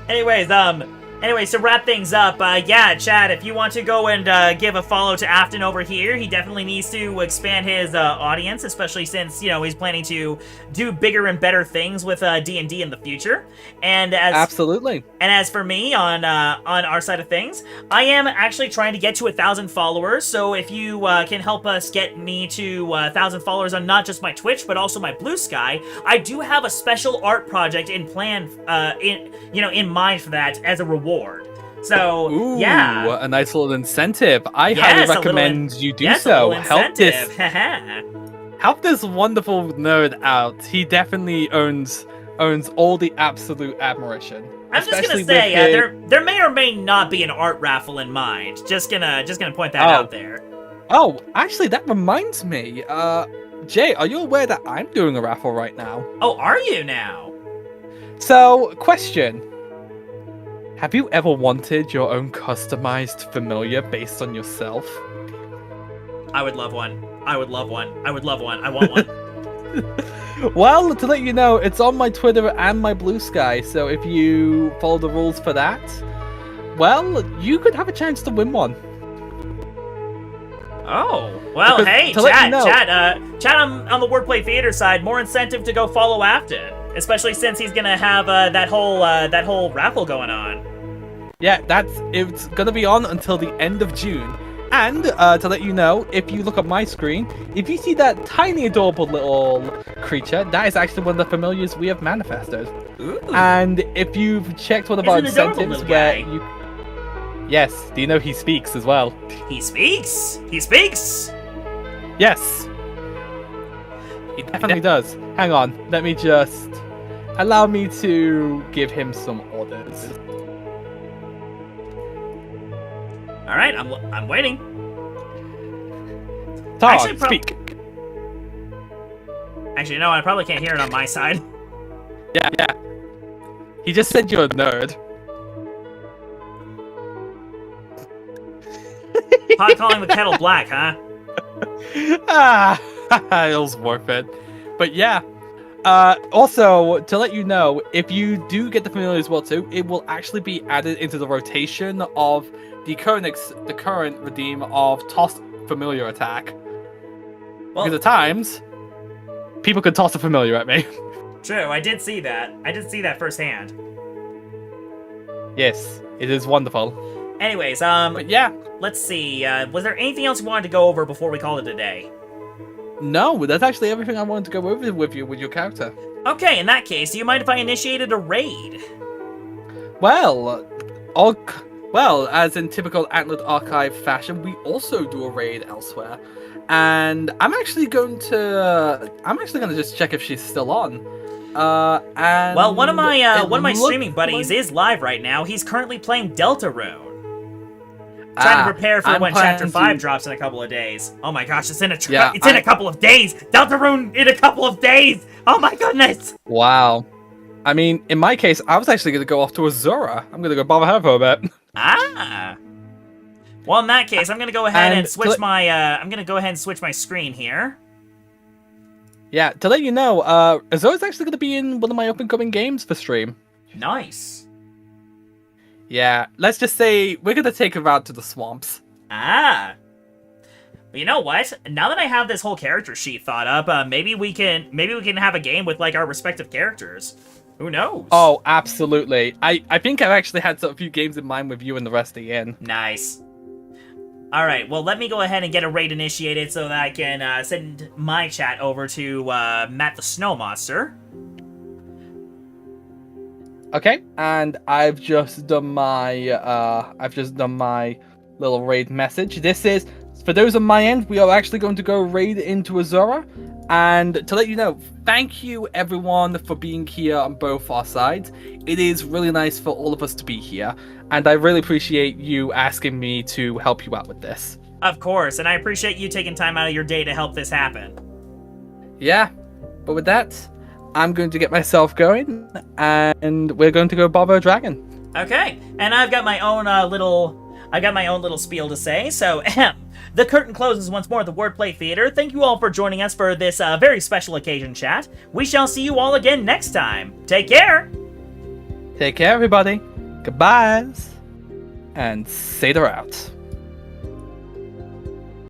S2: Anyways, to wrap things up, yeah, Chad, if you want to go and give a follow to Afton over here, he definitely needs to expand his audience, especially since, you know, he's planning to do bigger and better things with D&D in the future. And
S1: Absolutely.
S2: And as for me, on our side of things, I am actually trying to get to 1,000 followers, so if you can help us get me to 1,000 followers on not just my Twitch, but also my Blue Sky, I do have a special art project in mind for that as a reward. So,
S1: Ooh,
S2: yeah.
S1: a nice little incentive. I highly recommend you do so. Help this wonderful nerd out. He definitely owns all the absolute admiration.
S2: I'm just gonna say, there may or may not be an art raffle in mind. Just gonna point that out there.
S1: Oh, actually, that reminds me. Jay, are you aware that I'm doing a raffle right now?
S2: Oh, are you now?
S1: So, question. have you ever wanted your own customized familiar based on yourself?
S2: I would love one. I would love one. I would love one. I want one.
S1: Well, to let you know, it's on my Twitter and my Blue Sky, so if you follow the rules for that, well, you could have a chance to win one.
S2: Oh, well,
S1: Because,
S2: hey,
S1: to let you know-
S2: chat on the Wordplay Theater side, more incentive to go follow Afton, especially since he's gonna have that whole raffle going on.
S1: Yeah, it's gonna be on until the end of June. And to let you know, if you look at my screen, if you see that tiny adorable little creature, that is actually one of the familiars we have manifested.
S2: Ooh.
S1: And if you've checked one of our
S2: He's an adorable
S1: incentives
S2: little
S1: where
S2: guy.
S1: you... Yes, do you know he speaks as well?
S2: He speaks. He speaks.
S1: Yes! He definitely does. Hang on, let me just... Allow me to give him some orders.
S2: All right, I'm waiting.
S1: Targ,
S2: Actually,
S1: speak.
S2: Actually, no, I probably can't hear it on my side.
S1: Yeah. He just said you're a nerd.
S2: Pot calling the kettle black, huh?
S1: It was worth it. But yeah. Also, to let you know, if you do get the familiar as well too, it will actually be added into the rotation of the current redeem of tossed familiar attack.
S2: Well,
S1: Because at times, people could toss a familiar at me.
S2: true, I did see that. I did see that firsthand.
S1: Yes, it is wonderful.
S2: Anyways,
S1: But yeah,
S2: let's see. Was there anything else you wanted to go over before we call it a day?
S1: no, that's actually everything I wanted to go over with your character.
S2: Okay, in that case, do you mind if I initiated a raid?
S1: Well, as in typical Antlered Archive fashion, we also do a raid elsewhere, and I'm actually going to just check if she's still on. And
S2: Well, one of my
S1: it
S2: streaming
S1: looks
S2: buddies
S1: like-
S2: is live right now. He's currently playing Deltarune. Trying to prepare for
S1: I'm
S2: when Chapter
S1: planning
S2: 5
S1: to-
S2: drops in a couple of days. Oh my gosh, it's in a
S1: Yeah,
S2: it's in a couple of days. Deltarune in a couple of days. Oh my goodness.
S1: Wow. I mean, in my case, I was actually going to go off to Azura. I'm going to go bother her for a bit.
S2: Ah. Well, in that case, I'm gonna go ahead and
S1: And
S2: switch my I'm gonna go ahead and switch my screen here.
S1: Yeah, to let you know, Azura's actually going to be in one of my up-and-coming games for stream.
S2: Nice.
S1: Yeah, let's just say we're going to take her out to the swamps.
S2: Ah. But you know what? Now that I have this whole character sheet thought up, maybe we can have a game with like our respective characters. Who knows?
S1: Oh, absolutely. I think I've actually had a few games in mind with you and the rest of the inn.
S2: Nice. All right, well, let me go ahead and get a raid initiated so that I can send my chat over to Matt the Snow Monster.
S1: Okay, and I've just done my little raid message. This is for those on my end. We are actually going to go raid into Azura, and to let you know, thank you everyone for being here on both our sides. It is really nice for all of us to be here, and I really appreciate you asking me to help you out with this.
S2: Of course, and I appreciate you taking time out of your day to help this happen.
S1: Yeah, but with that, I'm going to get myself going, and we're going to go bother a dragon.
S2: Okay, and I've got my own little spiel to say. So, the curtain closes once more at the Wordplay Theater. Thank you all for joining us for this very special occasion chat. We shall see you all again next time. Take care.
S1: Take care, everybody. Goodbyes, and Seder out.